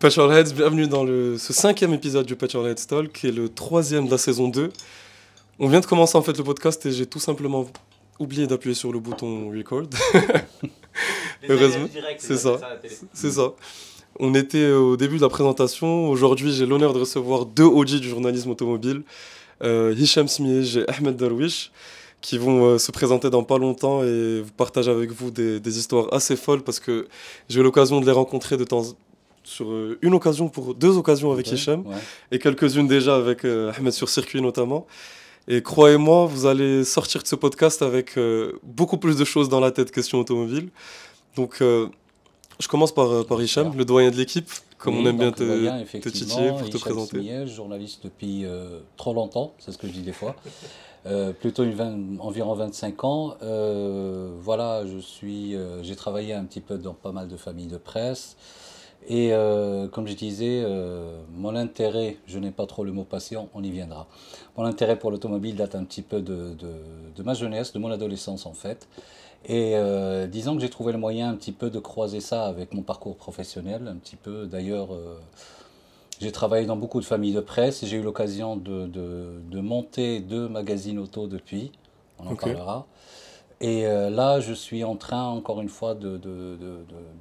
Petrolheads, bienvenue dans ce cinquième épisode du Petrolheads Talk, qui est le troisième de la saison 2. On vient de commencer en fait le podcast et j'ai tout simplement oublié d'appuyer sur le bouton record. Heureusement, c'est ça. C'est ça. On était au début de la présentation. Aujourd'hui, j'ai l'honneur de recevoir deux OG du journalisme automobile, Hicham Smihej et Ahmed Darwish, qui vont se présenter dans pas longtemps et vous partager avec vous des histoires assez folles parce que j'ai eu l'occasion de les rencontrer sur deux occasions avec Hicham et quelques-unes déjà avec Ahmed sur circuit notamment. Et croyez-moi, vous allez sortir de ce podcast avec beaucoup plus de choses dans la tête question automobile. Donc, je commence par Hicham, le doyen de l'équipe, comme on aime bien te titiller pour te présenter. Hicham Smihej, journaliste depuis trop longtemps, c'est ce que je dis des fois. Plutôt environ 25 ans. Voilà, j'ai travaillé un petit peu dans pas mal de familles de presse. Et comme je disais, mon intérêt, je n'ai pas trop le mot passion, on y viendra. Mon intérêt pour l'automobile date un petit peu de ma jeunesse, de mon adolescence en fait. Et disons que j'ai trouvé le moyen un petit peu de croiser ça avec mon parcours professionnel, un petit peu. D'ailleurs, j'ai travaillé dans beaucoup de familles de presse et j'ai eu l'occasion de monter 2 magazines auto depuis, on en parlera. Et là, je suis en train, encore une fois, de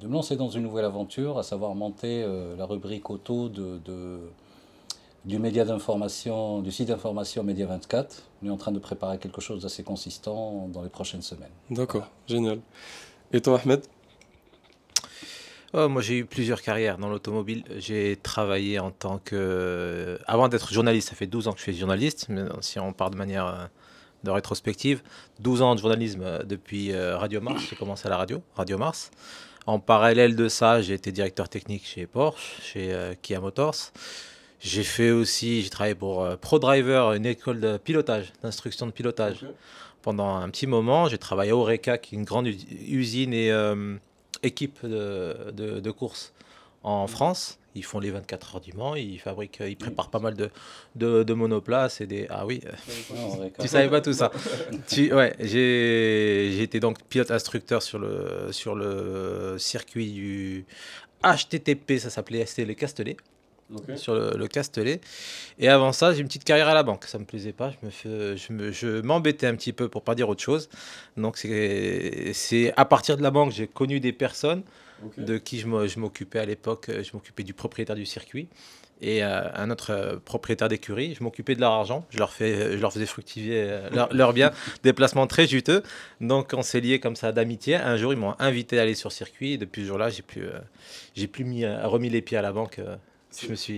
me lancer dans une nouvelle aventure, à savoir monter la rubrique auto du média d'information, du site d'information Média 24. On est en train de préparer quelque chose d'assez consistant dans les prochaines semaines. D'accord, génial. Et toi, Ahmed? Moi, j'ai eu plusieurs carrières dans l'automobile. J'ai travaillé en tant que... Avant d'être journaliste, ça fait 12 ans que je suis journaliste, mais si on part de manière de rétrospective, 12 ans de journalisme depuis Radio Mars. J'ai commencé à la radio, Radio Mars. En parallèle de ça, j'ai été directeur technique chez Porsche, chez Kia Motors. J'ai travaillé pour ProDriver, une école de pilotage, d'instruction de pilotage. Pendant un petit moment, j'ai travaillé à Oreca, qui est une grande usine et équipe de course en France. Ils font les 24 heures du Mans, ils préparent pas mal de monoplaces et des... Ah oui, tu savais pas tout ça. J'ai été donc pilote instructeur sur le circuit du HTTP, ça s'appelait, c'était le Castellet. Sur le Castellet. Et avant ça, j'ai une petite carrière à la banque. Ça me plaisait pas. Je m'embêtais un petit peu pour pas dire autre chose. Donc c'est à partir de la banque, j'ai connu des personnes de qui je m'occupais à l'époque. Je m'occupais du propriétaire du circuit et un autre propriétaire d'écurie. Je m'occupais de leur argent. Je leur faisais fructifier leur bien. Des placements très juteux. Donc on s'est liés comme ça d'amitié. Un jour, ils m'ont invité à aller sur circuit. Et depuis ce jour-là, j'ai plus remis les pieds à la banque. C'est comme ça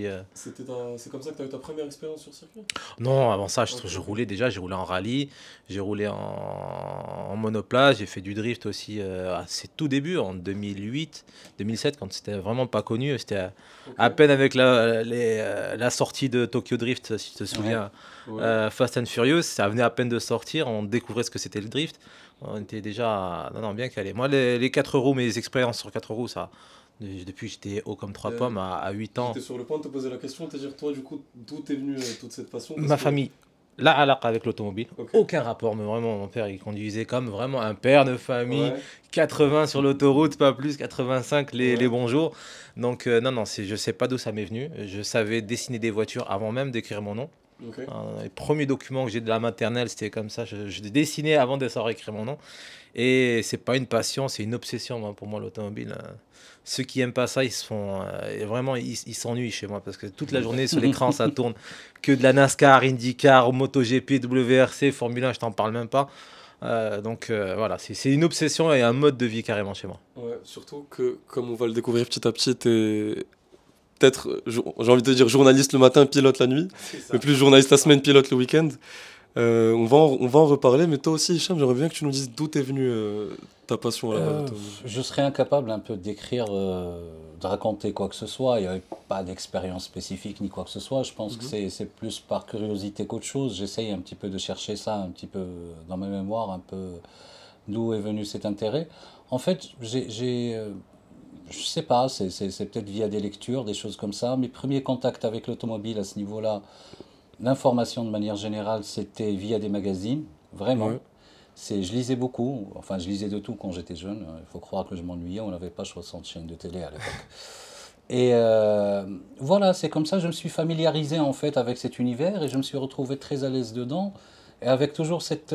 que tu as eu ta première expérience sur circuit? Non, avant ça, je roulais déjà, j'ai roulé en rallye, j'ai roulé en monoplace, j'ai fait du drift aussi à ses tout débuts, en 2008, 2007, quand c'était vraiment pas connu. C'était à peine avec la sortie de Tokyo Drift, si tu te souviens, Fast and Furious, ça venait à peine de sortir, on découvrait ce que c'était le drift. On était déjà bien calé. Moi, les 4 roues, mes expériences sur 4 roues, ça... Depuis que j'étais haut comme 3 pommes à 8 ans. J'étais sur le point de te poser la question, te dire toi du coup d'où t'es venue toute cette passion? Ma famille, la alaqa avec l'automobile, aucun rapport, mais vraiment mon père il conduisait comme vraiment un père de famille, 80 sur l'autoroute, pas plus, 85 les bons jours. Donc non, je sais pas d'où ça m'est venu, je savais dessiner des voitures avant même d'écrire mon nom. Les premiers documents que j'ai de la maternelle, c'était comme ça, je dessinais avant de savoir écrire mon nom. Et c'est pas une passion, c'est une obsession pour moi l'automobile. Ceux qui aiment pas ça, ils s'ennuient chez moi parce que toute la journée sur l'écran ça tourne que de la NASCAR, IndyCar, MotoGP, WRC, Formule 1, je t'en parle même pas. Voilà, c'est une obsession et un mode de vie carrément chez moi. Ouais, surtout que comme on va le découvrir petit à petit, t'es peut-être, j'ai envie de te dire journaliste le matin, pilote la nuit, mais plus journaliste la semaine, pilote le week-end. On va en reparler, mais toi aussi, Hicham, j'aimerais bien que tu nous dises d'où t'es venu ta passion à la Je serais incapable un peu d'écrire, de raconter quoi que ce soit. Il n'y avait pas d'expérience spécifique ni quoi que ce soit. Je pense que c'est plus par curiosité qu'autre chose. J'essaye un petit peu de chercher ça, un petit peu dans ma mémoire, un peu d'où est venu cet intérêt. En fait, je sais pas, c'est peut-être via des lectures, des choses comme ça. Mes premiers contacts avec l'automobile à ce niveau-là, l'information de manière générale, c'était via des magazines, vraiment. Je lisais beaucoup, enfin je lisais de tout quand j'étais jeune. Il faut croire que je m'ennuyais, on n'avait pas 60 chaînes de télé à l'époque. Et voilà, c'est comme ça que je me suis familiarisé en fait avec cet univers et je me suis retrouvé très à l'aise dedans et avec toujours cette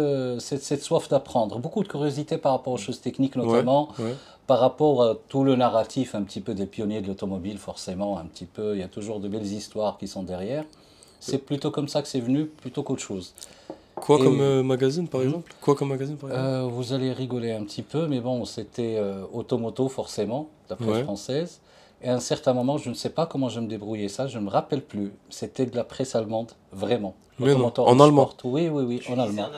soif d'apprendre. Beaucoup de curiosité par rapport aux choses techniques Ouais, notamment, ouais. par rapport à tout le narratif un petit peu des pionniers de l'automobile forcément, un petit peu, il y a toujours de belles histoires qui sont derrière. C'est plutôt comme ça que c'est venu, plutôt qu'autre chose. Quoi Et- comme magazine, par exemple? Quoi comme magazine, par exemple? Vous allez rigoler un petit peu, mais bon, c'était Automoto forcément, la presse Ouais. française. Et à un certain moment, je ne sais pas comment je me débrouillais ça, je ne me rappelle plus. C'était de la presse allemande, vraiment. Mais non, Automotor en allemand. Sport. Oui, oui, oui, en allemand.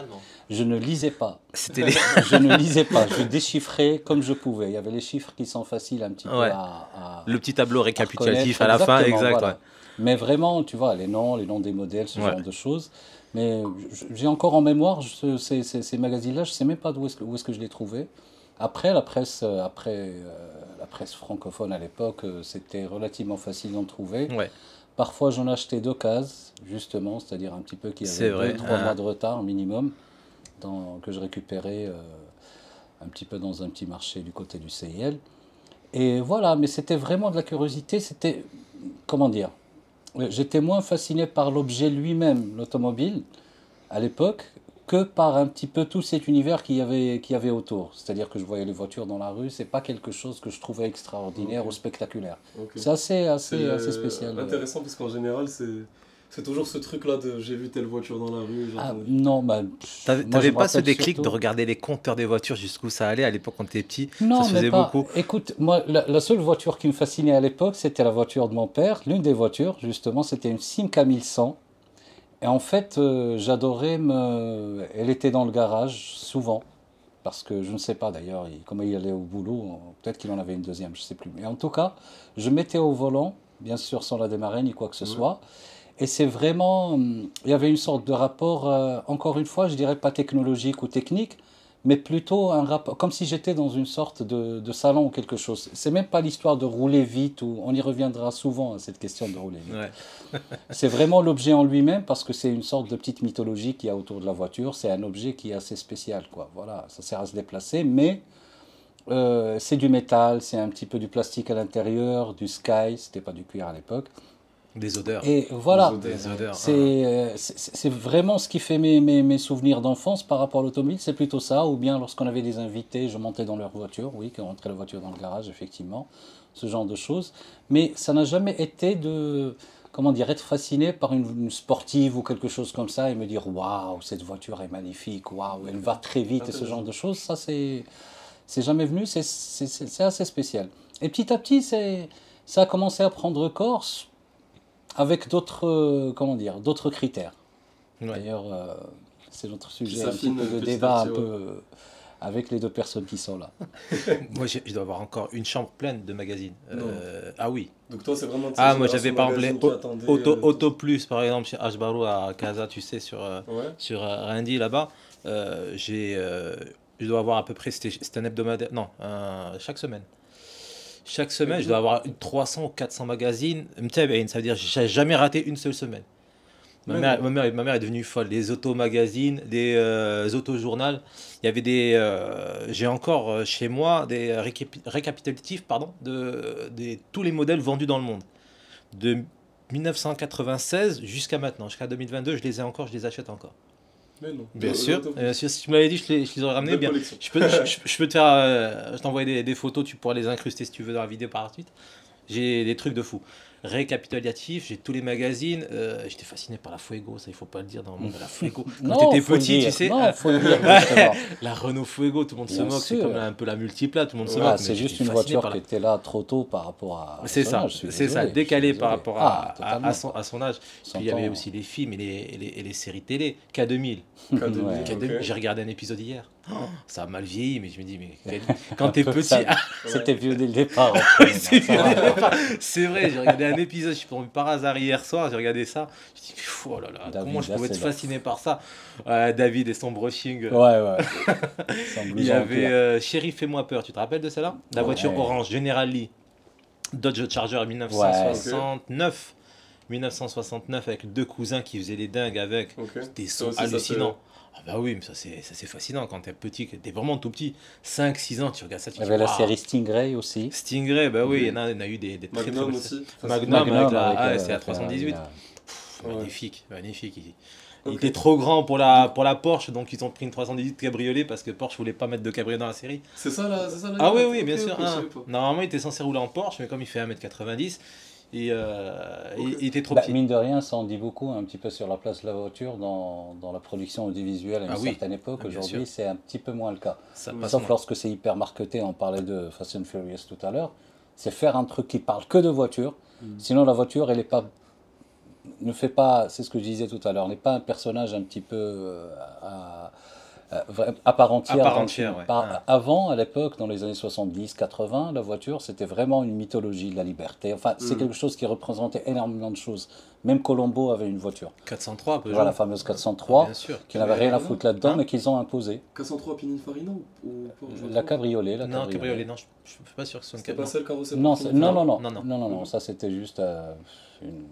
Je ne lisais pas. C'était les... Je ne lisais pas. Je déchiffrais comme je pouvais. Il y avait les chiffres qui sont faciles un petit peu Ouais. à Le petit tableau récapitulatif reconnaître. à la fin, Exactement, exact. voilà. Mais vraiment, tu vois, les noms des modèles, ce Ouais. genre de choses. Mais j'ai encore en mémoire ces magazines-là, je ne sais même pas où est-ce que je les trouvais. Après, la presse francophone à l'époque, c'était relativement facile d'en trouver. Ouais. Parfois, j'en achetais d'occasion, justement, c'est-à-dire un petit peu qui C'est avait vrai, 2-3 hein. mois de retard minimum, que je récupérais un petit peu dans un petit marché du côté du CIL. Et voilà, mais c'était vraiment de la curiosité, c'était, comment dire, j'étais moins fasciné par l'objet lui-même, l'automobile, à l'époque, que par un petit peu tout cet univers qu'il y avait autour. C'est-à-dire que je voyais les voitures dans la rue, c'est pas quelque chose que je trouvais extraordinaire Ok. ou spectaculaire. Ok. C'est assez C'est spécial. intéressant parce qu'en général, c'est toujours ce truc-là de j'ai vu telle voiture dans la rue. Ah, J'entends... non, bah, moi, T'avais je me pas ce rappelle déclic de surtout- regarder les compteurs des voitures jusqu'où ça allait à l'époque quand t'étais petit? Non, Ça se mais faisait pas. beaucoup. Écoute, moi, la seule voiture qui me fascinait à l'époque, c'était la voiture de mon père. L'une des voitures, justement, c'était une Simca 1100. Et en fait, j'adorais me. Elle était dans le garage, souvent. Parce que je ne sais pas d'ailleurs comment il allait au boulot. Peut-être qu'il en avait une deuxième, je ne sais plus. Mais en tout cas, je mettais au volant, bien sûr sans la démarrer ni quoi que ce Ouais. soit. Et c'est vraiment. Il y avait une sorte de rapport, encore une fois, je dirais pas technologique ou technique, mais plutôt un rapport, comme si j'étais dans une sorte de salon ou quelque chose. C'est même pas l'histoire de rouler vite, ou on y reviendra souvent à cette question de rouler vite. Ouais. C'est vraiment l'objet en lui-même parce que c'est une sorte de petite mythologie qu'il y a autour de la voiture. C'est un objet qui est assez spécial, quoi. Voilà, ça sert à se déplacer, mais c'est du métal, c'est un petit peu du plastique à l'intérieur, du sky, c'était pas du cuir à l'époque. Des odeurs. Et voilà, Des odeurs. c'est vraiment ce qui fait mes souvenirs d'enfance par rapport à l'automobile, c'est plutôt ça. Ou bien lorsqu'on avait des invités, je montais dans leur voiture, oui, qui rentrait la voiture dans le garage, effectivement, ce genre de choses. Mais ça n'a jamais été de, comment dire, être fasciné par une sportive ou quelque chose comme ça et me dire waouh, cette voiture est magnifique, waouh, elle va très vite et ce genre de choses. Ça, c'est jamais venu, c'est assez spécial. Et petit à petit, ça a commencé à prendre corps avec d'autres, comment dire, d'autres critères. Ouais. D'ailleurs, c'est notre sujet, ça un petit fine peu de petit à débat un petit, peu ouais. avec les deux personnes qui sont là. Moi, je dois avoir encore une chambre pleine de magazines. Non. Ah oui. Donc toi, c'est vraiment... Ah, moi, j'avais par exemple les Auto... Auto Plus, par exemple, chez Hbarou à Casa, tu sais, sur Ouais. Rindy, là-bas. Je dois avoir à peu près, c'était un hebdomadaire, non, chaque semaine. Chaque semaine, je dois avoir 300 ou 400 magazines. Ça veut dire que j'ai jamais raté une seule semaine. Ma mère est devenue folle. Les auto-magazines, des auto-journaux. Il y avait j'ai encore chez moi des récapitulatifs de tous les modèles vendus dans le monde. De 1996 jusqu'à maintenant, jusqu'à 2022, je les ai encore, je les achète encore. Mais non. Bien sûr, si tu me l'avais dit, je les aurais ramenés. Bien. Collection. Je peux te faire, je t'envoyer des photos, tu pourras les incruster si tu veux dans la vidéo par la suite. J'ai des trucs de fou. Récapitulatif, j'ai tous les magazines. J'étais fasciné par la Fuego, ça il faut pas le dire dans le monde de la Fuego. Quand t'étais petit, tu sais. Non, faut le dire, justement. La Renault Fuego, tout le monde se Bien moque. C'est sûr. comme un peu la multipla, tout le monde se Ah, moque. c'est mais juste j'étais une fasciné voiture par qui était là trop tôt par rapport à C'est son ça, âge, je suis c'est ça, désolé, décalé je suis par désolé. rapport Ah, totalement. à son âge. Puis il y avait aussi les films et les séries télé. K2000. Ouais. K2000, j'ai regardé un épisode hier. Oh, ça a mal vieilli, mais je me dis, mais quand t'es petit. Ça, c'était vieux dès le départ. en Oui, fait. c'est Ça va. C'est vrai, j'ai regardé un épisode, je suis tombé par hasard hier soir, j'ai regardé ça. Je dis, oh là là, David, comment je là, pouvais être c'est là. fasciné par ça. David et son brushing. Ouais. Sans Il y blouson avait clair. Chéri, fais-moi peur, tu te rappelles de celle-là? La Ouais. voiture orange, General Lee, Dodge Charger 1969. 1969 avec deux cousins qui faisaient les dingues avec Ok. des Ça sons aussi, ça hallucinants. Ah bah oui, mais ça c'est fascinant quand t'es petit, que t'es vraiment tout petit. 5-6 ans, tu regardes ça, tu Il y dis avait la waouh. série Stingray aussi. Stingray, bah oui, Oui. il y en a eu des très très Magnum belles. aussi. Magnum avec la. avec, Ah, c'est la avec 318. la- Ouais. Magnifique, magnifique. Il Ok. était trop grand pour la Porsche, donc ils ont pris une 318 cabriolet parce que Porsche voulait pas mettre de cabriolet dans la série. C'est ça la Ah oui, galette. oui, bien Ok, sûr. ok, je Hein. savais pas. Normalement, il était censé rouler en Porsche, mais comme il fait 1m90, il était trop Bah, petit. mine de rien, ça en dit beaucoup un petit peu sur la place de la voiture dans la production audiovisuelle à une Ah oui. certaine époque. Ah, bien Aujourd'hui, sûr. c'est un petit peu moins le cas. Ça Oui. passe Sauf moins. lorsque c'est hyper marketé, on parlait de Fast and Furious tout à l'heure, c'est faire un truc qui parle que de voiture. Sinon, la voiture, elle est pas, ne fait pas, c'est ce que je disais tout à l'heure, n'est pas un personnage un petit peu à part entière. À part dans le entière, film. ouais. Par- Ah. Avant, à l'époque, dans les années 70-80, la voiture, c'était vraiment une mythologie de la liberté. Enfin, c'est quelque chose qui représentait énormément de choses. Même Colombo avait une voiture. 403, Peugeot. Voilà, la fameuse 403, Bien sûr. qui n'avait rien à foutre là-dedans, Hein mais qu'ils ont imposé. 403 Pininfarina ou pas, je me La trompe. cabriolet, la Non, cabriolet, non, je suis pas sûr que ce soit une C'était pas cabriolet. celle carrossée Non, par c'est- Pininfarina. non, Non, non. ça c'était juste une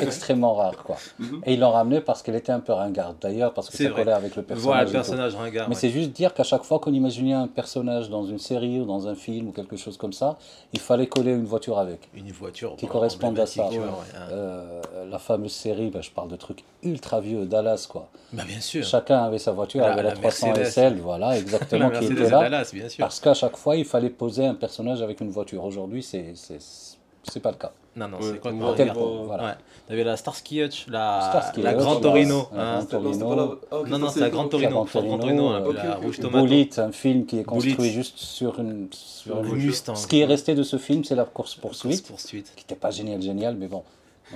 extrêmement rare, quoi. Mhm. Et ils l'ont ramené parce qu'elle était un peu ringarde, d'ailleurs, parce que C'est ça vrai. collait avec le personnage. Voilà, le et tout. personnage ringard. Mais ouais. c'est juste dire qu'à chaque fois qu'on imaginait un personnage dans une série ou dans un film ou quelque chose comme ça, il fallait coller une voiture avec. Une voiture Qui correspondent à ça. emblématique, Ouais. La fameuse série, je parle de trucs ultra vieux, Dallas, quoi. Bah bien sûr. Chacun avait sa voiture, La- avait la la 300 Mercedes. SL, voilà, La exactement, qui Mercedes était de là. Dallas, bien sûr. Parce qu'à chaque fois, il fallait poser un personnage avec une voiture. Aujourd'hui, c'est pas le cas. Non, non, Ouais, c'est quoi on le va- Tel regard. point, voilà. Ouais. T'avais la Starsky Hutch, la Starsky la Hutch, Grand la- Torino. la hein. Grand C'était pas Torino. la- ah, ok, Non, ça, non, c'est la Grand ok. Torino. Grand Ford Grand Torino, Torino, ok, la ok, rouge ok. tomato. Bullitt, un film qui est construit Bullitt. juste sur une. Le Mustang. Ce qui est resté de ce film, c'est la course-poursuite, Poursuite. qui n'était pas génial, mais bon.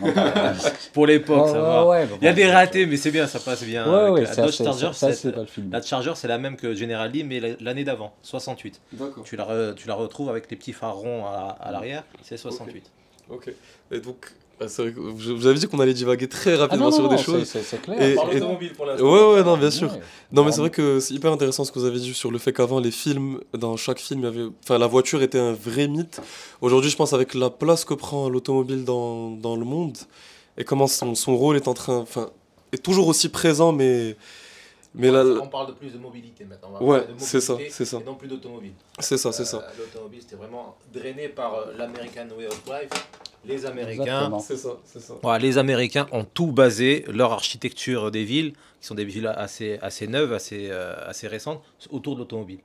On en parlera. Pour l'époque, Ouais, ça va. ouais, mais Il y a bon, des c'est- ratés, mais c'est bien, ça passe bien. Ouais, avec ouais, la ça, Dodge c'est Charger, ça, c'est pas le film. la Charger, c'est la même que General Lee, mais l'année d'avant, 68. D'accord. Tu la retrouves avec les petits phares ronds à l'arrière, c'est 68. Ok. Et donc, c'est vrai que vous avez dit qu'on allait divaguer très Ah rapidement non, sur non, des non, choses. c'est clair. Et- Parle et- automobile pour l'instant. Ouais, non, bien sûr. Ouais. Non, mais c'est vrai que c'est hyper intéressant ce que vous avez dit sur le fait qu'avant, les films, dans chaque film, il y avait... enfin, la voiture était un vrai mythe. Aujourd'hui, je pense, avec la place que prend l'automobile dans le monde, et comment son rôle est en train... Enfin, est toujours aussi présent, mais là, On parle de plus de mobilité maintenant. On va Ouais, parler de c'est ça, mobilité c'est ça. Et non plus d'automobile. c'est ça. L'automobile, c'était vraiment drainé par l'American Way of Life. Les Américains. Exactement. C'est ça. Voilà, les Américains ont tout basé, leur architecture des villes, qui sont des villes assez neuves, assez récentes, autour de l'automobile.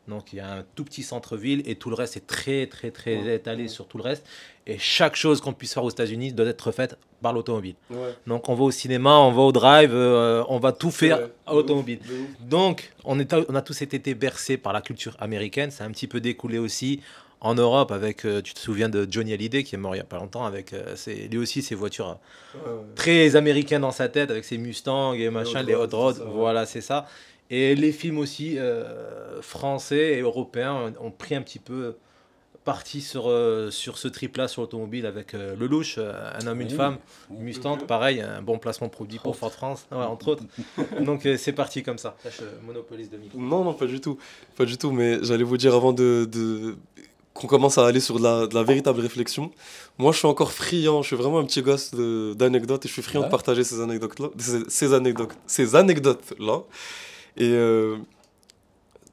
Donc il y a un tout petit centre-ville et tout le reste est très étalé sur tout le reste. Et chaque chose qu'on puisse faire aux États-Unis doit être faite par l'automobile. Ouais. Donc on va au cinéma, on va au drive, on va tout faire Ouais, à l'automobile. de ouf. Donc on a tous été bercés par la culture américaine. Ça a un petit peu découlé aussi en Europe avec, tu te souviens de Johnny Hallyday qui est mort il n'y a pas longtemps, avec lui aussi ses voitures Ouais. très américaines dans sa tête, avec ses Mustangs et machin, Hot les Hot Rod, Rod, c'est ça, ouais. voilà, c'est ça. Et les films aussi français et européens ont pris un petit peu parti sur ce trip-là sur l'automobile avec Lelouch, un homme, une Oui. femme, Mustang, Ok. pareil, un bon placement produit pour Ford France, ouais, entre autres. Donc c'est parti comme ça. Là, je monopolise de micro. Non, pas du tout. Pas du tout, mais j'allais vous dire avant qu'on commence à aller sur de la véritable réflexion. Moi, je suis encore friand, je suis vraiment un petit gosse d'anecdotes et je suis friand Ouais. de partager ces anecdotes-là. Ces anecdotes-là. Et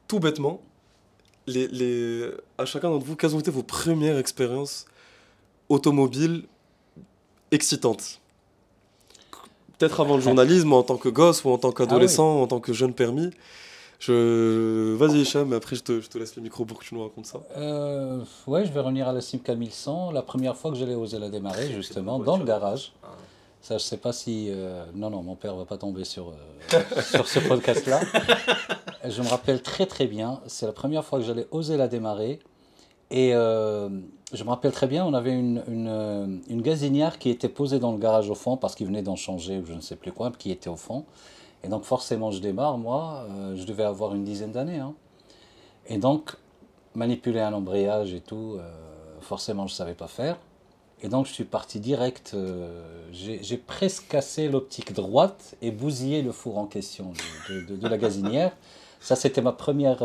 tout bêtement, à chacun d'entre vous, quelles ont été vos premières expériences automobiles excitantes? Peut-être avant le journalisme, en tant que gosse, ou en tant qu'adolescent, ou en tant que jeune permis. Vas-y, Hicham, mais après je te laisse le micro pour que tu nous racontes ça. Ouais, je vais revenir à la Simca 1100. La première fois que j'allais oser la démarrer, justement, dans le garage. Ça, je sais pas si... Non, mon père va pas tomber sur ce podcast-là. Je me rappelle très bien. C'est la première fois que j'allais oser la démarrer. Et je me rappelle très bien, on avait une gazinière qui était posée dans le garage au fond parce qu'il venait d'en changer ou je ne sais plus quoi, qui était au fond. Et donc forcément, je démarre, moi. Je devais avoir une dizaine d'années. Hein. Et donc, manipuler un embrayage et tout, forcément, je ne savais pas faire. Et donc, je suis parti direct. J'ai presque cassé l'optique droite et bousillé le four en question de la gazinière. Ça, c'était ma première...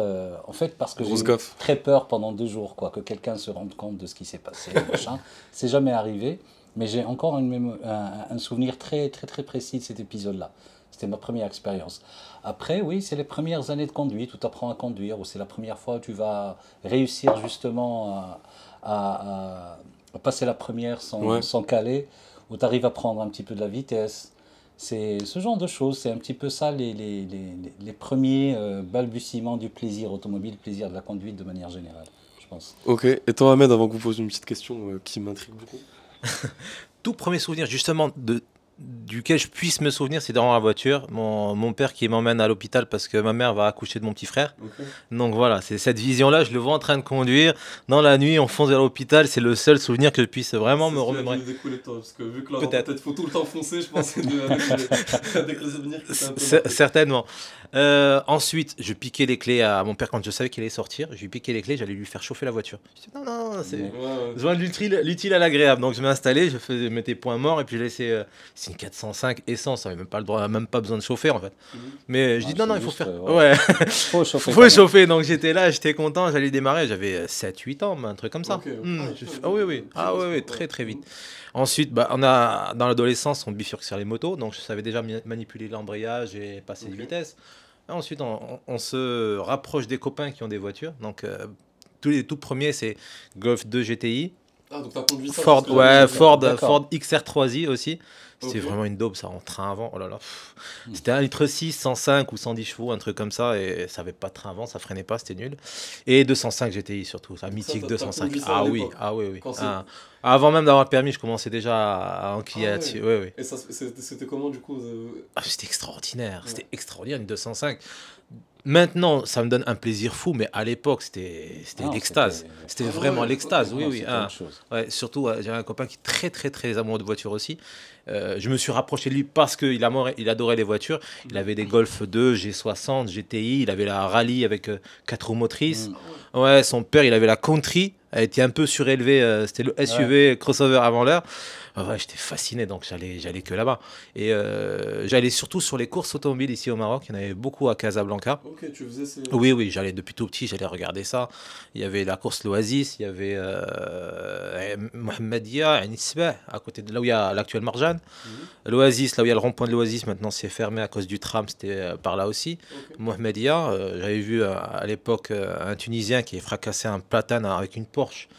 en fait, parce que j'ai Grosse eu gaffe. très peur pendant 2 jours, quoi, que quelqu'un se rende compte de ce qui s'est passé, machin. C'est jamais arrivé, mais j'ai encore un souvenir très précis de cet épisode-là. C'était ma première expérience. Après, oui, c'est les premières années de conduite où tu apprends à conduire, où c'est la première fois où tu vas réussir justement à passer la première sans caler, où tu arrives à prendre un petit peu de la vitesse. C'est ce genre de choses, c'est un petit peu ça les premiers balbutiements du plaisir automobile, le plaisir de la conduite de manière générale, je pense. Ok, et toi Ahmed, avant que vous posiez une petite question qui m'intrigue beaucoup. Tout premier souvenir justement duquel je puisse me souvenir, c'est dans la voiture. Mon père qui m'emmène à l'hôpital parce que ma mère va accoucher de mon petit frère. Okay. Donc voilà, c'est cette vision-là, je le vois en train de conduire. Dans la nuit, on fonce vers l'hôpital, c'est le seul souvenir que je puisse vraiment me remémorer. Parce que vu que là, peut-être faut tout le temps foncer, je pense, avec les souvenirs qui étaient un peu... Certainement. Ensuite, je piquais les clés à mon père quand je savais qu'il allait sortir. Je lui piquais les clés, j'allais lui faire chauffer la voiture. Je disais non, c'est joindre l'utile à l'agréable. Donc je m'installais, je mettais point mort et puis je laissais... c'est une 405 essence, ça n'avait même pas besoin de chauffer en fait. Mais je dis non, il faut faire... Ouais. Faut chauffer. Faut chauffer, donc j'étais là, j'étais content, j'allais démarrer, j'avais 7-8 ans, un truc comme ça. Okay. Oui, très très vite. Ensuite, dans l'adolescence, on bifurque sur les motos, donc je savais déjà manipuler l'embrayage et passer les vitesses. Et ensuite, on se rapproche des copains qui ont des voitures. Donc, les tout premiers, c'est Golf 2 GTI. Ah, donc t'as conduit ça Ford XR3i aussi. C'était vraiment une daube, ça, en train avant. Oh là là. C'était 1,6 litre, 105 ou 110 chevaux, un truc comme ça. Et ça n'avait pas de train avant, ça freinait pas, c'était nul. Et 205 GTI surtout, la mythique 205. Ah oui. Avant même d'avoir le permis, je commençais déjà à enquiller là-dessus. Oui. Et ça, c'était comment du coup C'était extraordinaire. Ouais. C'était extraordinaire, une 205. Maintenant, ça me donne un plaisir fou, mais à l'époque, c'était l'extase. C'était vraiment l'extase, oui. Surtout, j'avais un copain qui est très, très, très amoureux de voitures aussi. Je me suis rapproché de lui parce qu'il adorait les voitures. Il avait des Golf 2, G60, GTI. Il avait la Rallye avec 4 roues motrices. Ouais, son père, il avait la Country. Elle était un peu surélevée. C'était le SUV crossover avant l'heure. Ouais, j'étais fasciné, donc j'allais que là-bas. Et j'allais surtout sur les courses automobiles ici au Maroc. Il y en avait beaucoup à Casablanca. Ok, tu faisais ces... Oui, j'allais depuis tout petit, j'allais regarder ça. Il y avait la course l'Oasis, il y avait Mohammedia, Anisbah, à côté de là où il y a l'actuel Marjan. L'Oasis, là où il y a le rond-point de l'Oasis, maintenant c'est fermé à cause du tram, c'était par là aussi. Mohammedia, j'avais vu à l'époque un Tunisien qui fracassé un platane avec une Porsche.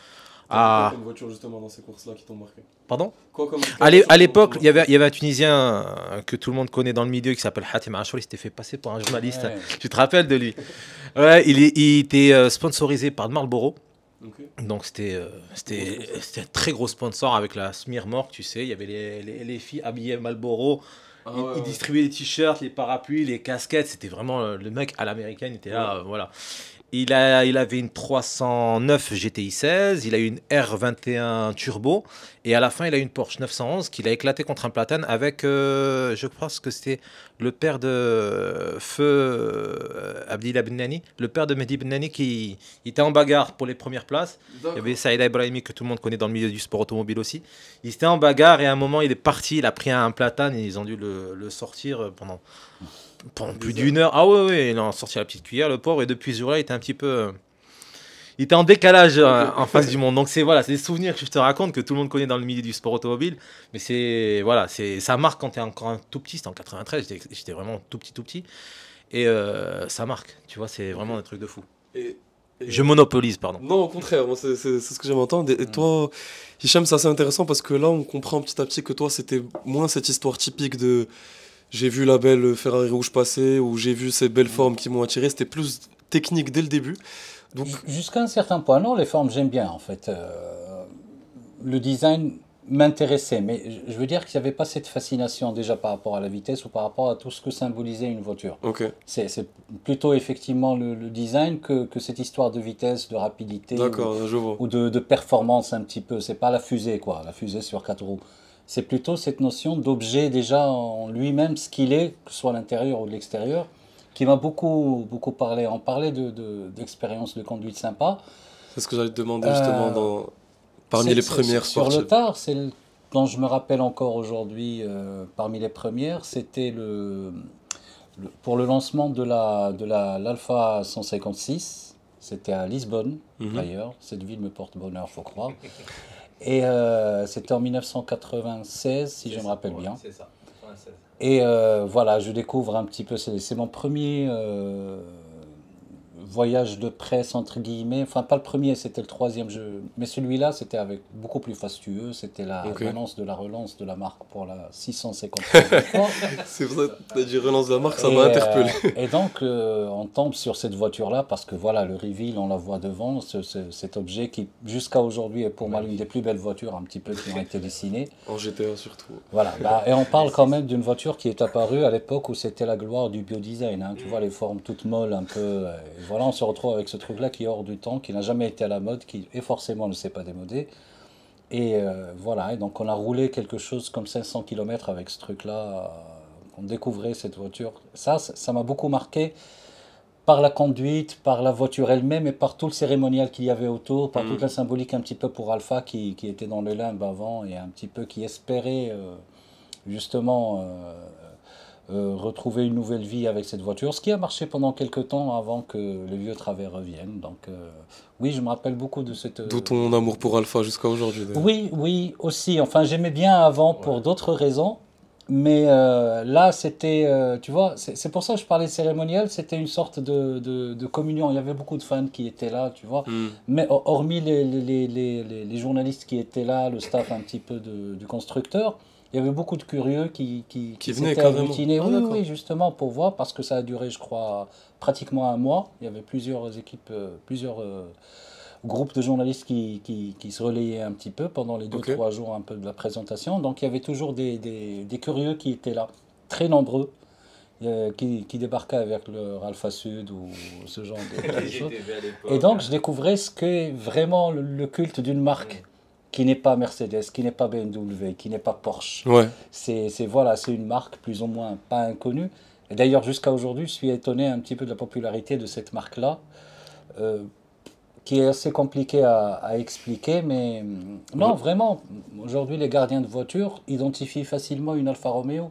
Quoi comme voiture justement dans ces courses-là qui t'ont marqué? Pardon? Comme à l'époque, il y avait un Tunisien que tout le monde connaît dans le milieu qui s'appelle Hatem Achour. Il s'était fait passer pour un journaliste. Ouais. Tu te rappelles de lui? Ouais, il était sponsorisé par Marlboro. Okay. Donc c'était un très gros sponsor avec la Smirnoff, tu sais. Il y avait les filles habillées Marlboro. Il distribuait les t-shirts, les parapluies, les casquettes. C'était vraiment le mec à l'américaine. Il était là, voilà. Il avait une 309 GTI 16, il a eu une R21 Turbo, et à la fin, il a eu une Porsche 911 qu'il a éclaté contre un platane avec, je pense que c'était le père de Feu Abdillah Bennani, le père de Mehdi Bennani qui était en bagarre pour les premières places. Il y avait Saïda Ibrahimi que tout le monde connaît dans le milieu du sport automobile aussi. Il était en bagarre et à un moment, il est parti, il a pris un platane et ils ont dû le sortir pendant plus d'une heure. Ah ouais, il a sorti la petite cuillère, le pauvre, et depuis ce jour-là, il était un petit peu... il était en décalage en face du monde. Donc c'est des souvenirs que je te raconte, que tout le monde connaît dans le milieu du sport automobile. Mais ça marque quand tu es encore un tout petit. C'était en 93, j'étais vraiment tout petit. Et ça marque, tu vois, c'est vraiment un truc de fou. Je monopolise, pardon. Non, au contraire, moi, c'est ce que j'aime entendre. Et toi, Hicham, c'est assez intéressant parce que là, on comprend petit à petit que toi, c'était moins cette histoire typique de... j'ai vu la belle Ferrari rouge passer, ou j'ai vu ces belles formes qui m'ont attiré. C'était plus technique dès le début. Donc... jusqu'à un certain point, non, les formes, j'aime bien, en fait. Le design m'intéressait, mais je veux dire qu'il n'y avait pas cette fascination déjà par rapport à la vitesse ou par rapport à tout ce que symbolisait une voiture. Okay. C'est plutôt effectivement le design que cette histoire de vitesse, de rapidité ou de performance un petit peu. C'est pas la fusée, quoi, la fusée sur 4 roues. C'est plutôt cette notion d'objet déjà en lui-même, ce qu'il est, que ce soit à l'intérieur ou de l'extérieur, qui m'a beaucoup parlé. On parlait d'expériences de conduite sympa. C'est ce que j'allais te demander justement parmi les premières sorties. Sur le tard, quand je me rappelle encore aujourd'hui, parmi les premières, c'était pour le lancement de l'Alpha 156. C'était à Lisbonne, d'ailleurs. Cette ville me porte bonheur, faut croire. Et c'était en 1996, si je me rappelle bien. C'est ça, 96. Et voilà, je découvre un petit peu, c'est mon premier voyage de presse, entre guillemets. Enfin, pas le premier, c'était le troisième. Mais celui-là, c'était avec beaucoup plus fastueux. C'était Ok. l'annonce de la relance de la marque pour la 650e fois. C'est pour ça que tu as dit relance de la marque, ça Et, m'a interpellé. et donc, on tombe sur cette voiture-là parce que voilà, le reveal, on la voit devant, cet objet qui, jusqu'à aujourd'hui, est pour moi l'une des plus belles voitures un petit peu qui ont été dessinées. En GTA surtout. Voilà, et on parle quand même d'une voiture qui est apparue à l'époque où c'était la gloire du biodesign. Hein. Tu vois, les formes toutes molles un peu. Et voilà, on se retrouve avec ce truc-là qui est hors du temps, qui n'a jamais été à la mode, qui et forcément ne s'est pas démodé. Et voilà, et donc on a roulé quelque chose comme 500 km avec ce truc-là. On découvrait cette voiture. Ça m'a beaucoup marqué par la conduite, par la voiture elle-même et par tout le cérémonial qu'il y avait autour, par toute la symbolique un petit peu pour Alpha qui était dans le limbe avant et un petit peu qui espérait justement retrouver une nouvelle vie avec cette voiture, ce qui a marché pendant quelques temps avant que le vieux travers revienne. Donc oui, je me rappelle beaucoup de cette... D'où ton amour pour Alpha jusqu'à aujourd'hui. D'ailleurs. Oui, oui, aussi. Enfin, j'aimais bien avant pour d'autres raisons. Mais là, c'était, tu vois, c'est pour ça que je parlais cérémonial, c'était une sorte de communion. Il y avait beaucoup de fans qui étaient là, tu vois. Mais hormis les journalistes qui étaient là, le staff un petit peu du constructeur, il y avait beaucoup de curieux qui venaient s'étaient carrément. agglutinés. Ah, Oui, d'accord. oui, justement, pour voir, parce que ça a duré, je crois, pratiquement un mois. Il y avait plusieurs équipes, plusieurs groupes de journalistes qui se relayaient un petit peu pendant les Ok. 2-3 jours un peu de la présentation. Donc il y avait toujours des curieux qui étaient là, très nombreux, qui débarquaient avec leur Alpha Sud ou ce genre de choses. Et donc je découvrais ce qu'est vraiment le culte d'une marque qui n'est pas Mercedes, qui n'est pas BMW, qui n'est pas Porsche. Ouais. Voilà, c'est une marque plus ou moins pas inconnue. Et d'ailleurs jusqu'à aujourd'hui, je suis étonné un petit peu de la popularité de cette marque-là. Euh, qui est assez compliqué à expliquer, mais non, vraiment, aujourd'hui, les gardiens de voiture identifient facilement une Alfa Romeo,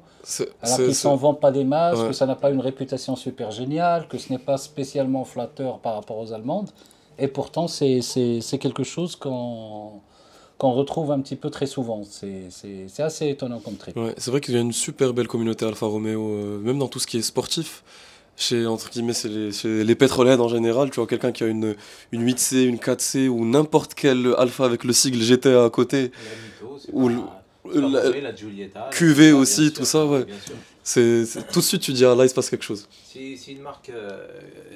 alors qu'ils ne s'en vendent pas des masses, Ouais. que ça n'a pas une réputation super géniale, que ce n'est pas spécialement flatteur par rapport aux Allemandes, et pourtant, c'est quelque chose qu'on retrouve un petit peu très souvent. C'est assez étonnant comme trait. Ouais. C'est vrai qu'il y a une super belle communauté Alfa Romeo, même dans tout ce qui est sportif. Chez, entre guillemets, chez les pétrolières en général, tu vois, quelqu'un qui a une 8C, une 4C ou n'importe quel Alpha avec le sigle GTA à côté, ou la Giulietta, QV aussi, tout ça, ouais. Tout de suite, tu dis, ah là, il se passe quelque chose. C'est une marque,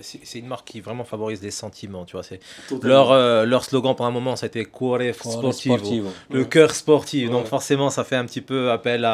c'est une marque qui vraiment favorise les sentiments, tu vois. Totalement. Leur slogan pour un moment, c'était Cuore Sportivo, Sportivo. le cœur sportif. Ouais. Donc forcément, ça fait un petit peu appel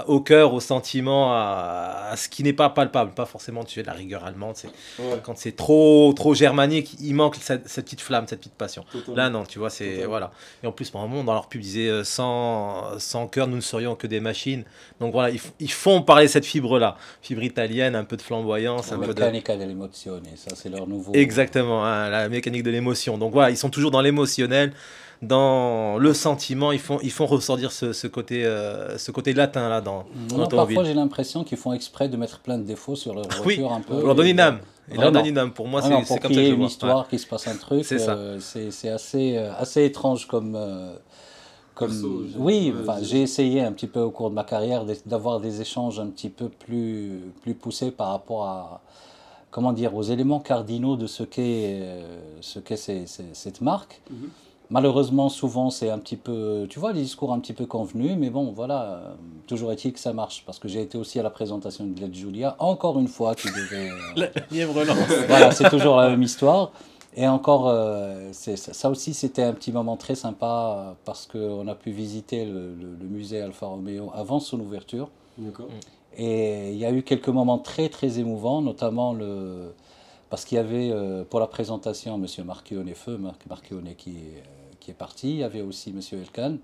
au cœur, au sentiment, à ce qui n'est pas palpable. Pas forcément tu es de la rigueur allemande. Ouais. Quand c'est trop germanique, il manque cette petite flamme, cette petite passion. Totalement. Là, non, tu vois, c'est Totalement. voilà. Et en plus, par un moment, dans leur pub, ils disaient sans cœur, nous ne serions que des machines. Donc voilà, ils font parler cette fibre-là, fibre italienne, un peu de flamboyance, La un peu de mécanique dell'emozione, ça c'est leur nouveau... exactement, hein, la mécanique de l'émotion. Donc voilà, ils sont toujours dans l'émotionnel, dans le sentiment. Ils font ressortir ce côté latin là dans Non, l'automobile. parfois j'ai l'impression qu'ils font exprès de mettre plein de défauts sur leur Oui, voiture un peu. on leur donne une âme. Ils leur Vraiment. donnent une âme. Pour moi, Vraiment, c'est pour comme qu'il ça y que ait je une vois. histoire, Ouais. qu'il se passe un truc, C'est ça. c'est assez étrange comme... Perso, oui, ouais, enfin, j'ai essayé un petit peu au cours de ma carrière d'avoir des échanges un petit peu plus poussés par rapport à, comment dire, aux éléments cardinaux de ce qu'est cette marque. Malheureusement, souvent, c'est un petit peu, tu vois, les discours un petit peu convenus, mais bon, voilà, toujours est-il que ça marche, parce que j'ai été aussi à la présentation de Led Julia, encore une fois, qui devait... Voilà, c'est toujours la même histoire. Et encore, ça aussi, c'était un petit moment très sympa, parce qu'on a pu visiter le musée Alfa Romeo avant son ouverture. D'accord. Et il y a eu quelques moments très, très émouvants, notamment parce qu'il y avait, pour la présentation, M. Marchionne Feu, Marchionne qui est parti, il y avait aussi M. Elkann,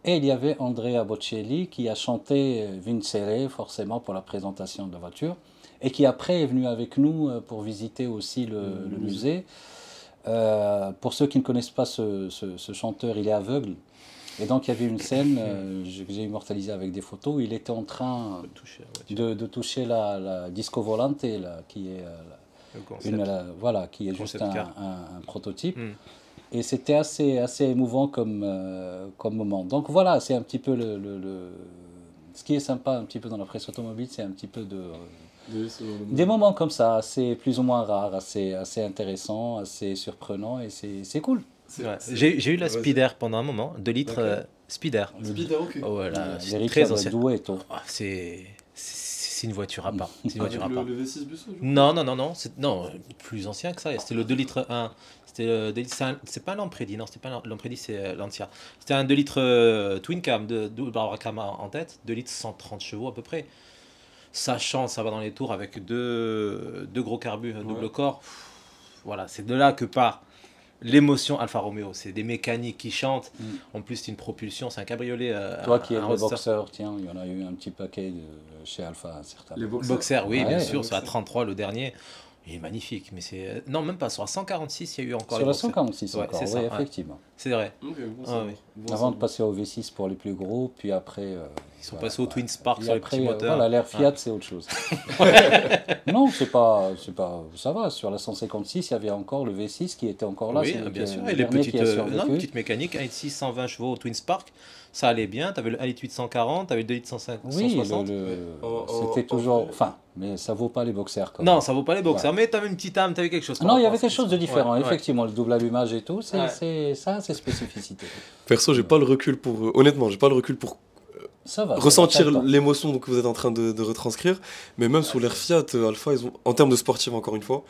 et il y avait Andrea Bocelli qui a chanté Vincere, forcément, pour la présentation de la voiture, et qui après est venu avec nous pour visiter aussi le musée. Pour ceux qui ne connaissent pas ce chanteur, il est aveugle. Et donc il y avait une scène que j'ai immortalisée avec des photos où il était en train de toucher la disco volante, là, qui est, voilà, qui est juste un prototype. Et c'était assez émouvant comme moment. Donc voilà, c'est un petit peu Ce qui est sympa un petit peu dans la presse automobile, c'est un petit peu des moments comme ça, assez plus ou moins rares, assez intéressants, assez surprenants, et c'est cool. Ouais. J'ai eu la Speeder pendant un moment, 2 litres Speeder. Speeder, ok. Oh, voilà, c'est L'héritage très doit ancien. être doué et tout. Ah, c'est une voiture à part. C'est une Avec voiture à part. le V6 Busso, je crois. Non, non, plus ancien que ça. C'était le 2 litres 1. C'était c'est pas l'Ampredi, non, c'était pas l'Ampredi, c'est Lancia. C'était un 2 litres Twin Cam, de double Brabham en tête, 2 litres 130 chevaux à peu près. Ça chante, ça va dans les tours avec deux gros carbus, double corps. Voilà, c'est de là que part l'émotion Alfa Romeo. C'est des mécaniques qui chantent. En plus, c'est une propulsion, c'est un cabriolet. Toi qui es un le roadster. boxeur, tiens, il y en a eu un petit paquet chez Alpha, certains. Les boxers. Boxer, oui, Ouais, bien les sûr, sur la boxers. 33, le dernier. Il est magnifique, mais c'est. Non, même pas, sur la 146, il y a eu encore Sur les la boxers. 146 Ouais, encore, c'est oui, ça, ouais. effectivement. C'est vrai. Ok, bon, Ah, ça oui. va. Bon, Avant ça de passer au V6 pour les plus gros, puis après... Ils sont passés au Twin Spark sur les petits moteurs. Voilà, l'air Fiat, c'est autre chose. Non, c'est pas... Ça va, sur la 156, il y avait encore le V6 qui était encore là. Oui, c'est bien sûr. le Et les dernier petites, qui a survécu. non, les petites mécaniques, 1.6 120 chevaux au Twin Spark, ça allait bien. Tu avais le 1.8 140, tu avais le 2 litres 150, Oui, 160. c'était toujours... Enfin, mais ça vaut pas les boxers. Quand Non, même. ça vaut pas les boxers, mais tu avais une petite âme, tu avais quelque chose. par Non, il y rapport avait à quelque ce chose de qu'ils sont. différent, Ouais, ouais. effectivement. Le double allumage et tout, Ouais. ça, c'est spécificité. Perso, j'ai pas le recul pour. Honnêtement, j'ai pas le recul pour Ça va. ressentir ça va, l'émotion que vous êtes en train de retranscrire. Mais même sous l'air Fiat, Alpha, ils ont, en termes de sportif, encore une fois,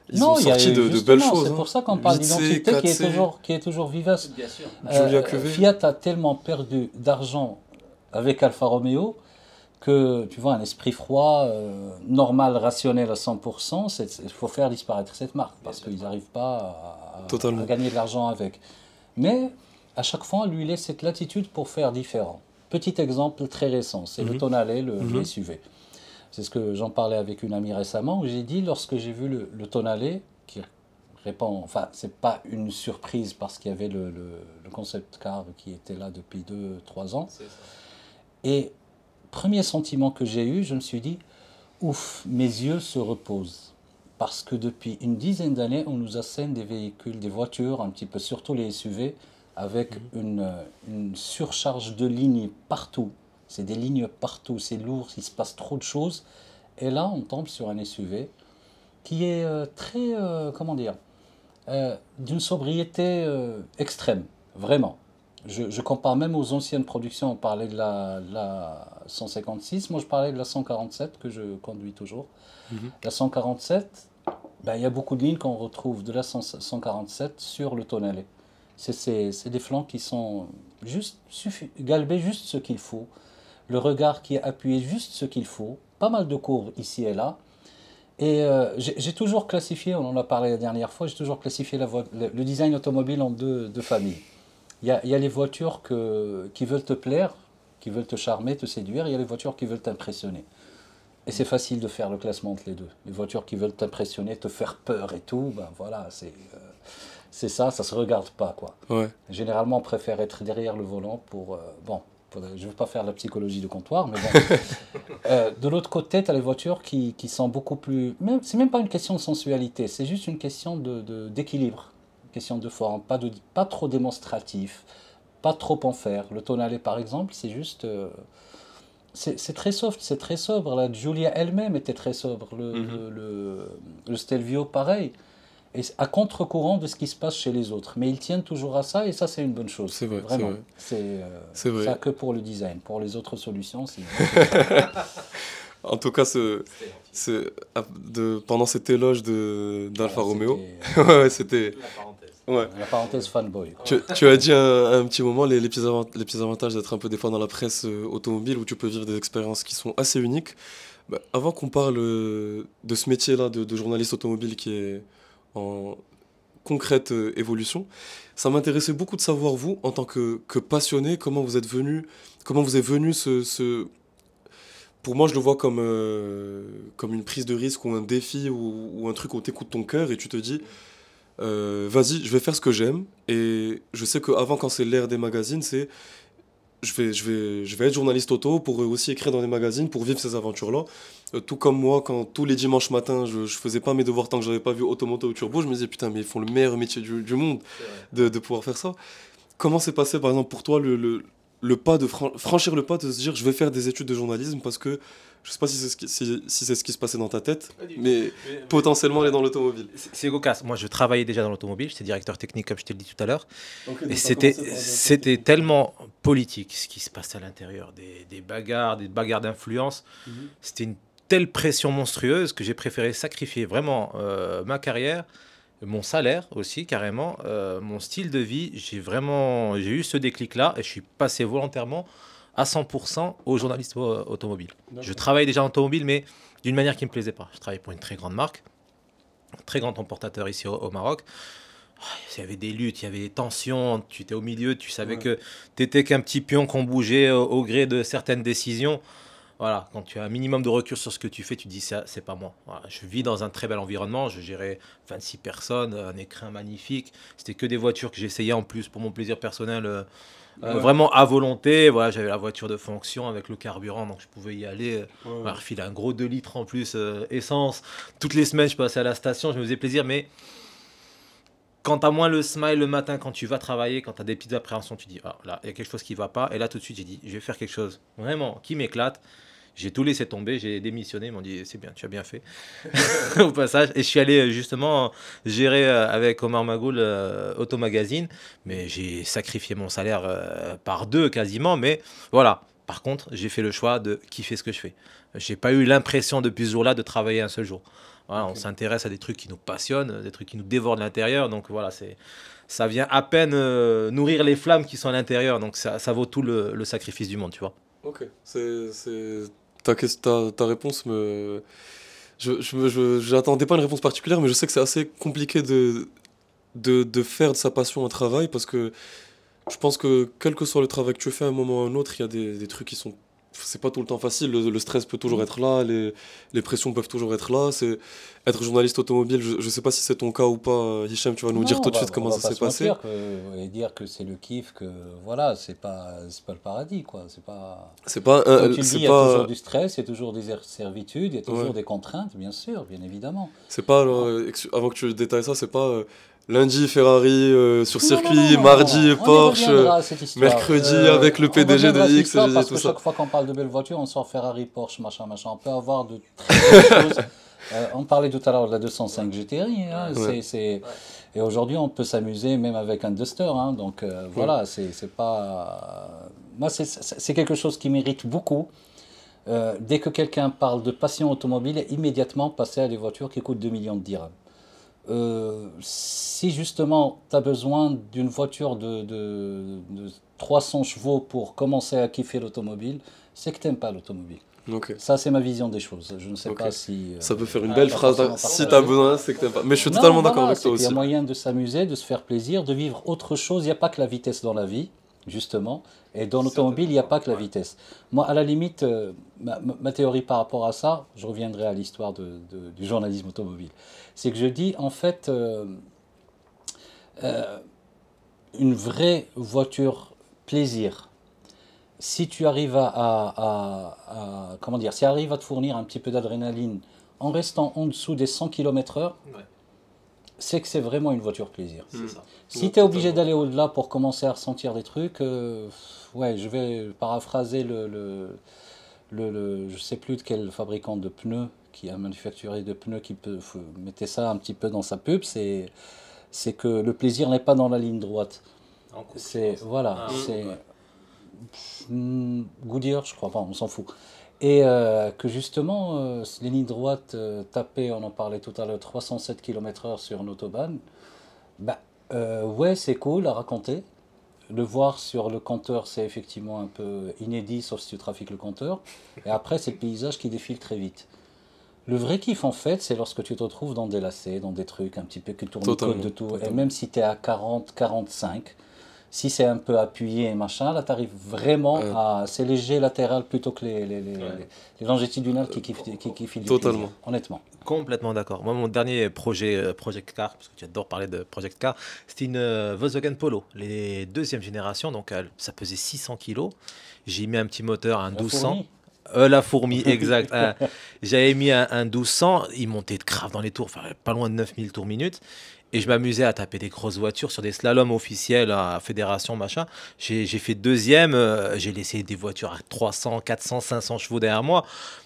ils ont il y a sorti eu, de belles justement, choses. c'est pour ça qu'on parle 8C, d'identité 4C. qui est toujours vivace. Bien sûr. Giulia Quevet. Fiat a tellement perdu d'argent avec Alfa Romeo que, tu vois, un esprit froid, normal, rationnel à 100%, il faut faire disparaître cette marque parce qu'ils n'arrivent pas Totalement. à gagner de l'argent avec. Mais à chaque fois, on lui laisse cette latitude pour faire différent. Petit exemple très récent, c'est le Tonale, le SUV. C'est ce que j'en parlais avec une amie récemment, où j'ai dit, lorsque j'ai vu le Tonale, qui répond, enfin, c'est pas une surprise parce qu'il y avait le concept car qui était là depuis 2-3 ans. Et premier sentiment que j'ai eu, je me suis dit, ouf, mes yeux se reposent. Parce que depuis une dizaine d'années, on nous assène des véhicules, des voitures, un petit peu, surtout les SUV, avec une surcharge de lignes partout. C'est des lignes partout, c'est lourd, il se passe trop de choses. Et là, on tombe sur un SUV qui est très, comment dire, d'une sobriété extrême, vraiment. Je compare même aux anciennes productions, on parlait de la 156, moi je parlais de la 147 que je conduis toujours. La 147, ben, il y a beaucoup de lignes qu'on retrouve de la 147 sur le Tonale. C'est des flancs qui sont juste galbés juste ce qu'il faut, le regard qui est appuyé juste ce qu'il faut, pas mal de courbes ici et là. Et j'ai toujours classifié, on en a parlé la dernière fois, j'ai toujours classifié le design automobile en deux familles. Il y a les voitures qui veulent te plaire, qui veulent te charmer, te séduire, il y a les voitures qui veulent t'impressionner. Et c'est facile de faire le classement entre les deux. Les voitures qui veulent t'impressionner, te faire peur et tout, ben voilà, c'est ça se regarde pas, quoi. Ouais. Généralement, on préfère être derrière le volant pour... je ne veux pas faire la psychologie de comptoir, mais bon. De l'autre côté, tu as les voitures qui sont beaucoup plus... C'est même pas une question de sensualité, c'est juste une question d'équilibre, une question de forme, pas trop démonstratif, pas trop en faire. Le Tonale, par exemple, c'est juste... c'est très soft, c'est très sobre. La Giulia elle-même était très sobre. Le Stelvio, pareil. Et à contre-courant de ce qui se passe chez les autres. Mais ils tiennent toujours à ça, et ça, c'est une bonne chose. C'est vrai, vraiment. c'est vrai. Ça que pour le design. Pour les autres solutions, c'est... En tout cas, pendant cet éloge d'Alfa Romeo, ouais, c'était... Ouais. La parenthèse fanboy. Tu as dit un petit moment les petits avantages d'être un peu des fois dans la presse automobile où tu peux vivre des expériences qui sont assez uniques. Bah, avant qu'on parle de ce métier-là de journaliste automobile qui est en concrète évolution, ça m'intéressait beaucoup de savoir, vous, en tant que passionné, comment vous est venu ce... Pour moi, je le vois comme une prise de risque ou un défi ou un truc où t'écoutes ton cœur et tu te dis... vas-y, je vais faire ce que j'aime. Et je sais qu'avant, quand c'est l'ère des magazines, c'est je vais être journaliste auto pour aussi écrire dans des magazines, pour vivre ces aventures-là. Tout comme moi, quand tous les dimanches matins, je faisais pas mes devoirs tant que j'avais pas vu Automoto ou Turbo, je me disais putain, mais ils font le meilleur métier du monde de pouvoir faire ça. Comment s'est passé, par exemple, pour toi, le pas de franchir le pas de se dire je vais faire des études de journalisme parce que je sais pas si c'est ce qui se passait dans ta tête, mais potentiellement aller dans l'automobile. C'est cocasse. Moi, je travaillais déjà dans l'automobile. J'étais directeur technique, comme je t'ai dit tout à l'heure. Okay, et c'était tellement politique ce qui se passait à l'intérieur. Des bagarres d'influence. C'était une telle pression monstrueuse que j'ai préféré sacrifier vraiment ma carrière, mon salaire aussi, carrément, mon style de vie. J'ai eu ce déclic-là et je suis passé volontairement à 100% au journalisme automobile. Je travaillais déjà en automobile, mais d'une manière qui ne me plaisait pas. Je travaillais pour une très grande marque, un très grand importateur ici au Maroc. Il y avait des luttes, il y avait des tensions, tu étais au milieu, tu savais que tu étais qu'un petit pion qu'on bougeait au gré de certaines décisions. Voilà, quand tu as un minimum de recul sur ce que tu fais, tu te dis ça, c'est pas moi. Voilà, je vis dans un très bel environnement, je gérais 26 personnes, un écrin magnifique. C'était que des voitures que j'essayais en plus pour mon plaisir personnel. Vraiment à volonté, voilà, j'avais la voiture de fonction avec le carburant, donc je pouvais y aller, refiler un gros 2 litres en plus, essence. Toutes les semaines, je passais à la station, je me faisais plaisir, mais quand tu as moins le smile le matin, quand tu vas travailler, quand tu as des petites appréhensions, tu dis, ah là, il y a quelque chose qui ne va pas, et là tout de suite, j'ai dit, je vais faire quelque chose vraiment qui m'éclate. J'ai tout laissé tomber, j'ai démissionné, ils m'ont dit c'est bien, tu as bien fait au passage. Et je suis allé justement gérer avec Omar Magoul Automagazine, mais j'ai sacrifié mon salaire par 2 quasiment, mais voilà. Par contre, j'ai fait le choix de kiffer ce que je fais. J'ai pas eu l'impression depuis ce jour-là de travailler un seul jour. Voilà, on s'intéresse à des trucs qui nous passionnent, des trucs qui nous dévorent de l'intérieur, donc voilà, ça vient à peine nourrir les flammes qui sont à l'intérieur, donc ça vaut tout le sacrifice du monde, tu vois. Ok, ta réponse me... J'attendais pas une réponse particulière, mais je sais que c'est assez compliqué de faire de sa passion un travail, parce que je pense que quel que soit le travail que tu fais à un moment ou à un autre, il y a des trucs qui sont... C'est pas tout le temps facile, le stress peut toujours être là, les pressions peuvent toujours être là. Être journaliste automobile, je sais pas si c'est ton cas ou pas, Hicham, tu vas nous dire tout de suite comment ça s'est passé. Et dire que c'est le kiff, que voilà, c'est pas le paradis, quoi. Comme tu le dis, il y a toujours du stress, il y a toujours des servitudes, il y a toujours des contraintes, bien sûr, bien évidemment. C'est pas, avant que tu détailles ça, c'est pas... lundi Ferrari sur circuit, mardi Porsche, mercredi avec le PDG de X, parce tout que ça. Chaque fois qu'on parle de belles voitures, on sort Ferrari, Porsche, machin. On peut avoir de très belles choses. On parlait tout à l'heure de la 205 GTI, hein, et aujourd'hui on peut s'amuser même avec un Duster, hein, donc voilà, c'est pas... Moi c'est quelque chose qui mérite beaucoup. Dès que quelqu'un parle de passion automobile, immédiatement passer à des voitures qui coûtent 2 millions de dirhams. Si justement tu as besoin d'une voiture de 300 chevaux pour commencer à kiffer l'automobile, c'est que tu n'aimes pas l'automobile. Okay. Ça, c'est ma vision des choses. Je ne sais pas si... ça peut faire une belle phrase. Si tu as besoin, c'est que tu n'aimes pas. Mais je suis totalement d'accord avec toi aussi. Il y a moyen de s'amuser, de se faire plaisir, de vivre autre chose. Il n'y a pas que la vitesse dans la vie, justement. Et dans l'automobile, il n'y a pas que la vitesse. Moi, à la limite, ma théorie par rapport à ça, je reviendrai à l'histoire du journalisme automobile. C'est que je dis, en fait, une vraie voiture plaisir, si tu arrives comment dire, si arrive à te fournir un petit peu d'adrénaline en restant en dessous des 100 km/h, c'est que c'est vraiment une voiture plaisir. Si tu es obligé d'aller au-delà pour commencer à ressentir des trucs, je vais paraphraser je sais plus de quel fabricant de pneus qui a manufacturé de pneus qui mettait ça un petit peu dans sa pub, c'est que le plaisir n'est pas dans la ligne droite. C'est Goodyear, je crois, enfin, on s'en fout. Et que justement, les lignes droites tapées, on en parlait tout à l'heure, 307 km/h sur une autobahn, c'est cool à raconter. Le voir sur le compteur, c'est effectivement un peu inédit, sauf si tu trafiques le compteur. Et après, c'est le paysage qui défile très vite. Le vrai kiff, en fait, c'est lorsque tu te retrouves dans des lacets, dans des trucs un petit peu qui tournent de tout. Et même si tu es à 40, 45, si c'est un peu appuyé et machin, là, tu arrives vraiment à... C'est léger latéral plutôt que les longitudinales qui kiffent du plaisir, honnêtement. Complètement d'accord. Moi, mon dernier projet Project Car, parce que tu adores parler de Project Car, c'était une Volkswagen Polo, les 2e génération, donc ça pesait 600 kg. J'ai mis un petit moteur, un 1200. La fourmi, exact. J'avais mis un 1200, il montait de grave dans les tours, enfin, pas loin de 9000 tours minutes. Et je m'amusais à taper des grosses voitures sur des slaloms officiels à fédération, machin. J'ai fait deuxième, j'ai laissé des voitures à 300, 400, 500 chevaux derrière moi.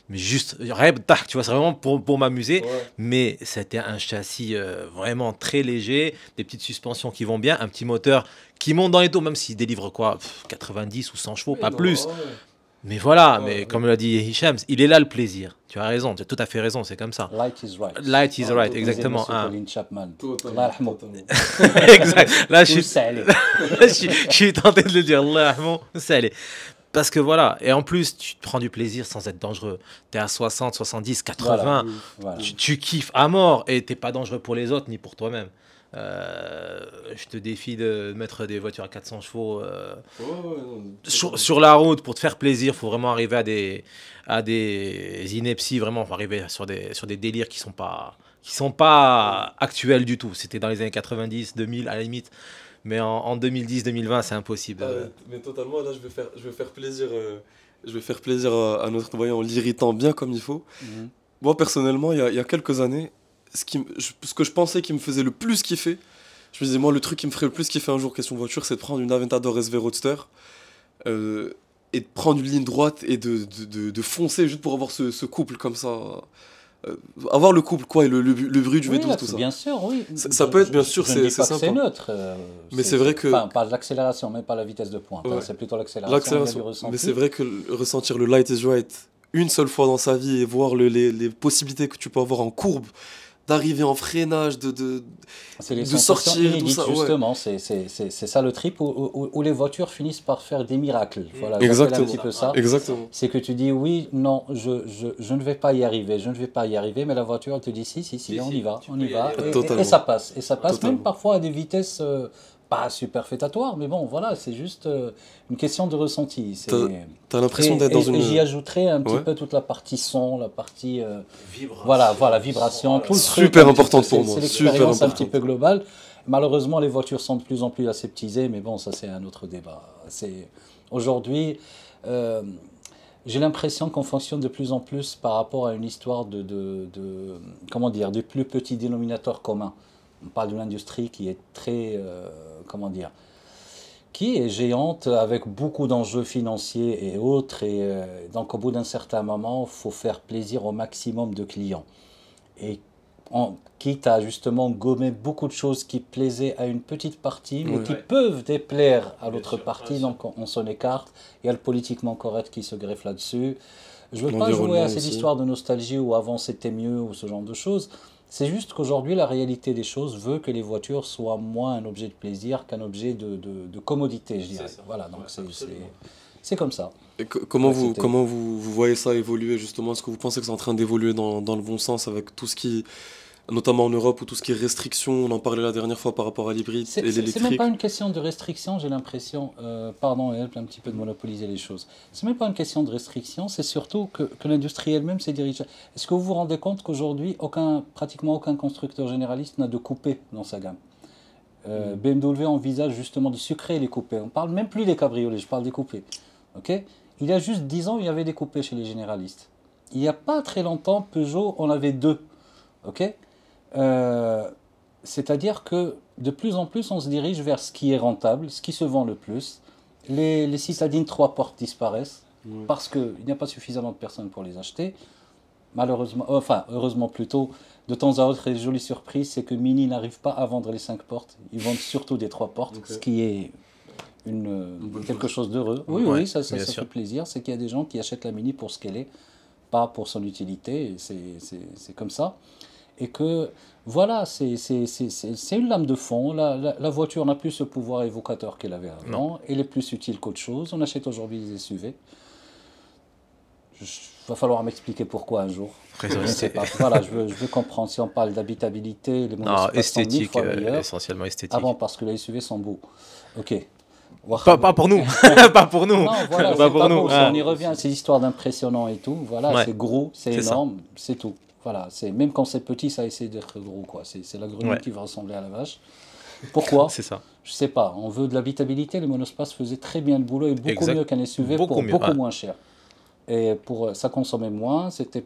Mais juste, tac, tu vois, c'est vraiment pour m'amuser. Ouais. Mais c'était un châssis vraiment très léger, des petites suspensions qui vont bien, un petit moteur qui monte dans les tours, même s'il délivre quoi, 90 ou 100 chevaux, Oui, pas non, plus. ouais. Mais voilà, Ouais, mais ouais. comme l'a dit Hicham, il est là le plaisir. Tu as raison, tu as tout à fait raison, c'est comme ça. Light is right. Light is Ah, right, disait exactement. Monsieur Hein. Colin Chapman. Totalement, Allah yarhamou. totalement. Exact. Là, je Tout suis, salé. je suis tenté de le dire. Là, bon, ça allait. Parce que voilà, et en plus, tu te prends du plaisir sans être dangereux. Tu es à 60, 70, 80, Voilà. Voilà. tu kiffes à mort et tu pas dangereux pour les autres ni pour toi-même. Je te défie de mettre des voitures à 400 chevaux Ouais, ouais, non, sur la route pour te faire plaisir. Il faut vraiment arriver à des inepties, vraiment. Faut arriver sur des délires qui sont pas actuels du tout. C'était dans les années 90, 2000 à la limite. Mais en 2010, 2020, c'est impossible. mais totalement, là, je vais faire plaisir, à notre voyant en l'irritant bien comme il faut. Mhm. Moi, personnellement, il y a quelques années, ce que je pensais qui me faisait le plus kiffer, je me disais, moi, le truc qui me ferait le plus kiffer un jour, question voiture, c'est de prendre une Aventador SV Roadster euh, et de prendre une ligne droite et de foncer juste pour avoir ce couple comme ça. Avoir le couple, quoi, et le bruit du Oui, V12, tout ça. bien sûr, oui. Ça peut être, bien sûr, je ne dis c'est pas que c'est sympa. neutre. Mais c'est vrai que- Enfin, pas l'accélération, même pas la vitesse de pointe. Ouais. Hein, c'est plutôt l'accélération. il y a du L'accélération. ressenti. Mais c'est vrai que ressentir le light is right une seule fois dans sa vie et voir les possibilités que tu peux avoir en courbe, d'arriver en freinage, C'est les de sensations sortir, tout inédites, ça, ouais. justement. C'est ça le trip où les voitures finissent par faire des miracles. Voilà, Exactement. j'appelle un petit peu ça. Exactement. C'est que tu dis oui, non, je ne vais pas y arriver, je ne vais pas y arriver, mais la voiture elle te dit si, on y va, on y va. Totalement. Et ça passe. Et ça passe Totalement. même parfois à des vitesses pas superfétatoires, mais bon, voilà, c'est juste une question de ressenti. T'as l'impression d'être dans et j'y une. ajouterai un petit Ouais. peu toute la partie son, la partie voilà, vibration, tout le Super truc, importante pour c'est moi, l'expérience super un petit peu globale. Malheureusement, les voitures sont de plus en plus aseptisées, mais bon, ça c'est un autre débat. Aujourd'hui, j'ai l'impression qu'on fonctionne de plus en plus par rapport à une histoire comment dire, du plus petit dénominateur commun. On parle d'une industrie qui est très, comment dire, qui est géante avec beaucoup d'enjeux financiers et autres. Et donc, au bout d'un certain moment, il faut faire plaisir au maximum de clients. Et quitte à justement gommer beaucoup de choses qui plaisaient à une petite partie, mais qui peuvent déplaire à l'autre partie, donc on s'en écarte. Il y a le politiquement correct qui se greffe là-dessus. Je ne veux pas jouer à ces histoires de nostalgie où avant c'était mieux ou ce genre de choses. C'est juste qu'aujourd'hui, la réalité des choses veut que les voitures soient moins un objet de plaisir qu'un objet de commodité, je dirais. Voilà, donc c'est comme ça. Et comment vous voyez ça évoluer justement? Est-ce que vous pensez que c'est en train d'évoluer dans le bon sens avec tout ce qui, notamment en Europe, ou tout ce qui est restriction? On en parlait la dernière fois par rapport à l'hybride et l'électrique. C'est même pas une question de restriction, j'ai l'impression, pardon, un petit peu de monopoliser les choses. C'est même pas une question de restriction, c'est surtout que l'industrie elle-même s'est dirigée. Est-ce que vous vous rendez compte qu'aujourd'hui, pratiquement aucun constructeur généraliste n'a de coupé dans sa gamme? BMW envisage justement de sucrer les coupés. On parle même plus des cabriolets, je parle des coupés. Ok? Il y a juste 10 ans, il y avait des coupés chez les généralistes. Il n'y a pas très longtemps, Peugeot en avait 2. Ok? C'est-à-dire que de plus en plus, on se dirige vers ce qui est rentable, ce qui se vend le plus. Les citadines 3 portes disparaissent parce qu'il n'y a pas suffisamment de personnes pour les acheter. Malheureusement, heureusement plutôt, de temps à autre, les jolies surprises, c'est que Mini n'arrive pas à vendre les 5 portes. Ils vendent surtout des 3 portes, ce qui est quelque chose d'heureux. Oui, ça fait plaisir. C'est qu'il y a des gens qui achètent la Mini pour ce qu'elle est, pas pour son utilité. C'est comme ça. Et que, voilà, c'est une lame de fond. La voiture n'a plus ce pouvoir évocateur qu'elle avait avant. Elle est plus utile qu'autre chose. On achète aujourd'hui des SUV. Il va falloir m'expliquer pourquoi un jour. Je ne sais pas. Voilà, je veux comprendre. Si on parle d'habitabilité, les monospaces sont 1000 fois meilleurs. Essentiellement esthétique. Avant, parce que les SUV sont beaux. Ok. Pas pour nous. Pas pour nous. Non, voilà, pas pour nous. Beau. Si on y revient, c'est l'histoire d'impressionnant et tout. Voilà, c'est gros, c'est énorme, c'est tout. Voilà, même quand c'est petit, ça essaie d'être gros, quoi. C'est la grenouille qui va ressembler à la vache. Pourquoi? C'est ça. Je sais pas. On veut de l'habitabilité. Les monospaces faisaient très bien le boulot et beaucoup mieux qu'un SUV pour beaucoup moins cher. Et ça consommait moins, c'était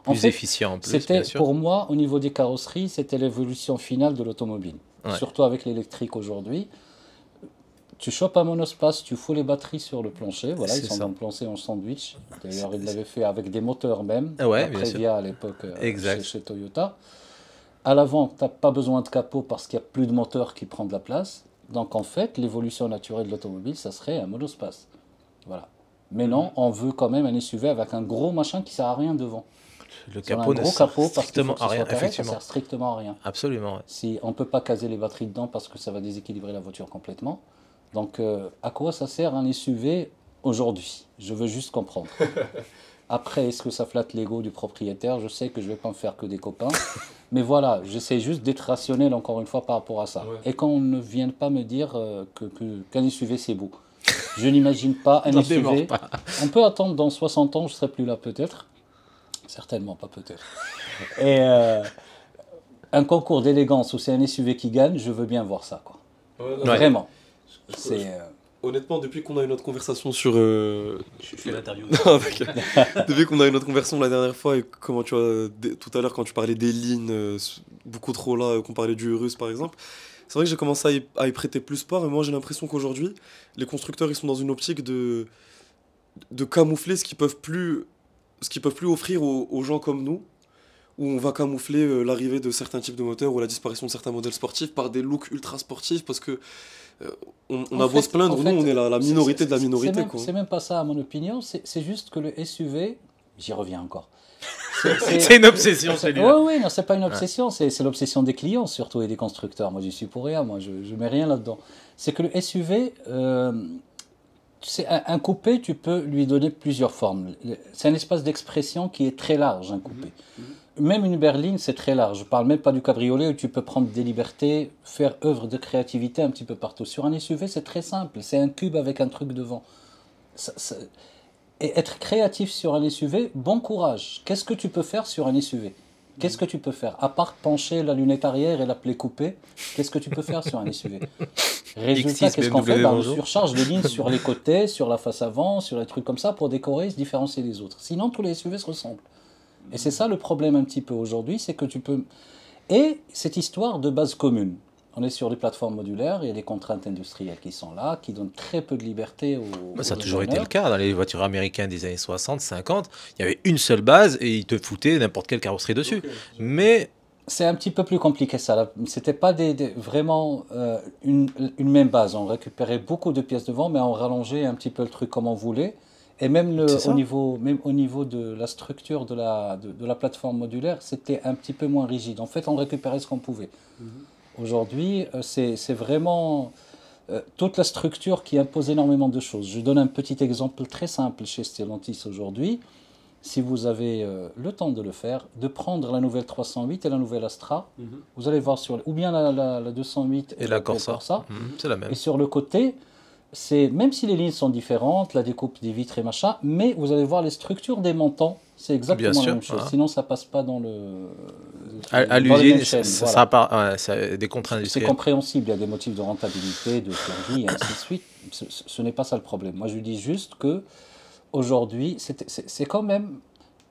plus efficient en plus, c'était, bien sûr. pour moi, au niveau des carrosseries, c'était l'évolution finale de l'automobile. Ouais. Surtout avec l'électrique aujourd'hui. Tu chopes un monospace, tu fous les batteries sur le plancher. Voilà, ils C'est sont ça. dans le plancher en sandwich. D'ailleurs, ils l'avaient fait avec des moteurs même. Ouais, la bien sûr. Previa à l'époque Exact. chez Toyota. À l'avant, tu n'as pas besoin de capot parce qu'il n'y a plus de moteur qui prend de la place. Donc en fait, l'évolution naturelle de l'automobile, ça serait un monospace. Voilà. Mais non, on veut quand même un SUV avec un gros machin qui ne sert à rien devant. Le Si on a capot un ne gros sert capot parce qu'il faut strictement que ce à soit rien, carré, ça effectivement. sert strictement à rien. Absolument. Ouais. Si on ne peut pas caser les batteries dedans parce que ça va déséquilibrer la voiture complètement. Donc à quoi ça sert un SUV aujourd'hui? Je veux juste comprendre. Après, est-ce que ça flatte l'ego du propriétaire? Je sais que je ne vais pas me faire que des copains. Mais voilà, j'essaie juste d'être rationnel encore une fois par rapport à ça. Ouais. Et qu'on ne vienne pas me dire qu'un SUV c'est beau. Je n'imagine pas un N'en SUV. démords pas. On peut attendre dans 60 ans, je ne serai plus là peut-être. Certainement pas peut-être. Et un concours d'élégance où c'est un SUV qui gagne, je veux bien voir ça, quoi. Ouais, non, Ouais. Vraiment. je- C'est, je- Honnêtement, depuis qu'on a eu notre conversation sur... Je fais l'interview. Non, d'accord. Depuis qu'on a eu notre conversation la dernière fois et comment tu vois, tout à l'heure quand tu parlais des lignes, beaucoup trop là, qu'on parlait du Urus par exemple, c'est vrai que j'ai commencé à y prêter plus part et moi j'ai l'impression qu'aujourd'hui, les constructeurs ils sont dans une optique de camoufler ce qu'ils peuvent plus offrir aux gens comme nous, où on va camoufler l'arrivée de certains types de moteurs ou la disparition de certains modèles sportifs par des looks ultra sportifs parce que on a beau se plaindre, nous on est la minorité de la minorité. C'est Quoi. c'est même pas ça, à mon opinion. C'est juste que le SUV, j'y reviens encore. C'est une obsession, celui-là. Oui, non, c'est pas une obsession, c'est l'obsession des clients surtout et des constructeurs. Moi, j'y suis pour rien, moi, je mets rien là-dedans. C'est que le SUV, c'est un coupé, tu peux lui donner plusieurs formes. C'est un espace d'expression qui est très large, un coupé. Même une berline, c'est très large. Je parle même pas du cabriolet où tu peux prendre des libertés, faire œuvre de créativité un petit peu partout. Sur un SUV, c'est très simple. C'est un cube avec un truc devant. Et être créatif sur un SUV, bon courage. Qu'est-ce que tu peux faire sur un SUV? Qu'est-ce que tu peux faire? À part pencher la lunette arrière et l'appeler coupée, qu'est-ce que tu peux faire sur un SUV? Résultat, X6, qu'est-ce qu'on fait? BMW, On bonjour. surcharge les lignes sur les côtés, sur la face avant, sur les trucs comme ça pour décorer et se différencier des autres. Sinon, tous les SUV se ressemblent. Et c'est ça le problème un petit peu aujourd'hui, c'est que tu peux... Et cette histoire de base commune. On est sur des plateformes modulaires, il y a des contraintes industrielles qui sont là, qui donnent très peu de liberté aux Ça a aux toujours été le designers. cas dans les voitures américaines des années 60, 50. Il y avait une seule base et ils te foutaient n'importe quelle carrosserie dessus. Mais C'est un petit peu plus compliqué ça. Là. C'était pas vraiment une même base. On récupérait beaucoup de pièces devant, mais on rallongeait un petit peu le truc comme on voulait. Et même C'est ça. au niveau de la structure de la plateforme modulaire, c'était un petit peu moins rigide. En fait, on récupérait ce qu'on pouvait. Aujourd'hui, c'est vraiment toute la structure qui impose énormément de choses. Je donne un petit exemple très simple chez Stellantis aujourd'hui. Si vous avez le temps de le faire, de prendre la nouvelle 308 et la nouvelle Astra, vous allez voir ou bien la 208 et la Corsa, c'est la même. et sur le côté, même si les lignes sont différentes, la découpe des vitres et machin, mais vous allez voir les structures des montants, c'est exactement Bien la sûr, même chose. hein. Sinon, ça passe pas dans À dans les l'usine, mêmes chaînes, ça, voilà. ça part, ouais, ça- des contraintes C'est industrielles. compréhensible, il y a des motifs de rentabilité, de survie, et ainsi de suite. Ce n'est pas ça le problème. Moi, je dis juste que aujourd'hui, c'est quand même...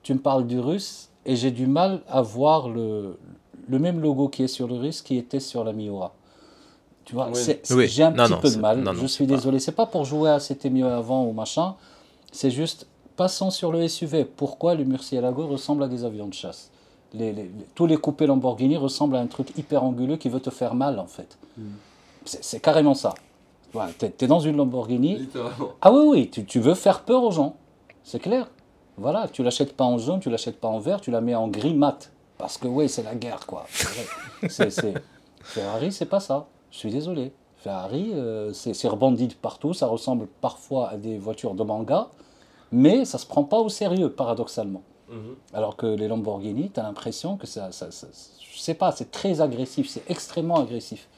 Tu me parles du russe, et j'ai du mal à voir le même logo qui est sur le russe qui était sur la Miura. Tu vois, Oui. Oui. j'ai un Non, petit non, peu de c'est- mal. non, non, Je c'est suis pas- désolé. C'est pas pour jouer à c'était mieux avant ou machin. C'est juste, passons sur le SUV. Pourquoi le Murcielago ressemble à des avions de chasse? Tous les coupés Lamborghini ressemblent à un truc hyper anguleux qui veut te faire mal, en fait. C'est carrément ça. Voilà, t'es dans une Lamborghini. Littéralement. Ah oui, tu veux faire peur aux gens. C'est clair. Voilà, tu l'achètes pas en jaune, tu l'achètes pas en vert, tu la mets en gris mat. Parce que oui, c'est la guerre, quoi. Ferrari, c'est pas ça. Je suis désolé. Ferrari, c'est rebondi de partout, ça ressemble parfois à des voitures de manga, mais ça se prend pas au sérieux, paradoxalement. Alors que les Lamborghini, tu as l'impression que je sais pas, c'est très agressif, c'est extrêmement agressif.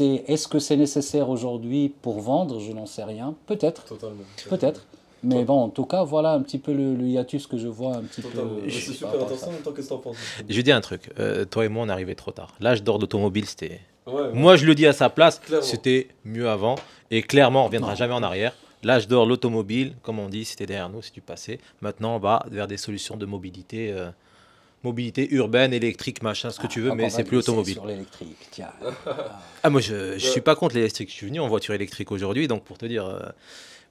Est-ce que c'est nécessaire aujourd'hui pour vendre? Je n'en sais rien. Peut-être, Totalement. peut-être. Mais bon, en tout cas, voilà un petit peu le hiatus que je vois un petit Totalement. peu. Mais c'est par super rapport à ça. intéressant en même temps, qu'est-ce que t'en penses? Je vais dire un truc. Toi et moi, on est arrivés trop tard. L'âge d'or d'automobile, c'était. Ouais, ouais. Moi, je le dis à sa place, Clairement. c'était mieux avant. Et clairement, on ne reviendra jamais en arrière. L'âge d'or, l'automobile, comme on dit, c'était derrière nous, c'est du passé. Maintenant, on va vers des solutions de mobilité, mobilité urbaine, électrique, machin, ce que tu veux, mais c'est plus automobile. Sur l'électrique, tiens. Ah, moi, je suis pas contre l'électrique. Je suis venu en voiture électrique aujourd'hui, donc pour te dire.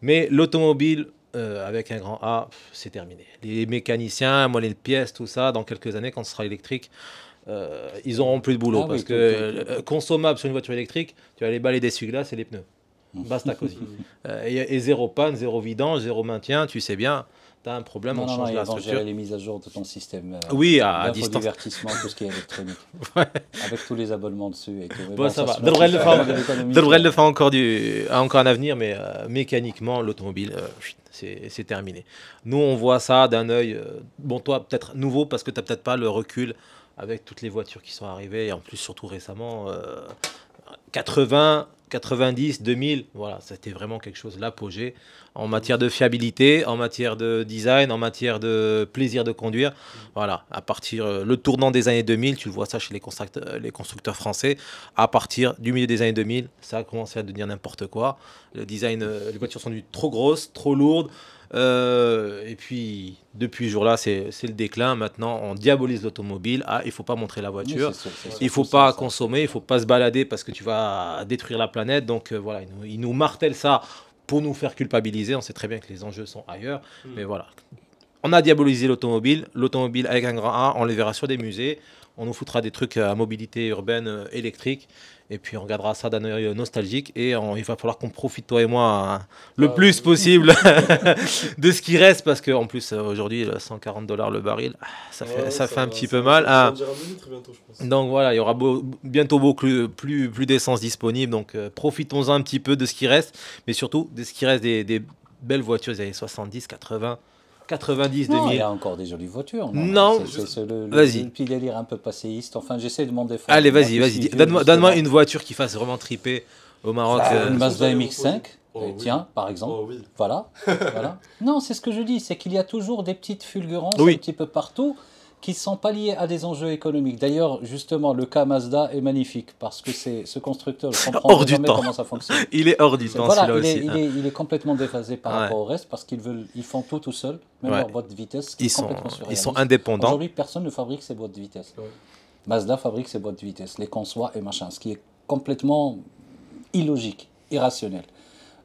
Mais l'automobile, avec un grand A, c'est terminé. Les mécaniciens, moi, les pièces, tout ça, dans quelques années, quand ce sera électrique, ils n'auront plus de boulot. Ah parce oui, que consommable sur une voiture électrique, tu as les balais d'essuie-glace et les pneus. Basta cosy. Et zéro panne, zéro vidange, zéro maintien, tu sais bien. Tu as un problème, on change la ils vont structure. gérer les mises à jour de ton système. Oui, à distance. Divertissement, tout ce qui est électronique. Ouais. Avec tous les abonnements dessus. Et tout. Bon, ça va. Devrait Devrait le faire encore un avenir, mais mécaniquement, l'automobile, c'est terminé. Nous, on voit ça d'un œil, bon, toi, peut-être nouveau, parce que tu n'as peut-être pas le recul avec toutes les voitures qui sont arrivées, et en plus, surtout récemment, 80, 90, 2000, voilà, c'était vraiment quelque chose, l'apogée, en matière de fiabilité, en matière de design, en matière de plaisir de conduire. Voilà, à partir, le tournant des années 2000, tu le vois ça chez les constructeurs français, à partir du milieu des années 2000, ça a commencé à devenir n'importe quoi. Le design, les voitures sont devenues trop grosses, trop lourdes. Et puis, depuis ce jour-là, c'est le déclin. Maintenant, on diabolise l'automobile. Ah, il ne faut pas montrer la voiture. Oui, Il ne faut pas consommer. Il ne faut pas se balader parce que tu vas détruire la planète. Donc, voilà, ils nous martèlent ça pour nous faire culpabiliser. On sait très bien que les enjeux sont ailleurs. Mais voilà. On a diabolisé l'automobile. L'automobile avec un grand A, on les verra sur des musées. On nous foutra des trucs à mobilité urbaine électrique. Et puis on regardera ça d'un œil nostalgique. Et il va falloir qu'on profite, toi et moi, le plus possible de ce qui reste. Parce qu'en plus, aujourd'hui, 140 $ le baril, ça fait un petit peu mal. Donc voilà, il y aura bientôt beaucoup plus d'essence disponible. Donc profitons-en un petit peu de ce qui reste. Mais surtout, de ce qui reste des belles voitures des années 70, 80. 90, 2000. Il y a encore des jolies voitures. Non, c'est le vas-y. délire un peu passéiste. Enfin, j'essaie de m'en défendre. Allez, vas-y. Donne-moi une voiture qui fasse vraiment triper au Maroc. Une Mazda MX-5, tiens, par exemple. Voilà. Non, c'est ce que je dis, c'est qu'il y a toujours des petites fulgurances un petit peu partout qui ne sont pas liées à des enjeux économiques. D'ailleurs, justement, le cas Mazda est magnifique parce que c'est ce constructeur comprend hors du temps. Comment ça fonctionne. Il est hors du temps, voilà, celui-là aussi. Il est complètement déphasé par rapport au reste parce ils font tout seuls, même leur boîte de vitesse. Ils sont indépendants. Aujourd'hui, personne ne fabrique ses boîtes de vitesse. Mazda fabrique ses boîtes de vitesse, les conçoit et machin, ce qui est complètement illogique, irrationnel.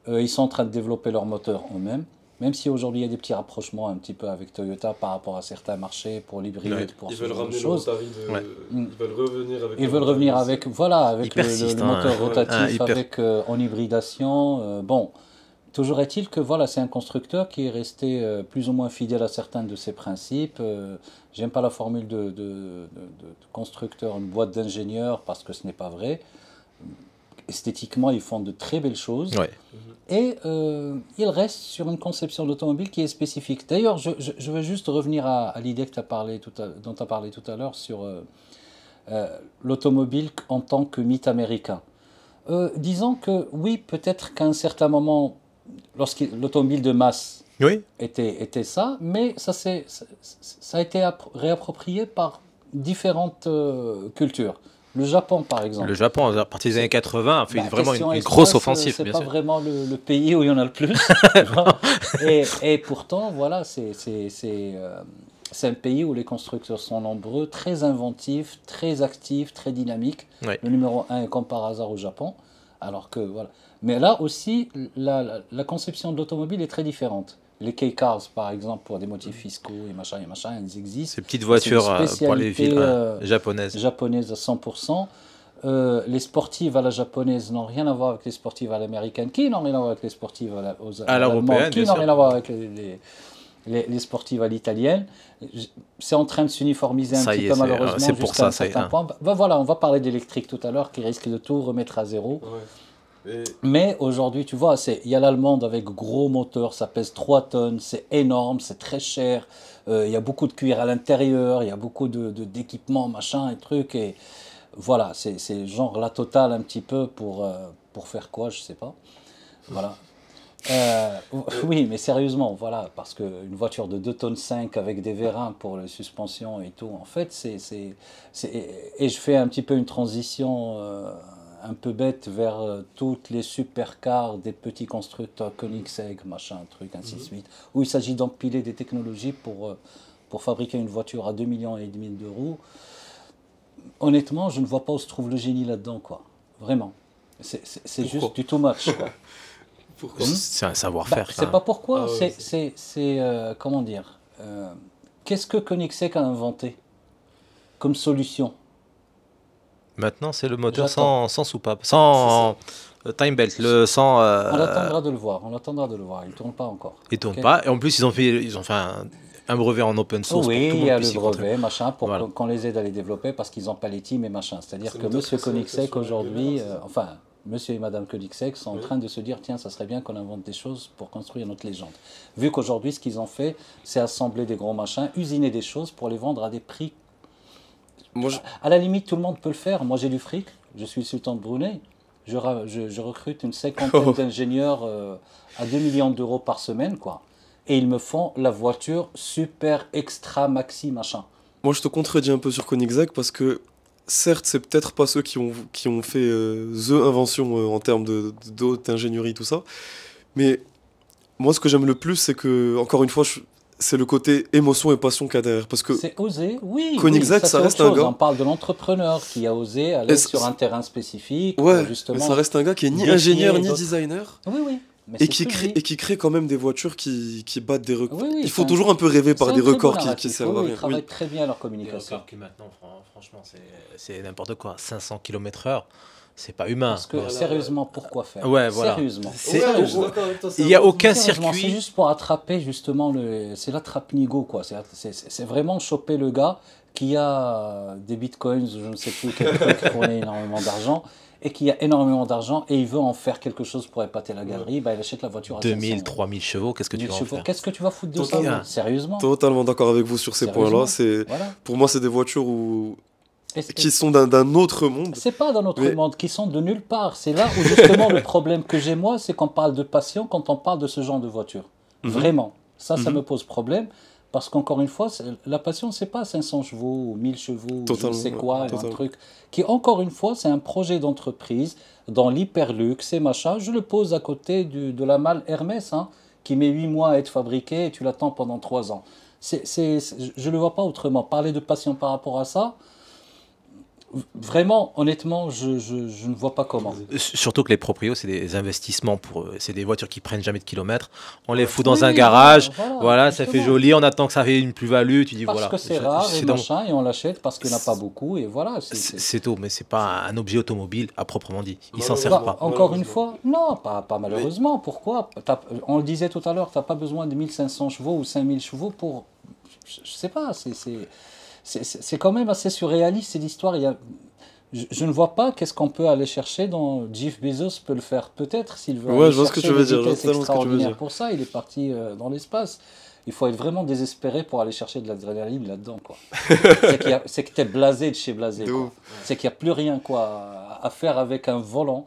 Ils sont en train de développer leur moteur eux-mêmes. Même si aujourd'hui il y a des petits rapprochements un petit peu avec Toyota par rapport à certains marchés pour l'hybride, pour ce genre de choses. Ils veulent revenir avec le moteur rotatif en hybridation. Bon, toujours est-il que voilà, c'est un constructeur qui est resté plus ou moins fidèle à certains de ses principes. J'aime pas la formule de constructeur, une boîte d'ingénieurs parce que ce n'est pas vrai. Esthétiquement, ils font de très belles choses. Et il reste sur une conception d'automobile qui est spécifique. D'ailleurs, je veux juste revenir à l'idée dont tu as parlé tout à l'heure sur l'automobile en tant que mythe américain. Disons que oui, peut-être qu'à un certain moment, lorsque l'automobile de masse était ça, mais ça a été réapproprié par différentes cultures. Le Japon, par exemple. Le Japon, à partir des années 80, a fait vraiment une grosse offensive. C'est pas vraiment le pays où il y en a le plus. et pourtant, voilà, c'est un pays où les constructeurs sont nombreux, très inventifs, très actifs, très dynamiques. Le numéro 1 est comme par hasard au Japon. Alors que, voilà. Mais là aussi, la conception de l'automobile est très différente. Les K-Cars, par exemple, pour des motifs fiscaux et machin, elles existent. Ces petites voitures pour les villes japonaises. Japonaises à 100%. Les sportives à la japonaise n'ont rien à voir avec les sportives à l'américaine, qui n'ont rien à voir avec les sportives à l'européenne, qui n'ont rien à voir avec les sportives à l'italienne. C'est en train de s'uniformiser un petit peu, malheureusement, c'est pour ça, un certain point. Voilà, on va parler d'électrique tout à l'heure, qui risque de tout remettre à zéro. Mais aujourd'hui, tu vois, il y a l'allemande avec gros moteur, ça pèse 3 tonnes, c'est énorme, c'est très cher, il y a beaucoup de cuir à l'intérieur, il y a beaucoup d'équipements, machin et trucs, et voilà, c'est genre la totale un petit peu pour faire quoi, je sais pas. Voilà. Oui, mais sérieusement, voilà, parce qu'une voiture de 2,5 tonnes avec des vérins pour les suspensions et tout, en fait, et je fais un petit peu une transition un peu bête vers toutes les supercars des petits constructeurs, Koenigsegg, machin, truc, ainsi de suite, où il s'agit d'empiler des technologies pour fabriquer une voiture à 2,5 millions d'euros. Honnêtement, je ne vois pas où se trouve le génie là-dedans, quoi. Vraiment. C'est juste du too much, quoi. Pourquoi? C'est un savoir-faire. C'est pas pourquoi, Ah ouais, c'est comment dire, qu'est-ce que Koenigsegg a inventé comme solution? Maintenant, c'est le moteur J'attends. sans soupape, sans time belt, sans. On attendra de le voir, on attendra de le voir, il ne tourne pas encore. Ils tournent Ok. pas. Et en plus, ils ont fait un brevet en open source Oui, pour que tout il le y a monde le puisse y contribuer. brevet, machin, pour Voilà. qu'on les aide à les développer parce qu'ils n'ont pas les teams et machin. C'est-à-dire C'est que une Monsieur autre Koenigsegg sélection aujourd'hui, régionale, enfin, Monsieur et Madame Koenigsegg sont en Oui. train de se dire, tiens, ça serait bien qu'on invente des choses pour construire notre légende. Vu qu'aujourd'hui, ce qu'ils ont fait, c'est assembler des gros machins, usiner des choses pour les vendre à des prix. Moi, À la limite, tout le monde peut le faire. Moi, j'ai du fric, je suis le sultan de Brunei. Je recrute une cinquantaine d'ingénieurs à 2 millions d'euros par semaine, quoi. Et ils me font la voiture super extra maxi machin. moi, je te contredis un peu sur Koenigsegg parce que, certes, c'est peut-être pas ceux qui ont fait the invention en termes de haute ingénierie, tout ça. Mais moi, ce que j'aime le plus, c'est que, encore une fois, c'est le côté émotion et passion qu'il y a derrière. Parce que C'est osé, oui. Koenigsegg, Oui, ça c'est reste autre un chose. gars. On parle de l'entrepreneur qui a osé aller Et sur un terrain spécifique pour ouais, mais justement. ça reste un gars qui est ni défier ingénieur ni d'autres. designer Oui, oui. Mais et c'est ce que je dis. et qui crée quand même des voitures qui battent des records. Oui, oui, Il c'est faut un- toujours un peu rêver C'est par un des très bon records qui narratif. servent Oui, à oui, rien. ils travaillent Oui. très bien leur Des communication. records qui maintenant, franchement, c'est n'importe quoi. 500 km/h, c'est pas humain. Parce que Voilà. sérieusement, pourquoi faire? Ouais, voilà. Sérieusement. C'est- Sérieusement. Il n'y a aucun Sérieusement, c'est circuit. juste pour attraper justement c'est l'attrape-nigo quoi. C'est vraiment choper le gars qui a des bitcoins ou je ne sais plus quel truc qui fournit énormément d'argent et qui a énormément d'argent et il veut en faire quelque chose pour épater la galerie, bah, il achète la voiture à 2000, 500 3000 chevaux, qu'est-ce que tu 1000 vas en chevaux. faire? Qu'est-ce que tu vas foutre de ça? Totalement. Sérieusement? Totalement d'accord avec vous sur ces points-là. Sérieusement. C'est Voilà. pour moi, c'est des voitures Et qui sont d'un autre monde. c'est pas dans notre Mais- monde, qui sont de nulle part. C'est là où justement le problème que j'ai moi, c'est qu'on parle de passion quand on parle de ce genre de voiture. Vraiment. Ça Mhm. me pose problème. Parce qu'encore une fois, la passion, c'est pas 500 chevaux ou 1000 chevaux ou je ne Totalement, sais quoi, ou un totalement. truc. Qui, encore une fois, c'est un projet d'entreprise dans l'hyperluxe et machin. Je le pose à côté de la malle Hermès, hein, qui met 8 mois à être fabriquée et tu l'attends pendant 3 ans. Je ne le vois pas autrement. Parler de passion par rapport à ça, vraiment, honnêtement, je ne vois pas comment. Surtout que les proprios, c'est des investissements pour eux. C'est des voitures qui prennent jamais de kilomètres. On les fout dans Oui, un oui, garage. voilà, Voilà, ça fait justement. joli. On attend que ça ait une plus-value. Tu dis Parce voilà. que c'est rare et donc- machin, et on l'achète parce qu'il n'y en a pas beaucoup, et voilà. c'est tout, mais c'est pas un objet automobile à proprement dit. Il s'en sert Malheureusement. pas. Encore une fois, non, pas malheureusement. Pourquoi? On le disait tout à l'heure, tu n'as pas besoin de 1500 chevaux ou 5000 chevaux pour... Je sais pas, c'est quand même assez surréaliste cette histoire. Je ne vois pas qu'est-ce qu'on peut aller chercher dans... Jeff Bezos peut le faire peut-être s'il veut Ouais, aller je vois ce que chercher tu veux des dire, je vois vitesses totalement ce que tu veux extraordinaires dire. pour ça. Il est parti dans l'espace. Il faut être vraiment désespéré pour aller chercher de l'adrénaline là-dedans, quoi. C'est que tu es blasé de chez blasé, De quoi. ouf. C'est qu'il n'y a plus rien, quoi, à faire avec un volant.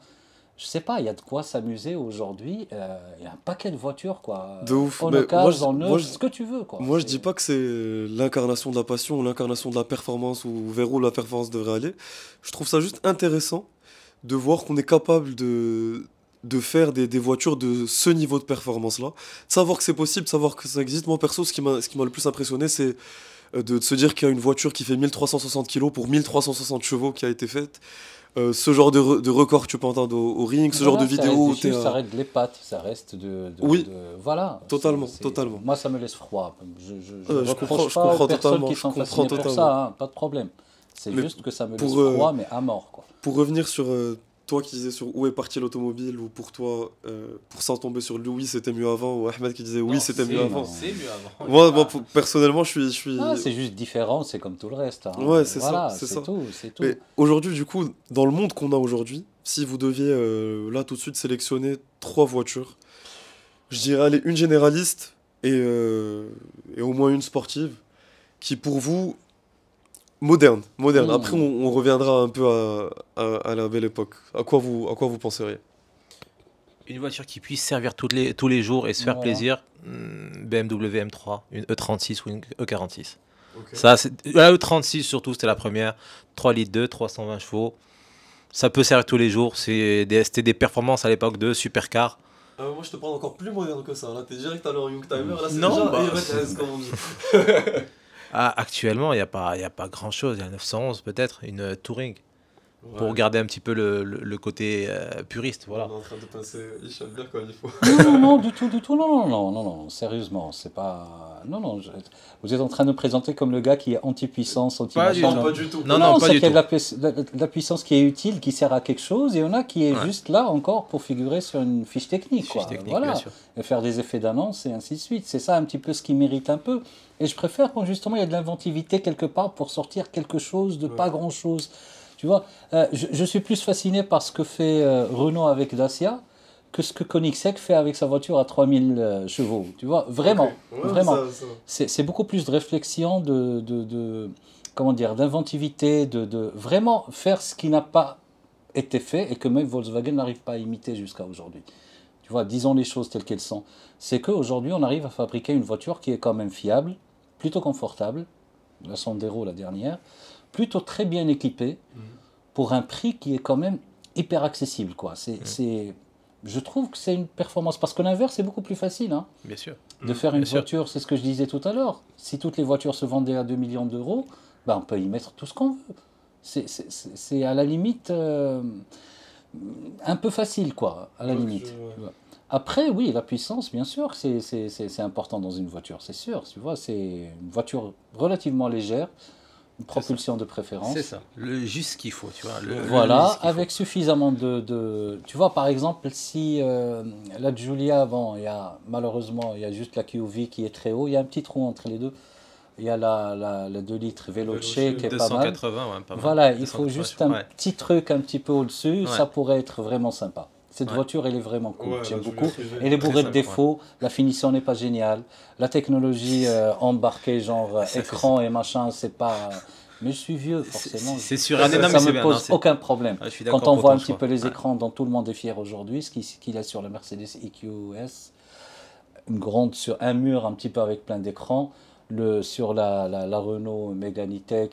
Je sais pas, il y a de quoi s'amuser aujourd'hui. Il y a un paquet de voitures, quoi. De ouf. En Mais occasion, en moi, neuf, je- ce que tu veux, quoi. Moi, je dis pas que c'est l'incarnation de la passion ou l'incarnation de la performance ou vers où la performance devrait aller. Je trouve ça juste intéressant de voir qu'on est capable de faire des voitures de ce niveau de performance-là. De savoir que c'est possible, de savoir que ça existe. Moi, perso, ce qui m'a le plus impressionné, c'est de se dire qu'il y a une voiture qui fait 1360 kg pour 1360 chevaux qui a été faite. Ce genre de record, tu peux entendre au ring, ce genre de Voilà, ça vidéo où reste du t'es jus, à- ça reste de l'épate, ça reste Oui. voilà. Totalement, totalement. Moi, ça me laisse froid. Je Je reproche comprends- je pas aux comprends personnes totalement, qui je sont comprends fascinées pour totalement. ça, hein, pas de problème. C'est Mais juste que ça me laisse pour, froid, mais à mort, quoi. Pour revenir sur toi qui disais sur où est partie l'automobile, ou pour toi, pour s'en tomber sur Louis, c'était mieux avant, ou Ahmed qui disait oui, c'était mieux avant. C'est mieux avant. Moi, personnellement, je suis... Ah, c'est juste différent, c'est comme tout le reste. Hein. Ouais, c'est ça, Voilà, c'est c'est ça. tout, c'est tout. Mais aujourd'hui, du coup, dans le monde qu'on a aujourd'hui, si vous deviez là tout de suite sélectionner 3 voitures, je dirais allez, une généraliste et au moins une sportive, qui pour vous, moderne. Mmh. Après, on reviendra un peu à la belle époque. À quoi vous penseriez? Une voiture qui puisse servir tous les jours et se faire Voilà. plaisir, BMW M3, une E36 ou une E46. Ça, la E36 surtout, c'était la première. 3 litres 2, 320 chevaux. Ça peut servir tous les jours. C'était des performances à l'époque de supercar. Ah, moi, je te parle encore plus moderne que ça. Là, t'es direct allé en Youngtimer. Là, c'est Non, déjà bah, ERS, comme on dit. Actuellement, il n'y a pas grand-chose. Il y a 911 peut-être, une Touring. Ouais. Pour garder un petit peu le côté puriste, voilà. On est en train de passer Hicham bien comme il faut. Non, du tout, non, sérieusement, c'est pas... Non, vous êtes en train de me présenter comme le gars qui est anti-puissance, anti-machin. Non, pas du tout. Non, pas c'est du qu'il y a tout. de la puissance qui est utile, qui sert à quelque chose, et il y en a qui est juste là encore pour figurer sur une fiche technique, quoi. Fiche technique, voilà. bien sûr. Et faire des effets d'annonce, et ainsi de suite. C'est ça un petit peu ce qui mérite un peu. Et je préfère quand justement il y a de l'inventivité quelque part pour sortir quelque chose de pas grand-chose. Tu vois, je suis plus fasciné par ce que fait Renault avec Dacia que ce que Koenigsegg fait avec sa voiture à 3000 chevaux. Tu vois, vraiment, Okay. Ouais, vraiment. Ça. C'est beaucoup plus de réflexion, comment dire, d'inventivité, de vraiment faire ce qui n'a pas été fait et que même Volkswagen n'arrive pas à imiter jusqu'à aujourd'hui. Tu vois, disons les choses telles qu'elles sont. C'est qu'aujourd'hui, on arrive à fabriquer une voiture qui est quand même fiable, plutôt confortable, la Sandero la dernière, plutôt très bien équipée, pour un prix qui est quand même hyper accessible, quoi. Je trouve que c'est une performance, parce que l'inverse c'est beaucoup plus facile, hein, Bien sûr. de faire une Bien sûr. voiture, c'est ce que je disais tout à l'heure. Si toutes les voitures se vendaient à 2 millions d'euros, ben on peut y mettre tout ce qu'on veut. C'est à la limite un peu facile, quoi, à la limite. Tu vois. Après, oui, la puissance, bien sûr, c'est important dans une voiture, c'est sûr. Tu vois, c'est une voiture relativement légère, une propulsion de préférence. C'est ça. Juste ce qu'il faut, tu vois. Voilà, avec suffisamment de... Tu vois, par exemple, si la Giulia, bon, malheureusement, il y a juste la QV qui est très haut, il y a un petit trou entre les deux. Il y a la 2 litres Veloce qui est 280, pas mal. Ouais, pas mal. Voilà, il faut juste un petit truc un petit peu au-dessus, Ouais. ça pourrait être vraiment sympa. Cette voiture, elle est vraiment cool, Ouais, j'aime la beaucoup. Giulia Elle est bourrée de simple, défauts, la finition n'est pas géniale, la technologie embarquée, genre écran et machin, c'est pas... Mais je suis vieux, forcément. C'est sûr, non, mais Ça c'est me bien, pose non, aucun problème. je suis d'accord Quand on pour voit ton un petit choix. peu les Ouais. écrans dont tout le monde est fier aujourd'hui, ce qu'il a sur la Mercedes EQS, une grande sur un mur un petit peu avec plein d'écrans, sur la Renault Mégane E-Tech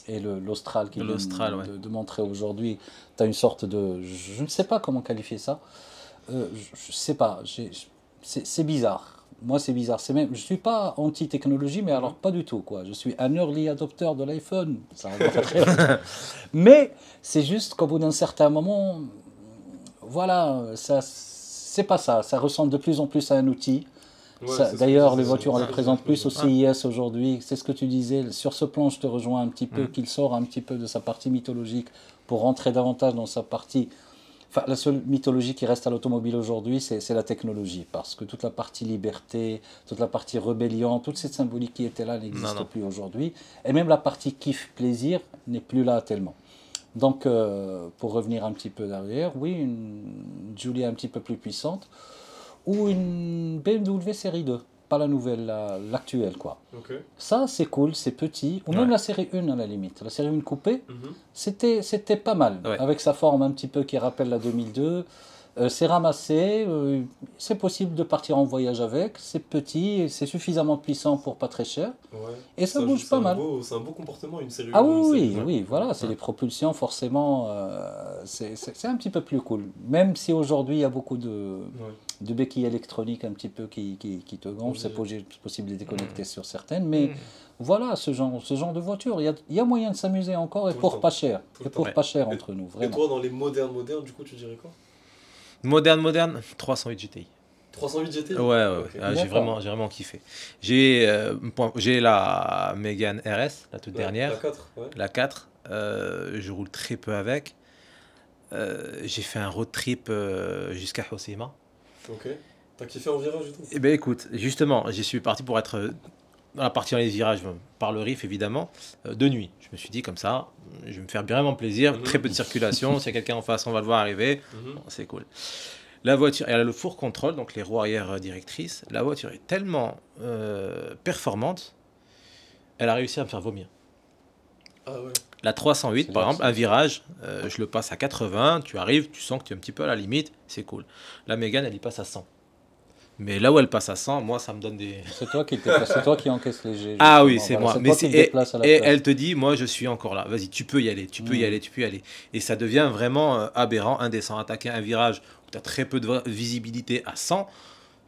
et l'Austral qui vient de montrer aujourd'hui, tu as une sorte de... Je ne sais pas comment qualifier ça. Je ne sais pas. C'est bizarre. Moi, c'est bizarre. Je ne suis pas anti-technologie, mais alors pas du tout, quoi. Je suis un early adopter de l'iPhone. Ça va pas très longtemps. Mais c'est juste qu'au bout d'un certain moment, voilà, c'est pas ça. Ça ressemble de plus en plus à un outil. D'ailleurs, les voitures, on les présente plus au CIS aujourd'hui. C'est ce que tu disais. Sur ce plan, je te rejoins un petit peu, qu'il sort un petit peu de sa partie mythologique pour rentrer davantage dans sa partie... Enfin, la seule mythologie qui reste à l'automobile aujourd'hui, c'est la technologie. Parce que toute la partie liberté, toute la partie rébellion, toute cette symbolique qui était là n'existe plus aujourd'hui. Et même la partie kiff-plaisir n'est plus là tellement. Donc, pour revenir un petit peu derrière, oui, une Giulia un petit peu plus puissante. Ou une BMW série 2, pas la nouvelle, l'actuelle, quoi. Okay. Ça, c'est cool, c'est petit. Ou même la série 1 à la limite. La série 1 coupée, c'était pas mal. Ouais. Avec sa forme un petit peu qui rappelle la 2002. C'est ramassé, c'est possible de partir en voyage avec. C'est petit, c'est suffisamment puissant pour pas très cher. Ouais. Et ça bouge pas mal. C'est un beau comportement, une série. Ah oui, voilà, c'est des propulsions, forcément, c'est un petit peu plus cool. Même si aujourd'hui, il y a beaucoup de béquilles électroniques un petit peu qui te gonflent, c'est possible de les déconnecter sur certaines, mais voilà, ce genre de voiture, il y a moyen de s'amuser encore, et pour pas cher. Et pour pas cher entre nous, vraiment. Et toi, dans les modernes, du coup, tu dirais quoi? Moderne, 308 GTI. 308 GTI? Ouais. J'ai vraiment kiffé. J'ai la Mégane RS, la toute dernière. La 4, ouais. La 4. Je roule très peu avec. J'ai fait un road trip jusqu'à Hoceima. Ok. T'as kiffé en virage et tout? Eh bien, écoute, justement, j'y suis parti pour être dans la partie dans les virages, par le Rif, évidemment, de nuit. Je me suis dit, comme ça, je vais me faire vraiment plaisir. Très peu de circulation. S'il y a quelqu'un en face, on va le voir arriver. Bon, c'est cool. La voiture, elle a le four control, donc les roues arrière directrices. La voiture est tellement performante, elle a réussi à me faire vomir. Ah ouais. La 308, par exemple, un virage, je le passe à 80, tu arrives, tu sens que tu es un petit peu à la limite, c'est cool. La Mégane, elle y passe à 100. Mais là où elle passe à 100, moi, ça me donne des... C'est toi qui encaisse léger. Ah oui, justement. c'est Voilà, moi. toi qui te déplaces à la Et place. elle te dit, moi, je suis encore là. Vas-y, tu peux y aller, tu peux y aller, tu peux y aller. Et ça devient vraiment aberrant, indécent. Attaquer un virage où tu as très peu de visibilité à 100,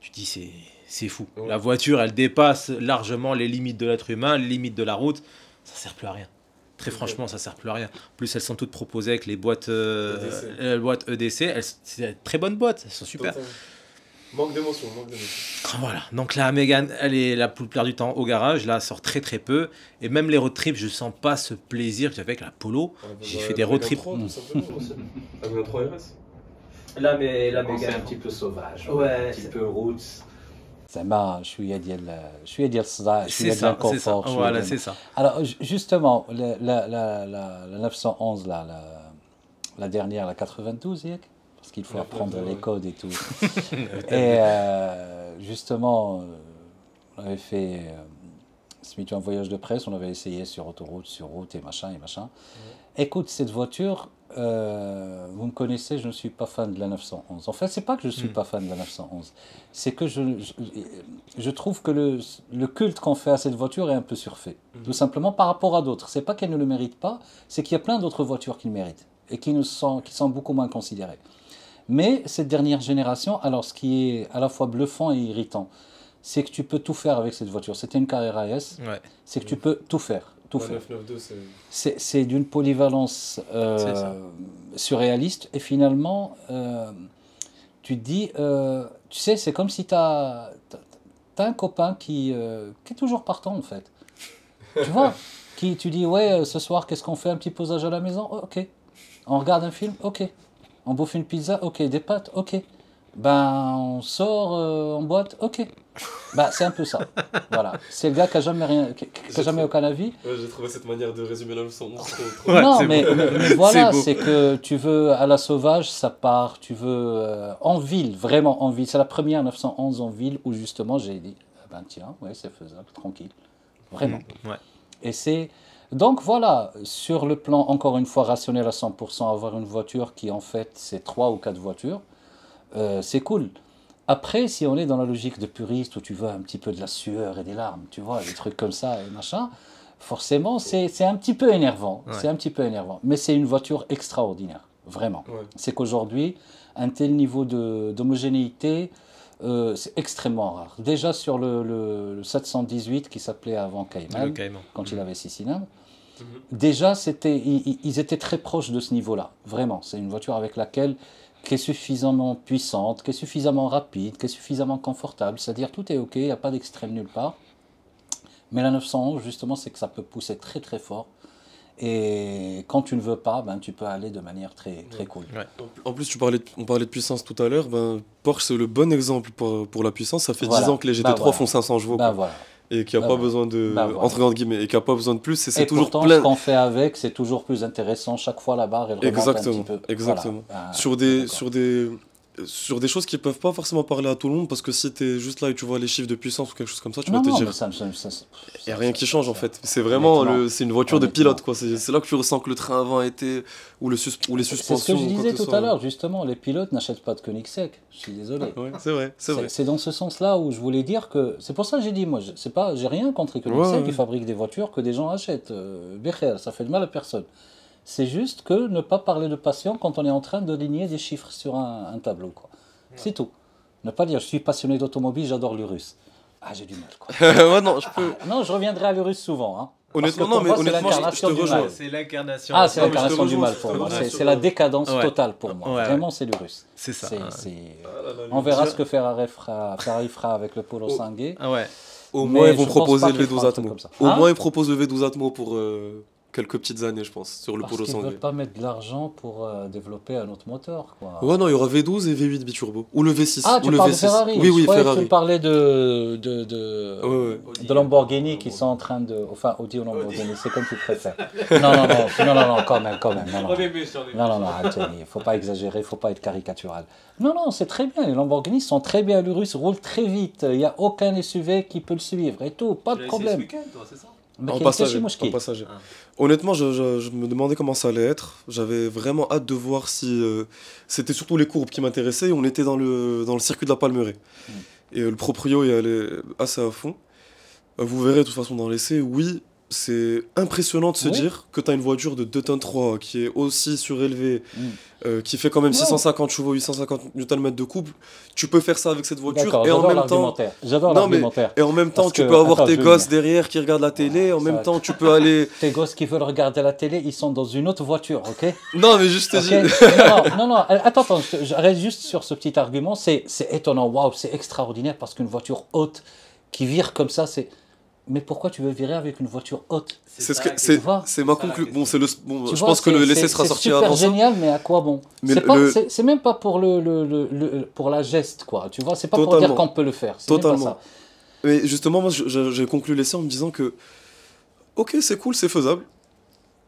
tu te dis, c'est fou. Ouais. La voiture, elle dépasse largement les limites de l'être humain, les limites de la route. Ça sert plus à rien. Très franchement, ça sert plus à rien. En plus, elles sont toutes proposées avec les boîtes EDC. C'est de très bonnes boîtes, elles sont super. Totalement. Manque d'émotion. Voilà, donc la Mégane, elle est la plupart du temps au garage, là elle sort très très peu, et même les road trips, je sens pas ce plaisir que j'avais avec la Polo. J'ai fait des road trips. La Mégane 3 RS. Là, mais la C'est un petit peu sauvage, Ouais, un petit peu roots. زعما شويه ديال الصداع شويه c'est ديال ça, c'est ça. الكونفور Voilà, c'est ça. alors justement la 911 là la dernière la 92 ياك parce qu'il faut apprendre les codes et tout et justement on avait fait un voyage de presse, on avait essayé sur autoroute, sur route et machin. Écoute, cette voiture, vous me connaissez, je ne suis pas fan de la 911. En fait, c'est pas que je suis pas fan de la 911, c'est que je trouve que le culte qu'on fait à cette voiture est un peu surfait. Tout simplement par rapport à d'autres. C'est pas qu'elle ne le mérite pas, c'est qu'il y a plein d'autres voitures qui le méritent et qui sont beaucoup moins considérées. Mais cette dernière génération, alors ce qui est à la fois bluffant et irritant, c'est que tu peux tout faire avec cette voiture. C'était une Carrera S, Ouais. c'est que tu peux tout faire. Tout faire. 992, C'est d'une polyvalence surréaliste et finalement, tu te dis, tu sais, c'est comme si tu as un copain qui est toujours partant en fait. Tu vois, tu dis, ouais, ce soir, qu'est-ce qu'on fait? Un petit posage à la maison? Oh, ok. On regarde un film? Ok. On bouffe une pizza? Ok. Des pâtes? Ok. Ben, on sort en boîte? Ok. Ben, c'est un peu ça. Voilà. C'est le gars qui n'a jamais aucun avis. Ouais, j'ai trouvé cette manière de résumer la 911 trop. Ouais, non, c'est mais beau. voilà, C'est beau. c'est que tu veux à la sauvage, ça part. Tu veux en ville, vraiment en ville. C'est la première 911 en ville où justement j'ai dit, ah ben tiens, ouais, c'est faisable, tranquille. Vraiment. Ouais. Et c'est... Donc voilà, sur le plan, encore une fois, rationnel à 100%, avoir une voiture qui en fait, c'est 3 ou 4 voitures, c'est cool. Après, si on est dans la logique de puriste où tu veux un petit peu de la sueur et des larmes, tu vois, des trucs comme ça et machin, forcément, c'est un petit peu énervant. Ouais. C'est un petit peu énervant. Mais c'est une voiture extraordinaire, vraiment. Ouais. C'est qu'aujourd'hui, un tel niveau d'homogénéité, c'est extrêmement rare. Déjà sur le 718 qui s'appelait avant Cayman, Le Cayman. quand il avait 6 cylindres, déjà ils étaient très proches de ce niveau-là. Vraiment, c'est une voiture avec laquelle qui est suffisamment puissante, qui est suffisamment rapide, qui est suffisamment confortable. C'est-à-dire tout est ok, il n'y a pas d'extrême nulle part. Mais la 911, justement, c'est que ça peut pousser très très fort. Et quand tu ne veux pas, ben, tu peux aller de manière très, très cool. Ouais. En plus, on parlait de puissance tout à l'heure. Ben, Porsche, c'est le bon exemple pour la puissance. Ça fait 10 Voilà. ans que les GT3 Bah, voilà. font 500 chevaux. Ben quoi. voilà. Et qu'il n'y a Bah, pas besoin de. Bah, voilà. Entre guillemets, et qu'il n'y a pas besoin de plus. Et c'est Et toujours pourtant, plein. ce qu'on fait avec, c'est toujours plus intéressant. Chaque fois, la barre, elle remonte Exactement, un petit peu. exactement. Voilà. Sur des choses qui peuvent pas forcément parler à tout le monde, parce que si t'es juste là et tu vois les chiffres de puissance ou quelque chose comme ça, tu Non, vas te non, dire, mais ça, il n'y a rien qui change en fait. C'est vraiment, Honnêtement. c'est une voiture de Honnêtement. pilote quoi. C'est là que tu ressens que le train avant était, ou les C'est suspensions. ce que je ou quoi disais que ce tout soit. à l'heure, justement, les pilotes n'achètent pas de Koenigsegg. Je suis désolé. Ouais, c'est vrai, c'est vrai. C'est dans ce sens-là où je voulais dire que... C'est pour ça que j'ai dit, moi, j'ai rien contre les Koenigsegg Ouais. qui fabriquent des voitures que des gens achètent. Becher, ça fait de mal à personne. C'est juste que ne pas parler de passion quand on est en train de ligner des chiffres sur un tableau, quoi. C'est tout. Ne pas dire, je suis passionné d'automobile, j'adore l'Urus. Ah, j'ai du mal, quoi. Ouais, non, je peux. Non, je reviendrai à l'Urus souvent, hein. Honnêtement, Parce que non, pour mais moi, c'est honnêtement, je l'incarnation te du rejoins. mal. C'est l'incarnation. Ah, c'est Non, mais je te l'incarnation du rejoins, mal je pour te moi. rejoins C'est sur- la décadence Ouais. totale pour moi. Ouais. Vraiment, c'est l'Urus. C'est ça. Ah On verra ce que Ferrari fera avec le Polo Oh. Sangué. Ah ouais. Au Mais moins, ils je vont pense proposer pas le qu'ils feront V12 un truc Atmo. comme ça. Au Hein moins, ils proposent le V12 Atmo pour quelques petites années, je pense, sur le Parce Polo qu'ils ne sanguin. veulent pas mettre de l'argent pour développer un autre moteur, quoi. Ouais, non, il y aura V12 et V8 biturbo. Ou le V6. Ah, ou tu le parles de V6. Ferrari. Oui, oui, Je croyais que Ferrari. tu parlais de Ouais. Lamborghini qui sont en train de... Enfin, Audi ou Lamborghini, c'est comme tu préfères. Non, quand même. Non, arrêtez, il ne faut pas exagérer, il ne faut pas être caricatural. Non, c'est très bien. Les Lamborghini sont très bien. L'Urus roule très vite. Il n'y a aucun SUV qui peut le suivre et tout. Pas de problème. Mais En quel passager. Mushkil. En passager. Honnêtement, je me demandais comment ça allait être. J'avais vraiment hâte de voir si... c'était surtout les courbes qui m'intéressaient. On était dans le circuit de la Palmeraie. et le proprio est allé assez à fond. Vous verrez de toute façon dans l'essai, oui, c'est impressionnant de se Oui. dire que tu as une voiture de 2 tonnes 3 qui est aussi surélevée, Mm. qui fait quand même Non. 650 chevaux, 850 Nm de couple. Tu peux faire ça avec cette voiture D'accord, et en j'adore même temps, l'argumentaire. J'adore Non, mais- l'argumentaire. et en même temps Parce tu que- peux avoir attends, tes je vais gosses venir. derrière qui regardent la télé, en ça même va. temps tu peux aller... Tes gosses qui veulent regarder la télé, ils sont dans une autre voiture, ok? Non mais juste te Ok. dis... Non, attends, je reste juste sur ce petit argument. C'est étonnant, waouh, c'est extraordinaire parce qu'une voiture haute qui vire comme ça, c'est. Mais pourquoi tu veux virer avec une voiture haute? C'est ce ça que la c'est vois. c'est ma conclusion. Bon, c'est le bon, Tu je vois, pense que c'est- l'essai c'est- sera c'est sorti super avant ça. génial, mais à quoi bon? Mais C'est pas- le- c'est même pas pour pour la geste, quoi. Tu vois, c'est pas pour dire Totalement. qu'on peut le faire. C'est même pas Totalement. ça. Mais justement, moi, j'ai conclu l'essai en me disant que, ok, c'est cool, c'est faisable,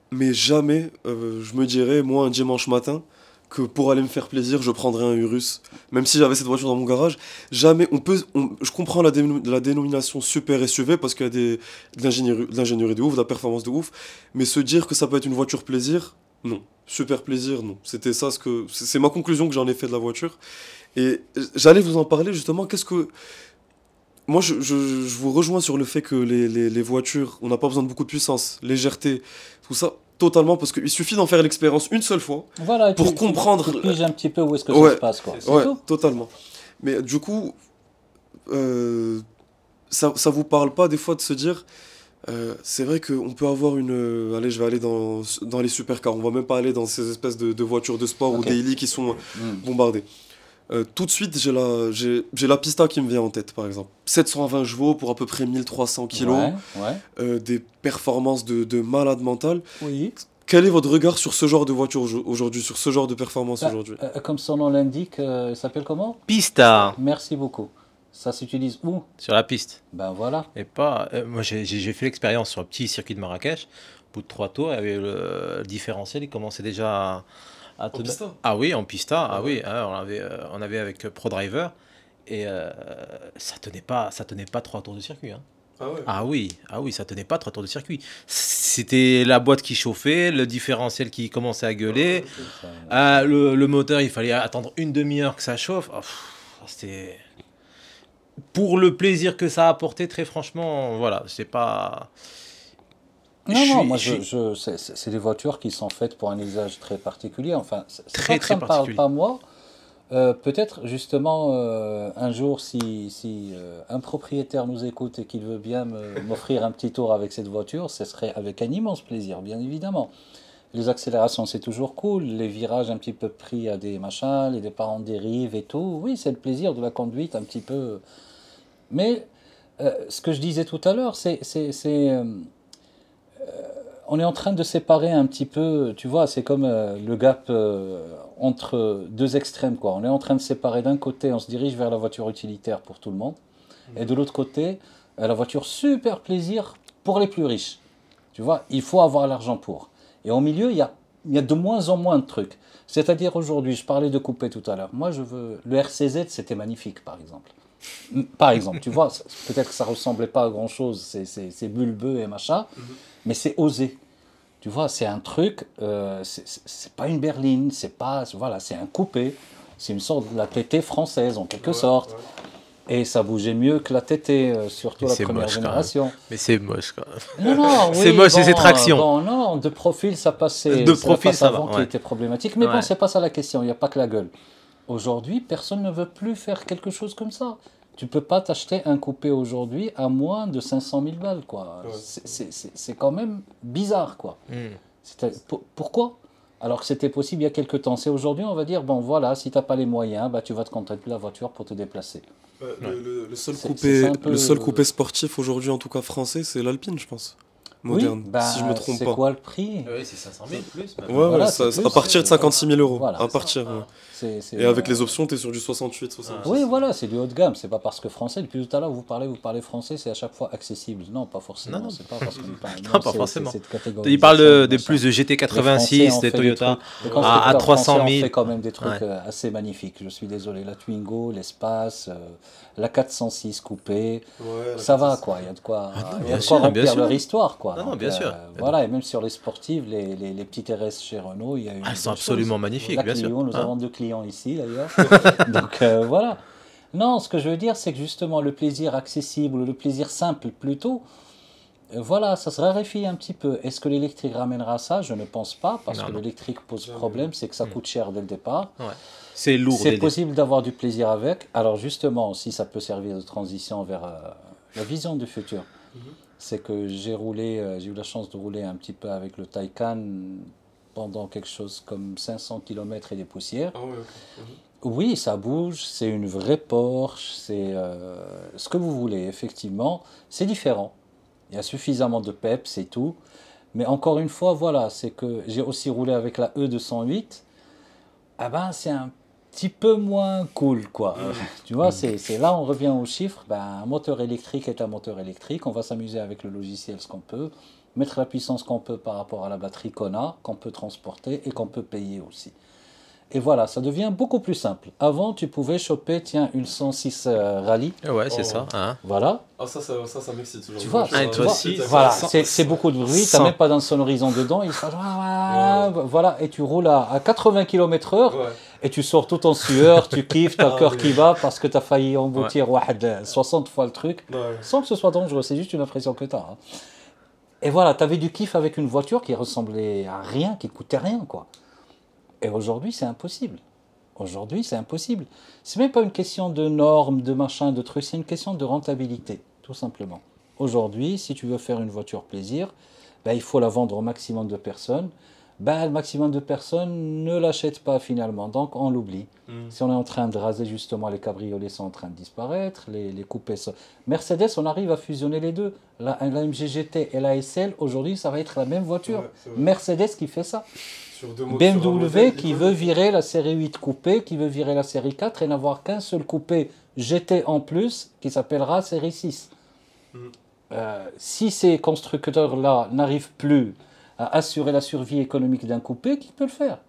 mais jamais je me dirais, moi, un dimanche matin, que pour aller me faire plaisir, je prendrais un Urus, même si j'avais cette voiture dans mon garage. Jamais, je comprends la dénomination super SUV parce qu'il y a de l'ingénierie de ouf, de la performance de ouf, mais se dire que ça peut être une voiture plaisir, non. Super plaisir, non. C'était ça c'est ma conclusion que j'en ai fait de la voiture. Et j'allais vous en parler justement, moi, je vous rejoins sur le fait que les voitures, on n'a pas besoin de beaucoup de puissance, légèreté, tout ça, totalement, parce qu'il suffit d'en faire l'expérience une seule fois. Voilà, Pour comprendre- Tu piges un petit peu où est-ce que Ouais. ça se passe, quoi. C'est Ouais, tout. totalement. Mais du coup, ça vous parle pas des fois de se dire, c'est vrai qu'on peut avoir allez, je vais aller dans les supercars, on va même pas aller dans ces espèces de voitures de sport Ok. ou daily qui sont Mm. bombardées. Tout de suite, j'ai la Pista qui me vient en tête, par exemple. 720 chevaux pour à peu près 1300 kilos, Ouais. des performances de malade mental. Oui. Quel est votre regard sur ce genre de voiture aujourd'hui, sur ce genre de performance Bah, aujourd'hui? Comme son nom l'indique, il s'appelle comment? Pista Merci beaucoup. Ça s'utilise où? sur la piste. Ben voilà. Et pas. Moi, j'ai fait l'expérience sur le petit circuit de Marrakech. Au bout de 3 tours, il y avait le différentiel, il commençait déjà à te Pista? Ah oui, en pista. Ah ouais. oui, hein, on avait avec ProDriver. Et ça tenait pas 3 tours de circuit. Hein. Ah ouais. Ah oui, ça tenait pas 3 tours de circuit. C'était la boîte qui chauffait, le différentiel qui commençait à gueuler. Le moteur, il fallait attendre une demi-heure que ça chauffe. Oh, c'était. Pour le plaisir que ça a apporté, très franchement, voilà, c'est pas. Non, moi, c'est des voitures qui sont faites pour un usage très particulier. Enfin, c'est Très, pas que très ça me parle particulier. pas moi. Peut-être justement un jour, si un propriétaire nous écoute et qu'il veut bien m'offrir un petit tour avec cette voiture, ce serait avec un immense plaisir, bien évidemment. Les accélérations, c'est toujours cool. Les virages un petit peu pris à des machins, les départs en dérive et tout. Oui, c'est le plaisir de la conduite un petit peu. Mais ce que je disais tout à l'heure, on est en train de séparer un petit peu, tu vois, c'est comme le gap entre deux extrêmes, quoi. On est en train de séparer d'un côté, on se dirige vers la voiture utilitaire pour tout le monde, et de l'autre côté, la voiture super plaisir pour les plus riches. Tu vois, il faut avoir l'argent pour. Et au milieu, il y a de moins en moins de trucs. C'est-à-dire aujourd'hui, je parlais de coupé tout à l'heure. Moi, le RCZ, c'était magnifique, par exemple. Par exemple, tu vois, peut-être que ça ressemblait pas à grand-chose, c'est bulbeux et machin, mais c'est osé. Tu vois, c'est un truc, c'est pas une berline, voilà, c'est un coupé, c'est une sorte de la TT française en quelque sorte. Et ça bougeait mieux que la TT, surtout Mais la c'est première moche, quand génération. Mais c'est moche, quand même. Non, C'est oui, moche, c'est bon, ses tractions. Bon, non, de profil, ça passait. De C'est la profil, face ça va, avant qui ouais. était problématique. Mais bon, Ouais. c'est pas ça la question, il n'y a pas que la gueule. Aujourd'hui, personne ne veut plus faire quelque chose comme ça. Tu peux pas t'acheter un coupé aujourd'hui à moins de 500 000 balles, quoi. Ouais. C'est quand même bizarre, quoi. Pourquoi? Alors que c'était possible il y a quelques temps. C'est aujourd'hui, on va dire, bon voilà, si tu n'as pas les moyens, bah, tu vas te contenter de la voiture pour te déplacer. Le seul C'est un peu- le seul coupé sportif aujourd'hui, en tout cas français, c'est l'Alpine, je pense. Moderne, oui, bah, si je me trompe c'est pas. quoi le prix? Oui, c'est 500 000 plus. Ouais, Voilà, ouais, c'est ça, plus, à partir de 56 000 euros. Voilà, à c'est partir, ça. ouais. C'est, Et avec les options, tu es sur du 68, 70. Oui, voilà, c'est du haut de gamme. C'est pas parce que français. Depuis tout à l'heure, vous parlez français, c'est à chaque fois accessible. Non, pas forcément. Non. C'est pas parce qu'on parle. Non, pas forcément. C'est cette catégorie. Il parle de machin. plus de Les GT86, Français des ont fait Toyota trucs- les à constructeurs 300 français ont 000. fait quand même des trucs Ouais. assez magnifiques. Je suis désolé. La Twingo, l'Espace, la 406 coupée, Ouais, ça va quoi. Il y a de quoi, non, il y bien a de sûr, quoi bien remplir sûr. leur histoire quoi. Non, non, Donc, bien sûr. Voilà, et même sur les sportives, les petites RS chez Renault, il y a une Elles sont belle absolument chose. magnifiques, La bien Clio, sûr. nous Hein. avons 2 clients ici d'ailleurs. Donc voilà. Non, ce que je veux dire, c'est que justement le plaisir accessible, le plaisir simple plutôt, voilà, ça se raréfie un petit peu. Est-ce que l'électrique ramènera ça? Je ne pense pas, parce que Non. l'électrique pose Jamais. problème, c'est que ça coûte cher dès le départ. Ouais. C'est lourd. C'est dès le possible d'avoir du plaisir avec. Alors justement, si ça peut servir de transition vers la vision du futur, c'est que j'ai eu la chance de rouler un petit peu avec le Taycan pendant quelque chose comme 500 km et des poussières. Ah ouais, ok. Oui, ça bouge, c'est une vraie Porsche, c'est ce que vous voulez, effectivement. C'est différent. Il y a suffisamment de peps et tout. Mais encore une fois, voilà, c'est que j'ai aussi roulé avec la E208. Ah ben, c'est un petit peu moins cool, quoi. Tu vois, c'est là on revient aux chiffres. Ben, un moteur électrique est un moteur électrique. On va s'amuser avec le logiciel ce qu'on peut, mettre la puissance qu'on peut par rapport à la batterie qu'on a, qu'on peut transporter et qu'on peut payer aussi. Et voilà, ça devient beaucoup plus simple. Avant, tu pouvais choper, tiens, une 106 Rallye. Ouais, c'est Oh. ça. Hein. Voilà. Ah, ça m'excite. ce genre Tu de vois, voiture, Ah, ça. toi aussi, voilà, sans- c'est beaucoup de bruit, tu n'as sans- même pas d'insonorisant dedans, il se fait voilà, et tu roules à 80 km/h Ouais. et tu sors tout en sueur, tu kiffes, t'as le Ah cœur oui. qui bat parce que tu as failli emboutir 60 fois le truc, Ouais. sans que ce soit dangereux, c'est juste une impression que tu as. Et voilà, tu avais du kiff avec une voiture qui ressemblait à rien, qui coûtait rien, quoi. Et aujourd'hui, c'est impossible. Aujourd'hui, c'est impossible. C'est même pas une question de normes, de machin, de trucs, c'est une question de rentabilité, tout simplement. Aujourd'hui, si tu veux faire une voiture plaisir, ben, il faut la vendre au maximum de personnes. Ben, le maximum de personnes ne l'achètent pas finalement, donc on l'oublie. Si on est en train de raser justement, les cabriolets sont en train de disparaître, les coupés sont... Mercedes, on arrive à fusionner les deux. La MG GT et la SL, aujourd'hui, ça va être la même voiture. Ouais, c'est vrai. Mercedes qui fait ça. Sur deux mots- sur un BMW modèle qui iconique. veut virer la série 8 coupé, qui veut virer la série 4 et n'avoir qu'un seul coupé GT en plus qui s'appellera série 6. Si ces constructeurs-là n'arrivent plus à assurer la survie économique d'un coupé, qui peut le faire?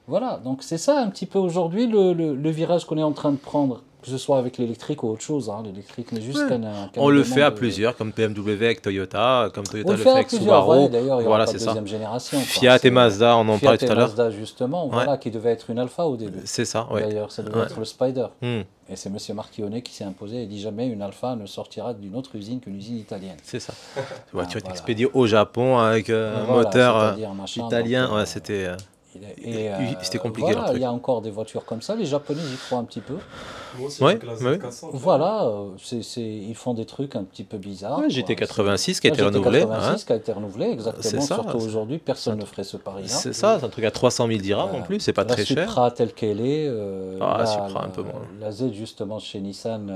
Voilà, donc c'est ça un petit peu aujourd'hui le virage qu'on est en train de prendre, que ce soit avec l'électrique ou autre chose. Hein. L'électrique n'est juste Ouais. qu'un On le élément fait à de- plusieurs, comme BMW avec Toyota, comme On Toyota le le fait fait à avec plusieurs, Subaru. ouais, d'ailleurs, il y aura Voilà, pas c'est de ça. deuxième génération. quoi. Fiat C'est- et Mazda, on en Fiat parlait tout et à l'heure. Mazda, justement, voilà, qui devait être une Alpha au début. C'est ça, ouais. D'ailleurs, ça devait Ouais. être le Spider. Hmm, Et c'est M. Marchionnet qui s'est imposé et dit jamais une Alpha ne sortira d'une autre usine qu'une usine italienne. c'est ça. La voiture est voilà. expédiée au Japon avec un Voilà, moteur c'est-à-dire machin, italien. donc, Ouais, c'était. et, C'était compliqué, leur Voilà, truc. il y a encore des voitures comme ça. Les Japonais, j'y crois un petit peu. Moi aussi, Ouais, avec la ouais. Z400. Voilà, ils font des trucs un petit peu bizarres. Ouais, quoi. GT86 qui a Ouais, été renouvelé. GT86 hein. qui a été renouvelé, exactement. C'est ça, Surtout c'est- aujourd'hui, personne ne ferait ce pari-là. C'est ça, c'est un truc à 300 000 dirhams en plus, c'est pas la très cher. Supra telle qu'elle est, Ah, Supra, un peu moins. la Z justement chez Nissan,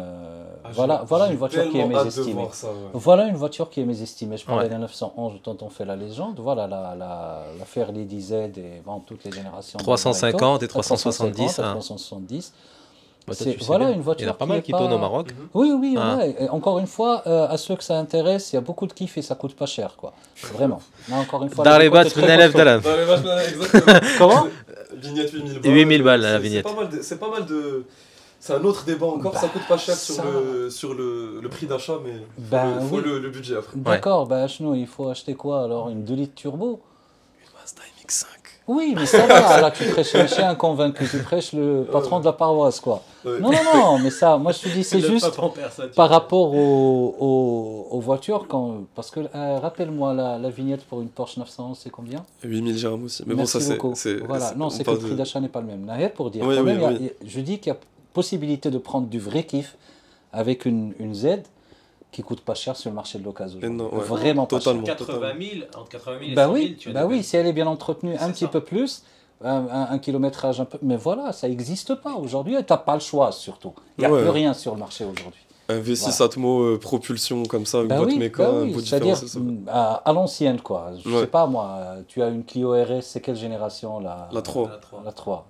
Ah, voilà j'ai une voiture qui est tellement hâte de mésestimée. voir ça, ouais. Voilà une voiture qui est mésestimée. Je parlais Ouais. de la 911 dont on fait la légende. Voilà la Fairlady DZ et bon, toutes les générations. de 350 et Director, 370, hein. 370. Bah, toi, C'est- tu sais voilà bien. une voiture Il y en a pas qui mal est qui pas- tournent au Maroc. Oui, oui, Ah. ouais. Et encore une fois, à ceux que ça intéresse, il y a beaucoup de kiff et ça coûte pas cher, quoi. Vraiment. Là, encore une fois, Dans le les côté boîtes, très une élève costaud. d'Alan. Dans les vaches, exactement. Comment Vignette 8000 balles. 8000 balles, la C'est- vignette. C'est pas mal de. C'est un autre débat encore, ça coûte pas cher ça- sur le prix d'achat, mais Ben faut oui. le budget après. D'accord, bah Chnou, il faut acheter quoi alors? Une 2 litres turbo? Une Mazda MX-5. Oui, mais ça va, là tu prêches le chien convaincu, tu prêches le patron de la paroisse, quoi. Ouais. Non, non, non, mais ça, moi je te dis, c'est juste par rapport aux voitures, parce que rappelle-moi la vignette pour une Porsche 911, c'est combien? 8000 dirhams aussi. Mais Merci bon, ça beaucoup. c'est. Voilà, non, on c'est que parle le prix de- d'achat n'est pas le même. Nahet, pour dire, Oui, quand oui, même, oui. je dis qu'il y a possibilité de prendre du vrai kiff avec une Z qui coûte pas cher sur le marché de l'occasion. Et non, ouais. Vraiment pas cher. Totalement. 80 000, entre 80 000 et Bah 100 000, oui, tu as bah des oui, belles- si elle est bien entretenue un C'est petit ça. peu plus, un kilométrage un peu... Mais voilà, ça n'existe pas aujourd'hui et tu n'as pas le choix surtout. Il n'y a Ouais. plus rien sur le marché aujourd'hui. Un V6 Voilà. Atmo propulsion comme ça, une Bah boîte oui, méca, bah un oui, beau c'est-à-dire différentiel. à l'ancienne quoi. Je Ouais. sais pas moi, tu as une Clio RS, c'est quelle génération là? La 3. La 3.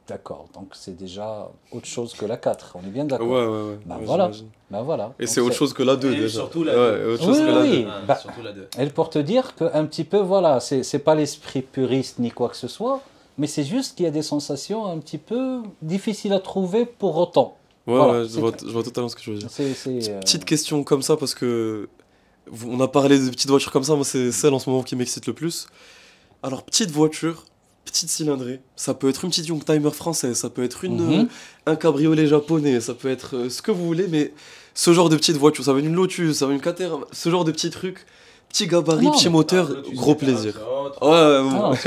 D'accord, donc c'est déjà autre chose que la 4, on est bien d'accord. Ouais, ouais, ouais. Bah Ouais, voilà. j'imagine. Ben voilà. Et Donc c'est autre chose que la 2 Et déjà. surtout la Ouais, 2. autre chose Oui, que la oui. 2. Bah, surtout la 2. Elle pour te dire qu'un petit peu, voilà, c'est pas l'esprit puriste ni quoi que ce soit, mais c'est juste qu'il y a des sensations un petit peu difficiles à trouver pour autant. Ouais, Voilà, ouais, c'est je vois totalement ce que tu veux dire. C'est, Petite question comme ça, parce que on a parlé de petites voitures comme ça, moi c'est celle en ce moment qui m'excite le plus. Alors, petite voiture, petite cylindrée, ça peut être une petite Youngtimer française, ça peut être Mhm. un cabriolet japonais, ça peut être ce que vous voulez, mais ce genre de petite voiture, ça va être une Lotus, ça va être une Caterham, ce genre de petits trucs, petit gabarit, Non, petit mais- moteur, gros plaisir. Ouais, ouais, Non, ouais.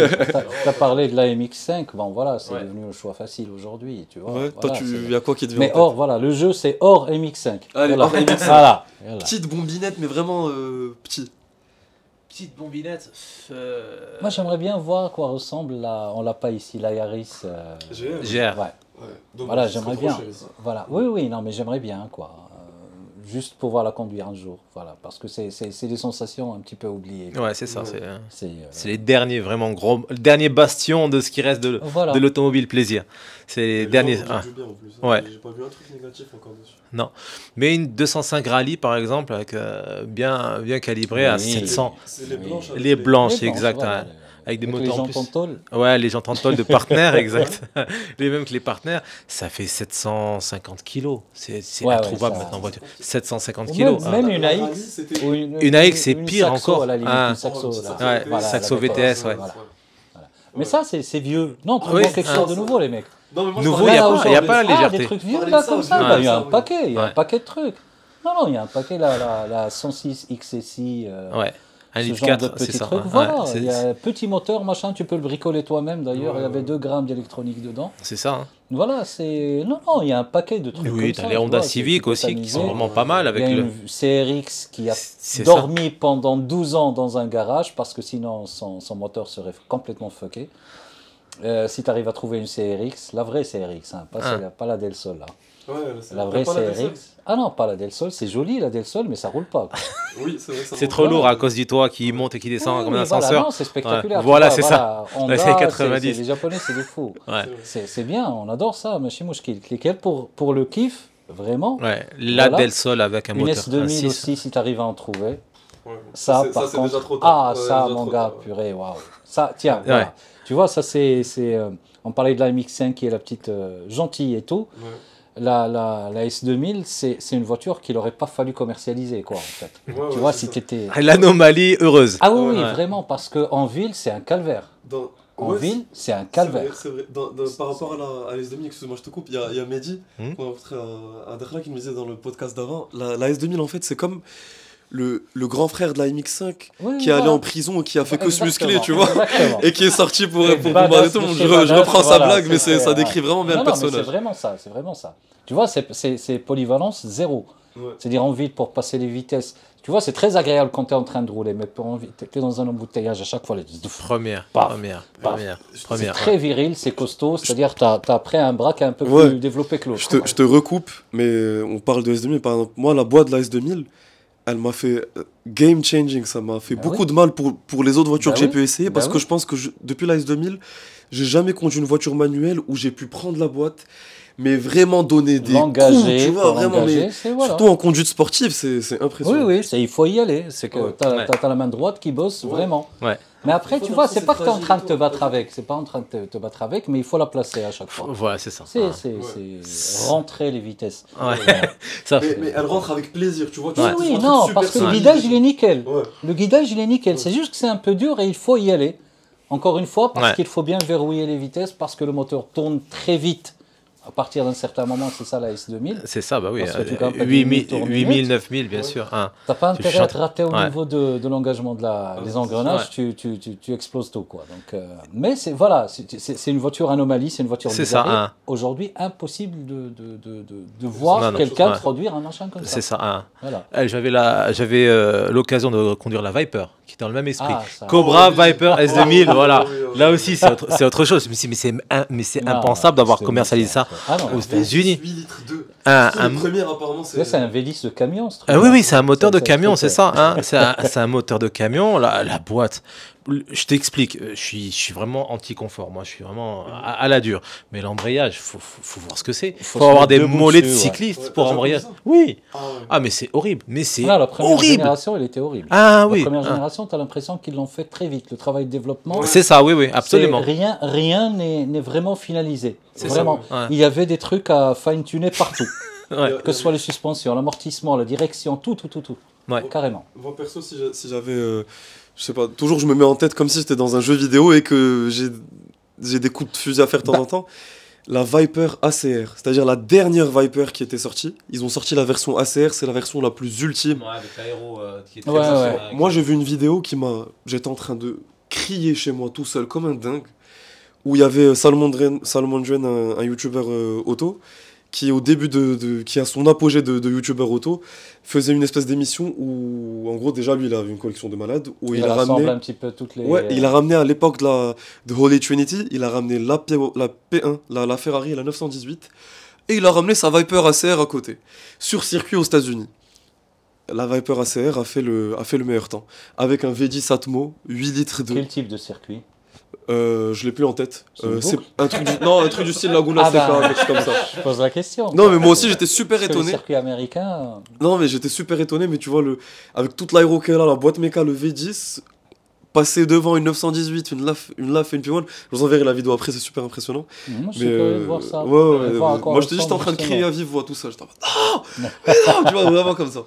t'as parlé de la MX5, bon voilà, c'est Ouais. devenu le choix facile aujourd'hui, tu vois. Ouais, toi, voilà, il y a quoi qui te vient Mais en tête? or, voilà, le jeu c'est hors MX5. Allez, voilà. hors MX5. Voilà. Voilà. Petite bombinette, mais vraiment petit. Petite bombinette. Moi j'aimerais bien voir à quoi ressemble on l'a pas ici, la Yaris. GR. Ouais. Voilà, j'aimerais bien. Voilà. Oui, oui, non, mais j'aimerais bien, quoi. Juste pouvoir la conduire un jour, voilà, parce que c'est des sensations un petit peu oubliées. Ouais, c'est ça. Ouais. C'est les derniers vraiment gros, le dernier bastion de ce qui reste Voilà. de l'automobile plaisir. C'est les derniers. Ah. Ouais. J'ai pas vu un truc négatif encore dessus. Mais une 205 rallye par exemple, avec, bien calibrée à Oui. 700. C'est les blanches. Les blanches, Les exact. voilà. Hein. Avec des Avec moteurs les en jantes en plus. tôle. Ouais, les jantes en tôle de partenaires, exact. Les mêmes que les partenaires, ça fait 750 kilos. C'est Ouais, introuvable ouais, ça- maintenant en voiture. 750 Ou kilos. même hein. une La AX. rallye, c'était- Ou Une AX, c'est pire Saxo, encore. à la limite, Ah. une Saxo, là. Ouais, Voilà, Saxo la Vector, VTS, ouais. voilà. Mais ça, c'est vieux. Non, Oui, trouvons quelque ah. chose de nouveau, les mecs. Non, mais moi, je Nouveau, parlais y a de pas- ça, y a mais- pas la légèreté. Des trucs vieux, Parler là, de ça comme aussi, ça. ouais. Bah, il y a un Ouais. paquet, il y a un Ouais. paquet de trucs. Non, il y a un paquet, la 106 XSI. Ouais. Un Ce litre genre de 4, c'est petits ça. trucs, Ouais, voilà. c'est- Il y a un petit moteur, machin, tu peux le bricoler toi-même. D'ailleurs, Ouais, il y avait ouais. 2 grammes d'électronique dedans. c'est ça. Hein. Voilà, c'est. Non, il y a un paquet de trucs. Oui, comme t'as ça, les tu Honda vois, tu Civic peux aussi qui t'amuser. sont vraiment pas mal Il y avec a le. une CRX qui a C'est ça. dormi pendant 12 ans dans un garage parce que sinon son moteur serait complètement fucké. Si tu arrives à trouver une CRX, la vraie CRX, hein, pas la Del Sol, là. Ouais, c'est- La t'as vraie pas la Del Sol CRX. Ah non, pas la Del Sol, c'est joli la Del Sol, mais ça roule pas, quoi. Oui, c'est vrai. ça C'est monte trop pas. lourd à cause du toit qui monte et qui descend Oui, comme un oui, voilà, ascenseur. non, c'est spectaculaire. Ouais, tu voilà, vois, c'est ça. Honda, Dans les années 90. les Japonais, c'est des fous. Ouais. C'est bien, on adore ça, Machi Mouchkil. Lesquels pour le kiff, vraiment. Ouais. La Voilà. Del Sol avec un Une moteur S2000 1.6. aussi, si tu arrives à en trouver. Ouais. Ça, c'est- par c'est contre. déjà trop tard. Ah, Ouais, ça, déjà mon trop gars, tard. purée, waouh. Ça, tiens, voilà. Tu vois, ça, on parlait de la MX5 qui est la petite gentille et tout. Ouais. La S2000, c'est une voiture qu'il n'aurait pas fallu commercialiser, quoi, en fait. Ouais, Tu ouais, vois, c'est si ça. tu étais. L'anomalie heureuse. Ah oui, oui, Ouais. vraiment, parce qu'en ville, c'est un calvaire. Dans- En ouais, ville, c'est un c'est calvaire. vrai, c'est vrai. Par rapport à la S2000, excuse-moi, je te coupe, il y a Mehdi, Hmm. qu'on a rencontré à Dakhla, qui nous disait dans le podcast d'avant, la S2000, en fait, c'est comme le grand frère de la MX5 Oui, qui est allé voilà. en prison et qui a fait que se Exactement, muscler, tu vois, exactement. et qui est sorti pour Et bombarder badass tout le de monde. chez Je badass, reprends sa voilà, blague, mais c'est- ça ouais. décrit vraiment bien Non, le non, mais c'est personnage. vraiment ça, c'est vraiment ça. Tu vois, c'est polyvalence zéro. Ouais. C'est-à-dire en ville pour passer les vitesses. Tu vois, c'est très agréable quand tu es en train de rouler, mais pour tu es dans un embouteillage à chaque fois. Première. Paf. C'est Première. très viril, c'est costaud, c'est-à-dire tu as après un bras qui est un peu Ouais. plus développé que l'autre. Je te recoupe, mais on parle de S2000. Par exemple, moi, la boîte de la S2000, elle m'a fait game changing. Ça m'a fait Bah beaucoup oui. de mal pour les autres voitures Bah que j'ai oui. pu essayer. Parce Bah que oui. je pense que depuis la S2000, j'ai jamais conduit une voiture manuelle où j'ai pu prendre la boîte, mais vraiment donner des coups, L'engager, tu vois, pour vraiment. l'engager, Mais c'est voilà. surtout en conduite sportive, c'est Oui, impressionnant. oui, il faut y aller. C'est que Ouais. tu as, Ouais. la main droite qui bosse Ouais. vraiment. Ouais. Mais après, Il faut tu vois, dans c'est cette pas que tu es en train de te fragilité, battre en fait. avec. C'est pas en train de te battre avec, mais il faut la placer à chaque fois. Voilà, c'est ça. C'est Ah. c'est rentrer les vitesses. Ouais. Ça Mais, fait- mais elle rentre avec plaisir, tu vois. Oui, tu oui, sens un truc non, super parce que le solide. guidage, il est nickel. Ouais. Le guidage, il est nickel. C'est juste que c'est un peu dur et il faut y aller. Encore une fois, parce Ouais. qu'il faut bien verrouiller les vitesses, parce que le moteur tourne très vite. À partir d'un certain moment, c'est ça la S2000. C'est ça, bah oui. Parce que tu gagnes pas 8000, 10 000 8000, 9000, bien Ouais. sûr. Hein. T'as pas Tu intérêt à chantes. te rater au Ouais. niveau de l'engagement des c'est engrenages, tu exploses tout, quoi. Donc, mais voilà, c'est une voiture anomalie, c'est une voiture C'est bizarre. ça, hein. Aujourd'hui, impossible de voir Non, non, quelqu'un ouais. produire un machin comme ça. C'est ça. Hein. Voilà. J'avais l'occasion de conduire la Viper, qui est dans le même esprit. Ah, ça. Cobra, Oh, oui. Viper, S2000, Oh, voilà. oui, oui, Là oui. aussi, c'est autre chose. Mais c'est Non, impensable d'avoir c'est- commercialisé ça Ah non, aux États-Unis. 8 litres 2. Un- C'est un- le premier, apparemment, c'est un Vélis de camion, ce truc. Ah oui, oui, c'est un moteur de C'est un camion, truc, c'est ça. Hein, c'est un moteur de camion. La boîte, je t'explique, je suis vraiment anti-confort. Moi, je suis vraiment à la dure. Mais l'embrayage, faut voir ce que c'est. Faut Faut se avoir mettre des debout mollets de dessus, ouais. cyclistes Ouais, pour t'as embrayer. déjà vu ça Oui. Ah, ouais. Ah, mais c'est horrible. Mais c'est Ah, la première horrible. génération, elle était horrible. Ah La oui. première Ah. génération, tu as l'impression qu'ils l'ont fait très vite. Le travail de développement, C'est ça, oui, oui, absolument. rien n'est vraiment finalisé. C'est Vraiment. ça, ouais. Il y avait des trucs à fine-tuner partout. Ouais. Que ce soit les suspensions, l'amortissement, la direction, tout. Ouais. Carrément. Moi, perso, si j'avais. Je sais pas, toujours je me mets en tête comme si j'étais dans un jeu vidéo et que j'ai j'ai des coups de fusil à faire de temps en temps. La Viper ACR, c'est-à-dire la dernière Viper qui était sortie. Ils ont sorti la version ACR, c'est la version la plus ultime. Ouais, avec l'aéro qui est Ouais, ouais. Moi, j'ai vu une vidéo j'étais en train de crier chez moi tout seul, comme un dingue, où il y avait Salomon Dren, un YouTuber auto, qui au début qui a son apogée de YouTuber auto, faisait une espèce d'émission où, en gros, déjà, lui, il avait une collection de malades, où il a rassemble ramené... un petit peu toutes les... Ouais, il a ramené à l'époque de Holy Trinity, il a ramené la P1, la Ferrari, la 918, et il a ramené sa Viper ACR à côté, sur circuit aux États-Unis. La Viper ACR a fait le meilleur temps, avec un V10 Atmo, 8 litres de... Quel type de circuit? Je l'ai plus en tête. C'est une C'est boucle un truc du style Laguna Ah Seca, bah. quelque chose comme ça. Je pose la question. Non, mais moi aussi j'étais super Parce que le étonné. circuit américain... Non, mais j'étais super étonné, mais tu vois, avec toute l'aéro qu'elle a, la boîte méca, le V10, passer devant une 918, une LAF et une P1, je vous enverrai la vidéo après, c'est super impressionnant. Moi, je suis Mais curieux de voir ça. ouais, Voir à quoi moi je te dis, j'étais en ressemble, train de crier justement. à vive voix, tout ça. J'étais en mode, non, mais non, tu vois, vraiment comme ça.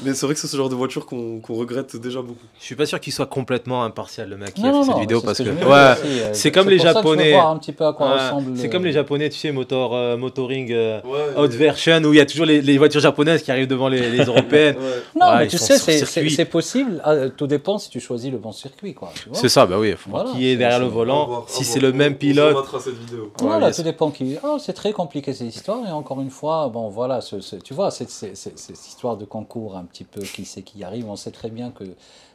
Mais c'est vrai que c'est ce genre de voiture qu'on regrette déjà beaucoup. Je suis pas sûr qu'il soit complètement impartial le mec qui Non, a fait cette non, vidéo c'est parce ce que je me dis ouais, aussi, c'est comme les pour ça que je veux Japonais. voir un petit peu à quoi Ouais, ressemble. c'est comme les Japonais, tu sais, motoring Ouais, hot version où il y a toujours les voitures japonaises qui arrivent devant les européennes. Non, Ouais, mais ils tu sont sais, sur circuit. c'est possible. Tout dépend si tu choisis le bon circuit, quoi. Tu vois. C'est ça, bah oui, faut Voilà, qui est derrière le volant. Si c'est le même pilote, cette vidéo. Voilà, yes. tout dépend qui. Oh, c'est très compliqué cette histoire. Et encore une fois, bon, voilà, tu vois, cette histoire de concours un petit peu qui c'est qui y arrive, on sait très bien que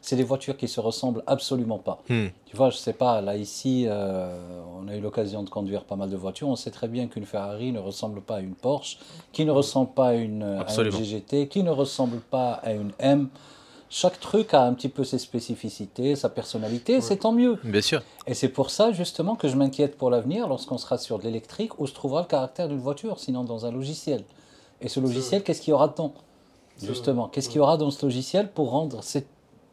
c'est des voitures qui se ressemblent absolument pas. Tu vois, je sais pas, là ici, on a eu l'occasion de conduire pas mal de voitures. On sait très bien qu'une Ferrari ne ressemble pas à une Porsche, qui ne ressemble pas à une Absolument. GGT, qui ne ressemble pas à une M. Chaque truc a un petit peu ses spécificités, sa personnalité, c'est tant mieux. bien sûr. Et c'est pour ça justement que je m'inquiète pour l'avenir lorsqu'on sera sur de l'électrique où se trouvera le caractère d'une voiture, sinon dans un logiciel. Et ce logiciel, qu'est-ce qu'il y aura dedans? Justement, qu'est-ce qu'il y aura dans ce logiciel pour rendre cette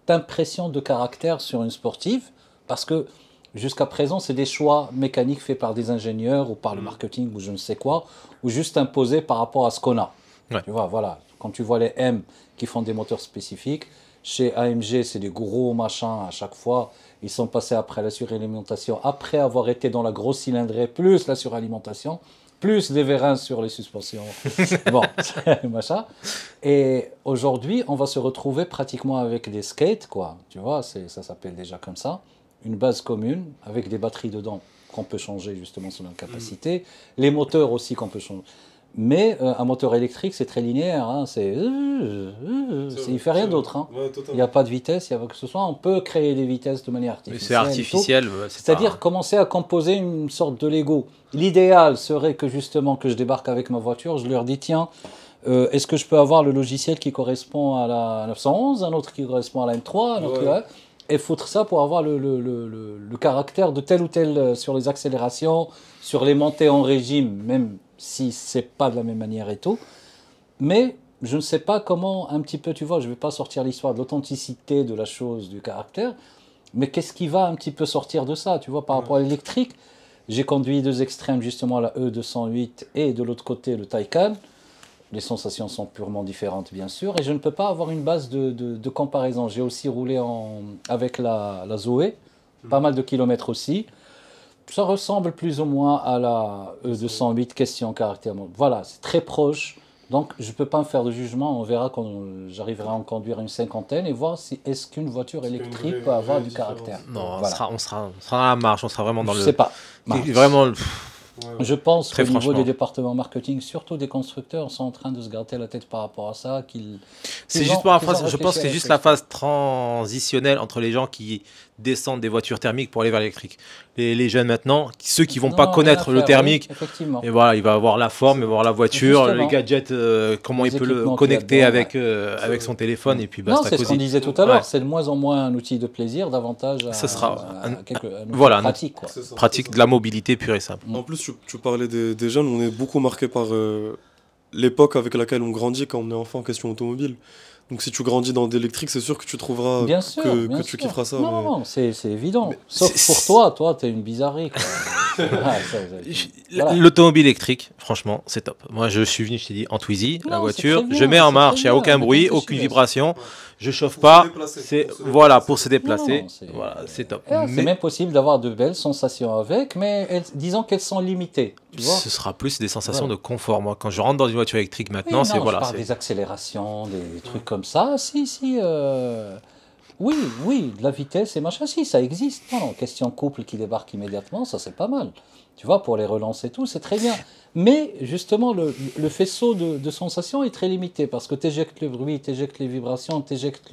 impression de caractère sur une sportive? Parce que jusqu'à présent, c'est des choix mécaniques faits par des ingénieurs ou par le marketing ou je ne sais quoi, ou juste imposés par rapport à ce qu'on a. Ouais. Tu vois, voilà. Quand tu vois les M qui font des moteurs spécifiques, chez AMG, c'est des gros machins à chaque fois. Ils sont passés après la suralimentation, après avoir été dans la grosse cylindrée, plus la suralimentation, plus des vérins sur les suspensions. Bon, machin. Et aujourd'hui, on va se retrouver pratiquement avec des skates, quoi. Tu vois, ça s'appelle déjà comme ça. Une base commune, avec des batteries dedans qu'on peut changer justement selon la capacité. Les moteurs aussi qu'on peut changer. Mais un moteur électrique, c'est très linéaire. Hein. Il fait rien d'autre. Hein. Il n'y a pas de vitesse, il y a quoi que ce soit. On peut créer des vitesses de manière Mais artificielle. c'est artificiel. ouais, C'est-à-dire pas- commencer à composer une sorte de Lego. L'idéal serait que justement que je débarque avec ma voiture, je leur dis tiens, est-ce que je peux avoir le logiciel qui correspond à la 911, un autre qui correspond à la M3, un autre et foutre ça pour avoir le caractère de tel ou tel sur les accélérations, sur les montées en régime, même si c'est pas de la même manière et tout. Mais je ne sais pas comment, un petit peu, tu vois, je ne vais pas sortir l'histoire de l'authenticité de la chose, du caractère, mais qu'est-ce qui va un petit peu sortir de ça, tu vois, par rapport à l'électrique. J'ai conduit deux extrêmes, justement la E208 et de l'autre côté le Taycan. Les sensations sont purement différentes, bien sûr, et je ne peux pas avoir une base de comparaison. J'ai aussi roulé avec la Zoé, pas mal de kilomètres aussi. Ça ressemble plus ou moins à la E208, question caractère. Voilà, c'est très proche. Donc, je ne peux pas me faire de jugement. On verra quand j'arriverai à en conduire une cinquantaine et voir si est-ce qu'une voiture électrique peut avoir du caractère. Non, Voilà. on sera dans la marche, on sera vraiment dans Je le. sais pas. Vraiment. Je pense Très qu'au niveau franchement. des départements marketing, surtout des constructeurs, sont en train de se gratter la tête par rapport à ça. C'est juste pour la phase, je pense que c'est juste la phase transitionnelle entre les gens qui descendent des voitures thermiques pour aller vers l'électrique. Les jeunes maintenant, ceux qui vont pas connaître le thermique, effectivement. et voilà, il va avoir la forme, il va avoir la voiture, Justement. les gadgets, comment Les il peut le équipements qu'il y a connecter dedans, avec, avec son téléphone et puis Non, basta c'est ce qu'on cosy. disait tout à l'heure. Ouais. C'est de moins en moins un outil de plaisir, davantage Ce sera un outil voilà, pratique. Quoi. pratique de la mobilité pure et simple. En plus, tu parlais des jeunes, on est beaucoup marqué par l'époque avec laquelle on grandit quand on est enfant en question automobile. Donc si tu grandis dans d'électrique, c'est sûr que tu trouveras Bien sûr, que bien tu sûr. kifferas ça. Non, mais- non, c'est évident. Mais Sauf c'est- pour toi, t'es une bizarrerie. Quoi. Voilà. L'automobile électrique, franchement, c'est top. Moi, je suis venu, je t'ai dit, en Twizy, la Non, voiture, c'est très bien, je mets en c'est marche, très il n'y a bien, aucun mais bruit, comme aucune tu vibration, je chauffe Pour pas, se déplacer, c'est pour se voilà, déplacer. pour se déplacer, Non, c'est- voilà, c'est top. C'est Mais même possible d'avoir de belles sensations avec, mais disons qu'elles sont limitées. Tu vois. ce sera plus des sensations Voilà. de confort. Moi, quand je rentre dans une voiture électrique Oui, maintenant, non, c'est je voilà, parle c'est des accélérations, des trucs comme ça. Si. Oui, de la vitesse et machin, si, ça existe. Non, question couple qui débarque immédiatement, ça c'est pas mal. Tu vois, pour les relances et tout, c'est très bien. Mais justement, le faisceau de sensations est très limité parce que tu éjectes le bruit, tu éjectes les vibrations, tu éjectes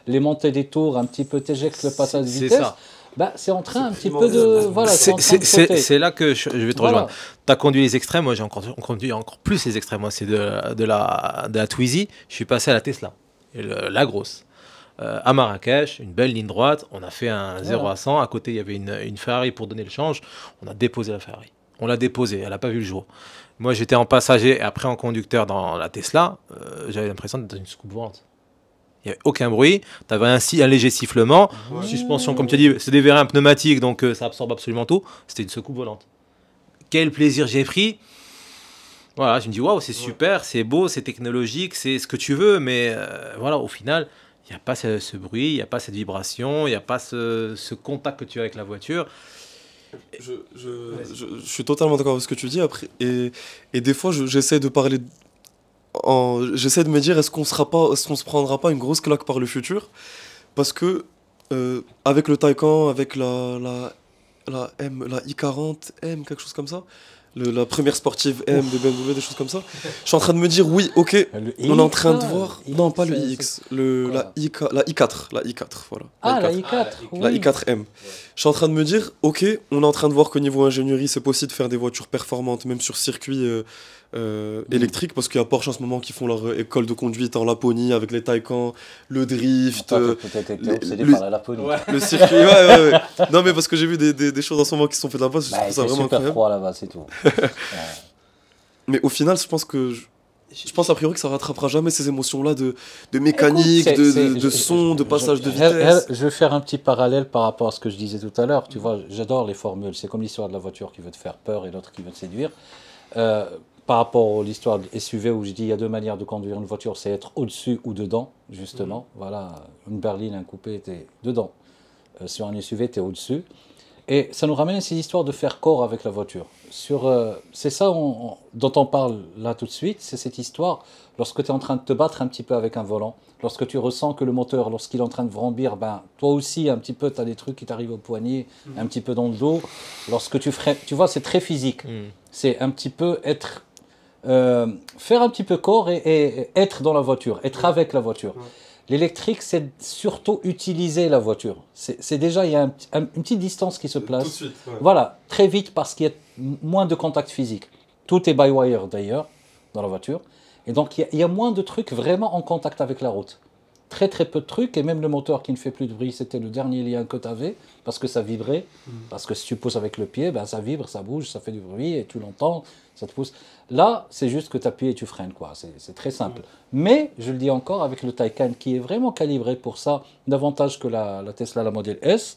les montées des tours, un petit peu, tu éjectes le passage de c'est vitesse. ça. Bah, c'est en train un petit peu primordial. de. Voilà, c'est en train de sauter. C'est là que je vais te Voilà. rejoindre. Tu as conduit les extrêmes, moi on conduit encore plus les extrêmes. Moi, c'est de la Twizy, je suis passé à la Tesla, et la grosse. À Marrakech, une belle ligne droite, on a fait un 0 à 100, à côté il y avait une Ferrari pour donner le change, on a déposé la Ferrari. On l'a déposée, elle n'a pas vu le jour. Moi j'étais en passager et après en conducteur dans la Tesla, j'avais l'impression d'être dans une soucoupe volante. Il n'y avait aucun bruit, tu avais un léger sifflement, suspension comme tu as dit, c'est des vérins pneumatiques donc ça absorbe absolument tout, c'était une soucoupe volante. Quel plaisir j'ai pris. Voilà, je me dis waouh, c'est super, c'est beau, c'est technologique, c'est ce que tu veux, mais voilà, au final, il n'y a pas ce bruit, il n'y a pas cette vibration, il n'y a pas ce contact que tu as avec la voiture. Je suis totalement d'accord avec ce que tu dis après, et des fois j'essaie de parler j'essaie de me dire est-ce qu'on se prendra pas une grosse claque par le futur parce que avec le Taycan, avec la i40 M, quelque chose comme ça, la première sportive M de BMW, des choses comme ça, je suis en train de me dire oui, ok, on est en train de voir, non pas le iX, la i4, voilà. Ah, la i4. i4, La oui. i4M. Je suis en train de me dire, ok, on est en train de voir qu'au niveau ingénierie, c'est possible de faire des voitures performantes, même sur circuit électrique, parce qu'il y a Porsche en ce moment qui font leur école de conduite en Laponie avec les Taycan, le drift, Toi, t'as peut-être été obsédé le- par la Laponie. le circuit. Ouais. Non, mais parce que j'ai vu des choses en ce moment qui se sont faites là-bas, je Bah, trouve ça c'est vraiment super incroyable. froid là-bas, c'est tout. Mais au final, je pense a priori que ça rattrapera jamais ces émotions-là de mécanique, Écoute, de son, de passage de vitesse. Je vais faire un petit parallèle par rapport à ce que je disais tout à l'heure. Tu vois, j'adore les formules. C'est comme l'histoire de la voiture qui veut te faire peur et l'autre qui veut te séduire. Par rapport à l'histoire de SUV où je dis il y a deux manières de conduire une voiture, c'est être au-dessus ou dedans, justement. Voilà, une berline, un coupé, t'es dedans. Sur un SUV, t'es au-dessus. Et ça nous ramène à ces histoires de faire corps avec la voiture. C'est ça dont on parle là tout de suite, c'est cette histoire, lorsque tu es en train de te battre un petit peu avec un volant, lorsque tu ressens que le moteur, lorsqu'il est en train de vrombir, ben, toi aussi, un petit peu, tu as des trucs qui t'arrivent au poignet, un petit peu dans le dos. Lorsque tu freines, tu vois, c'est très physique. C'est un petit peu faire un petit peu corps et être dans la voiture, être avec la voiture. L'électrique, c'est surtout utiliser la voiture. C'est déjà, il y a une petite distance qui se place. Tout de suite, ouais. Voilà, très vite parce qu'il y a moins de contact physique. Tout est by wire d'ailleurs dans la voiture. Et donc, il y a moins de trucs vraiment en contact avec la route. Très peu de trucs. Et même le moteur qui ne fait plus de bruit, c'était le dernier lien que tu avais parce que ça vibrait. Parce que si tu pousses avec le pied, ben, ça vibre, ça bouge, ça fait du bruit et tu l'entends, ça te pousse. Là, c'est juste que tu appuies et tu freines, quoi. C'est très simple. Mais, je le dis encore, avec le Taycan qui est vraiment calibré pour ça, davantage que la Tesla, la Model S,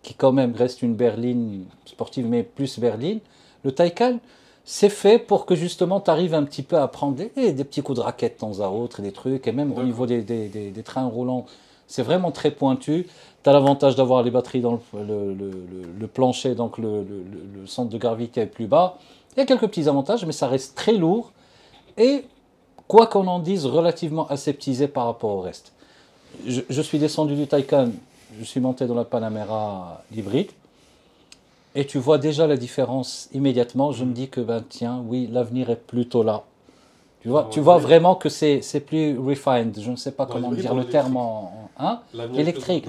qui quand même reste une berline sportive, mais plus berline, le Taycan, c'est fait pour que justement tu arrives un petit peu à prendre des petits coups de raquette de temps à autre, et des trucs, et même au niveau des trains roulants, c'est vraiment très pointu. Tu as l'avantage d'avoir les batteries dans le plancher, donc le centre de gravité est plus bas. Il y a quelques petits avantages, mais ça reste très lourd et, quoi qu'on en dise, relativement aseptisé par rapport au reste. Je suis descendu du Taycan, je suis monté dans la Panamera hybride et tu vois déjà la différence immédiatement. Je me dis que, ben tiens, oui, l'avenir est plutôt là. Tu vois vraiment que c'est plus refined. Je ne sais pas comment dire le terme électrique.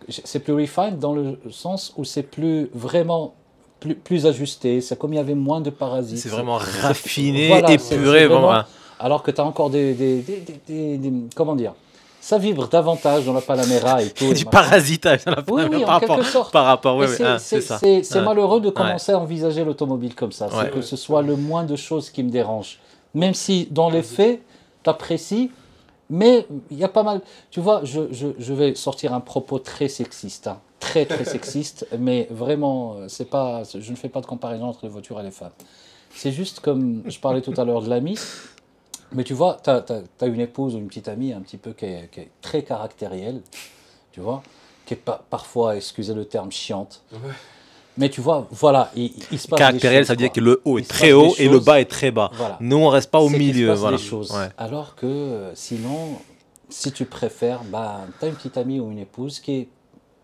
C'est plus refined dans le sens où c'est plus vraiment plus ajusté. C'est comme il y avait moins de parasites. C'est vraiment raffiné, voilà, épuré. c'est vraiment, Vraiment. alors que tu as encore comment dire, ça vibre davantage dans la Panamera et tout. Du parasitage dans la Oui, par en quelque sorte. Par rapport, oui, c'est ça. C'est Ouais. malheureux de commencer à envisager l'automobile comme ça. C'est Ouais. que ce soit le moins de choses qui me dérangent. Même si, dans les faits, tu apprécies, mais il y a pas mal... Tu vois, je vais sortir un propos très sexiste. très très sexiste, mais vraiment, c'est pas, je ne fais pas de comparaison entre les voitures et les femmes. C'est juste comme je parlais tout à l'heure de l'ami, mais tu vois, tu as une épouse ou une petite amie un petit peu qui est très caractérielle, tu vois, qui est parfois, excusez le terme, chiante. Ouais. Mais tu vois, voilà, il se passe Caractériel, des choses, ça veut dire quoi. que le haut Il est se très passe haut des et le choses. bas est très bas. Voilà. Nous, on reste pas au C'est qu'il se milieu. passe Voilà. des choses. Ouais. Alors que sinon, si tu préfères, bah, tu as une petite amie ou une épouse qui est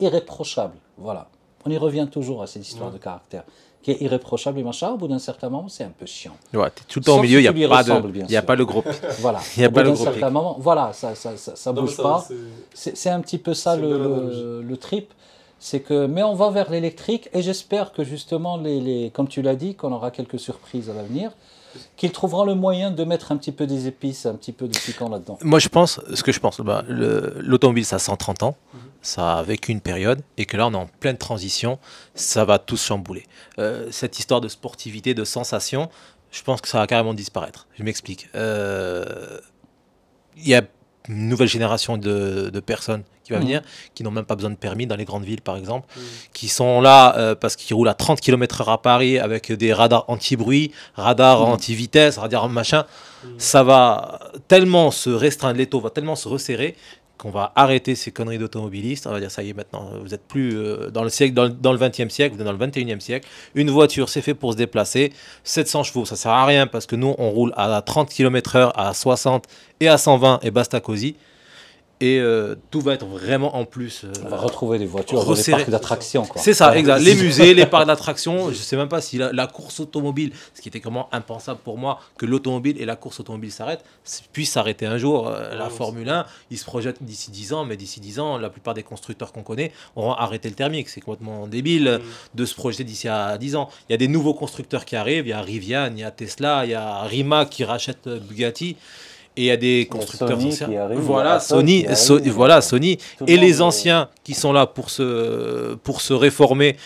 irréprochable. Voilà. On y revient toujours à cette histoire de caractère. Qui est irréprochable et machin. Au bout d'un certain moment, c'est un peu chiant. Ouais, t'es tout le temps au Sauf milieu, si il tu n'y a, lui pas ressembles, bien y a sûr. pas le groupe. Voilà. Il y a Au pas bout le d'un gros certain pic. moment, voilà, ça Non, mais bouge ça, pas. c'est- C'est un petit peu ça c'est une belle analogie. le trip. C'est que, mais on va vers l'électrique et j'espère que justement, comme tu l'as dit, qu'on aura quelques surprises à l'avenir, qu'ils trouveront le moyen de mettre un petit peu des épices, un petit peu de piquant là-dedans. Moi, je pense, bah, l'automobile, ça a 130 ans, ça a vécu une période, et que là, on est en pleine transition, ça va tout chambouler. Cette histoire de sportivité, de sensation, je pense que ça va carrément disparaître. Je m'explique. Il y a une nouvelle génération de personnes qui va venir, qui n'ont même pas besoin de permis dans les grandes villes, par exemple, qui sont là parce qu'ils roulent à 30 km/h à Paris avec des radars anti-bruit, radars anti-vitesse, radars machin. Ça va tellement se restreindre, l'étau va tellement se resserrer qu'on va arrêter ces conneries d'automobilistes. On va dire, ça y est, maintenant, vous n'êtes plus dans le siècle, dans le 20e siècle, vous êtes dans le 21e siècle. Une voiture, c'est fait pour se déplacer. 700 chevaux, ça ne sert à rien parce que nous, on roule à 30 km/h, à 60 et à 120 et basta cosy. Et tout va être vraiment en plus. On va retrouver des voitures dans les resserré. parcs d'attractions, quoi. C'est ça, Ouais. exact. Les musées, les parcs d'attractions. Je ne sais même pas si la course automobile, ce qui était vraiment impensable pour moi, que l'automobile et la course automobile s'arrêtent, puisse s'arrêter un jour. La Formule 1, ils se projettent d'ici 10 ans, mais d'ici 10 ans, la plupart des constructeurs qu'on connaît auront arrêté le thermique. C'est complètement débile de se projeter d'ici à 10 ans. Il y a des nouveaux constructeurs qui arrivent. Il y a Rivian, il y a Tesla, il y a Rimac qui rachète Bugatti. Et il y a des constructeurs Sony anciens. qui arrive, Voilà, Apple Sony, qui arrive, voilà, Sony. tout le Et monde les est- anciens qui sont là pour se réformer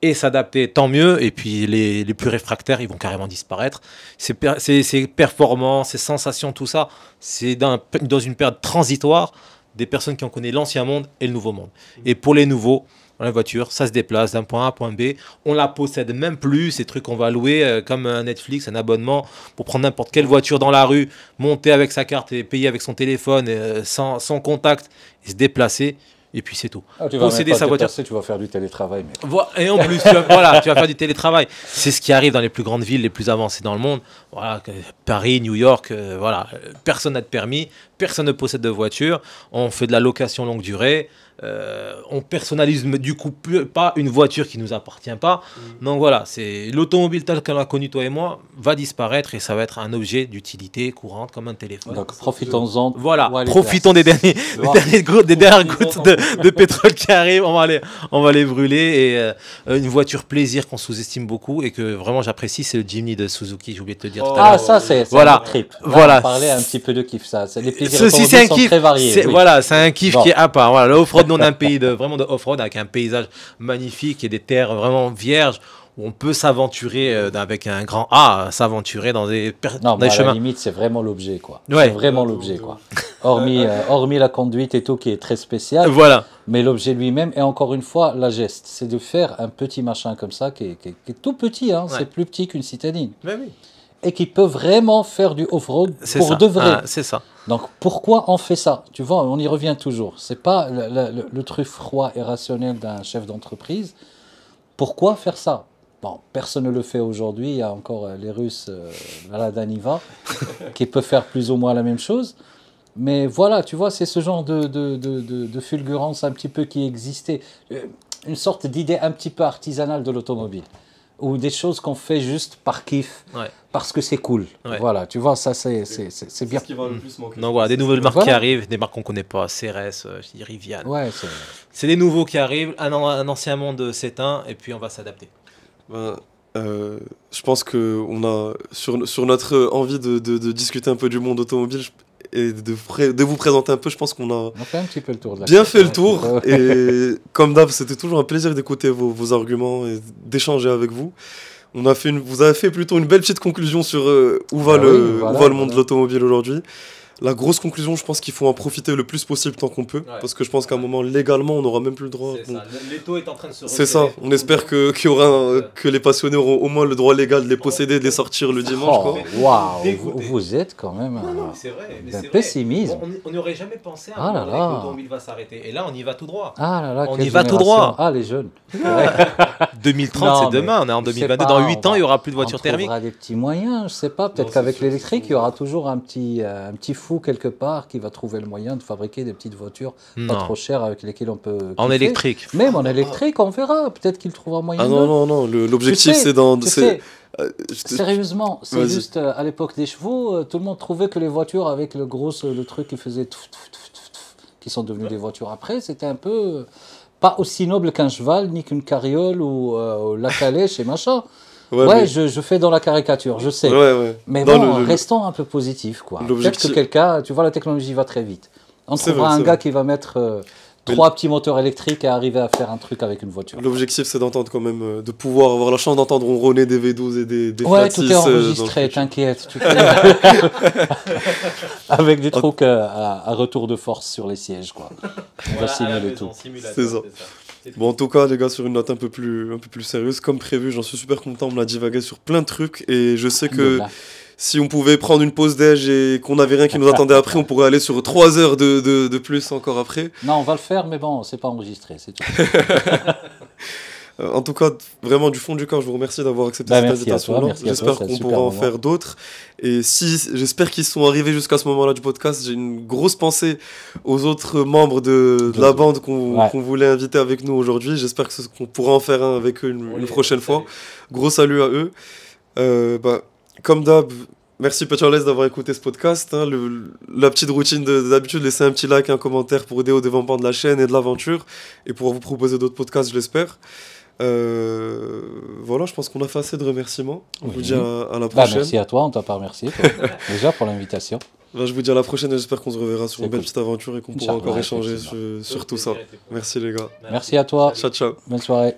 et s'adapter, tant mieux. Et puis les plus réfractaires, ils vont carrément disparaître. Ces performances, ces sensations, tout ça, c'est dans une période transitoire des personnes qui en connaissent l'ancien monde et le nouveau monde. Et pour les nouveaux, la voiture, ça se déplace d'un point A à un point B. On la possède même plus, ces trucs qu'on va louer comme un Netflix, un abonnement pour prendre n'importe quelle voiture dans la rue, monter avec sa carte et payer avec son téléphone sans contact et se déplacer. Et puis c'est tout. Ah, tu vas Posséder même pas sa te voiture. déplacer, tu vas faire du télétravail. Mais... Et en plus, tu vas faire du télétravail. C'est ce qui arrive dans les plus grandes villes, les plus avancées dans le monde. Voilà, Paris, New York, voilà. Personne n'a de permis, personne ne possède de voiture. On fait de la location longue durée. On personnalise du coup pas une voiture qui nous appartient pas. Donc voilà, c'est l'automobile telle qu'on l'a connue toi et moi va disparaître et ça va être un objet d'utilité courante comme un téléphone. Donc profitons-en. Voilà, Ouais, les profitons des dernières gouttes de pétrole qui arrivent. On va les brûler. Et une voiture plaisir qu'on sous-estime beaucoup et que vraiment j'apprécie, c'est le Jimny de Suzuki. J'ai oublié de te dire tout à l'heure. Ah, ça, c'est Voilà. un trip. Là, Voilà. on parlait un petit peu de kiff, ça. Les plaisirs Ceci, c'est un automobiles sont kiff. très variés. Oui. Voilà, c'est un kiff Bon. qui est à part. Voilà, le off-road, nous, on a un pays vraiment de off-road avec un paysage magnifique et des terres vraiment vierges où on peut s'aventurer avec un grand A, s'aventurer dans des, Non, dans mais des à la chemins. limite, c'est vraiment l'objet, quoi. Ouais. C'est vraiment l'objet, quoi. Hormis la conduite et tout, qui est très spécial, Voilà. mais l'objet lui-même, et encore une fois, la geste, c'est de faire un petit machin comme ça, qui est tout petit, hein, Ouais. c'est plus petit qu'une citadine, Mais oui. et qui peut vraiment faire du off-road C'est pour ça. de vrai. Ah, c'est ça. Donc pourquoi on fait ça? Tu vois, on y revient toujours. C'est pas le truc froid et rationnel d'un chef d'entreprise. Pourquoi faire ça? Bon, personne ne le fait aujourd'hui. Il y a encore les Russes, la Lada Niva, qui peut faire plus ou moins la même chose. Mais voilà, tu vois, c'est ce genre de fulgurance un petit peu qui existait. Une sorte d'idée un petit peu artisanale de l'automobile. Ou des choses qu'on fait juste par kiff, Ouais. parce que c'est cool. Ouais. Voilà, tu vois, ça c'est bien. ce qui va le plus manquer. Donc voilà, des nouvelles marques Voilà. qui arrivent, des marques qu'on connaît pas, CRS, je dis Rivian. Ouais, C'est des nouveaux qui arrivent, un ancien monde s'éteint et puis on va s'adapter. Ben, je pense que on a sur notre envie de discuter un peu du monde automobile et de vous présenter un peu, je pense qu'on a on fait un petit peu le tour de la bien question. fait le tour. Et comme d'hab, c'était toujours un plaisir d'écouter vos arguments et d'échanger avec vous. Vous avez fait plutôt une belle petite conclusion sur où va Ah le oui, voilà, monde voilà. de l'automobile aujourd'hui. La grosse conclusion, je pense qu'il faut en profiter le plus possible tant qu'on peut. Ouais. Parce que je pense qu'à un moment, légalement, on n'aura même plus le droit. C'est Bon, ça. L'étau est en train de se c'est ça. resserrer. On espère qu'il y aura que les passionnés auront au moins le droit légal de les posséder, de les sortir le dimanche. Oh, Quoi. waouh, Dégoûté. vous êtes quand même Non, non, mais c'est vrai. Mais d'un c'est vrai. pessimisme. On n'y aurait jamais pensé à Ah un là moment là. que l'automobile va s'arrêter. Et là, on y va tout droit. Ah là là, On quelle y va tout génération. droit. Ah, les jeunes. 2030, Non, c'est mais demain. On est en je sais 2022. pas, Dans on 8 ans, va- il n'y aura plus de voitures On thermiques. trouvera des petits moyens, je sais pas. Peut-être Non, qu'avec c'est sûr, l'électrique, c'est il y aura toujours un petit fou quelque part qui va trouver le moyen de fabriquer des petites voitures pas Non. trop chères avec lesquelles on peut. En kiffer. électrique. Même en électrique, on verra. Peut-être qu'il trouvera moyen Ah de. non, non, non. L'objectif, Tu sais, c'est dans. Tu c'est- sais, sérieusement, c'est Vas-y. juste à l'époque des chevaux, tout le monde trouvait que les voitures avec le truc qui faisait qui sont devenues des voitures après, c'était un peu pas aussi noble qu'un cheval, ni qu'une carriole ou la calèche et machin. Ouais, Ouais, mais- je fais dans la caricature, je sais. ouais, ouais. Mais Non, bon, le- restons un peu positifs, quoi. Peut-être l'objectif- que quelqu'un, tu vois, la technologie va très vite. On C'est trouvera vrai, un c'est gars vrai. qui va mettre Mais 3 petits moteurs électriques et arriver à faire un truc avec une voiture. L'objectif, c'est d'entendre quand même, de pouvoir avoir la chance d'entendre ronronner des V12 et des Ouais, Fiat tout 6, est dans le enregistré, futur. t'inquiète. Avec des trucs à retour de force sur les sièges, quoi. On va simuler tout. C'est ça. Bon, en tout cas, les gars, sur une note un peu plus sérieuse, comme prévu, j'en suis super content. On me l'a divagué sur plein de trucs. Et je sais que Alhamdoulilah. si on pouvait prendre une pause déj et qu'on n'avait rien qui nous attendait après, on pourrait aller sur 3 heures de plus encore après. Non, on va le faire, mais bon, c'est pas enregistré, c'est tout. En tout cas, vraiment du fond du cœur, je vous remercie d'avoir accepté Bah, cette merci à toi, invitation-là. merci à toi, J'espère c'est un qu'on super pourra en moment. faire d'autres. Et j'espère qu'ils sont arrivés jusqu'à ce moment-là du podcast. J'ai une grosse pensée aux autres membres de la bande Ouais. qu'on voulait inviter avec nous aujourd'hui. J'espère qu'on pourra en faire un avec eux une prochaine fois. Gros salut à eux. Comme d'hab, merci Petroless d'avoir écouté ce podcast. Hein. La petite routine d'habitude, laissez un petit like, un commentaire pour aider au développement de la chaîne et de l'aventure et pour vous proposer d'autres podcasts, je l'espère. Voilà, je pense qu'on a fait assez de remerciements. On Oui. vous dit à la Bah, prochaine. merci à toi, on t'a pas remercié, toi. Déjà pour l'invitation. Je vous dis à la prochaine et j'espère qu'on se reverra sur C'est une belle cool. petite aventure et qu'on pourra Inch'Allah, encore échanger effectivement. sur tout ça. Merci les gars. Merci à toi, Ciao, ciao. bonne soirée.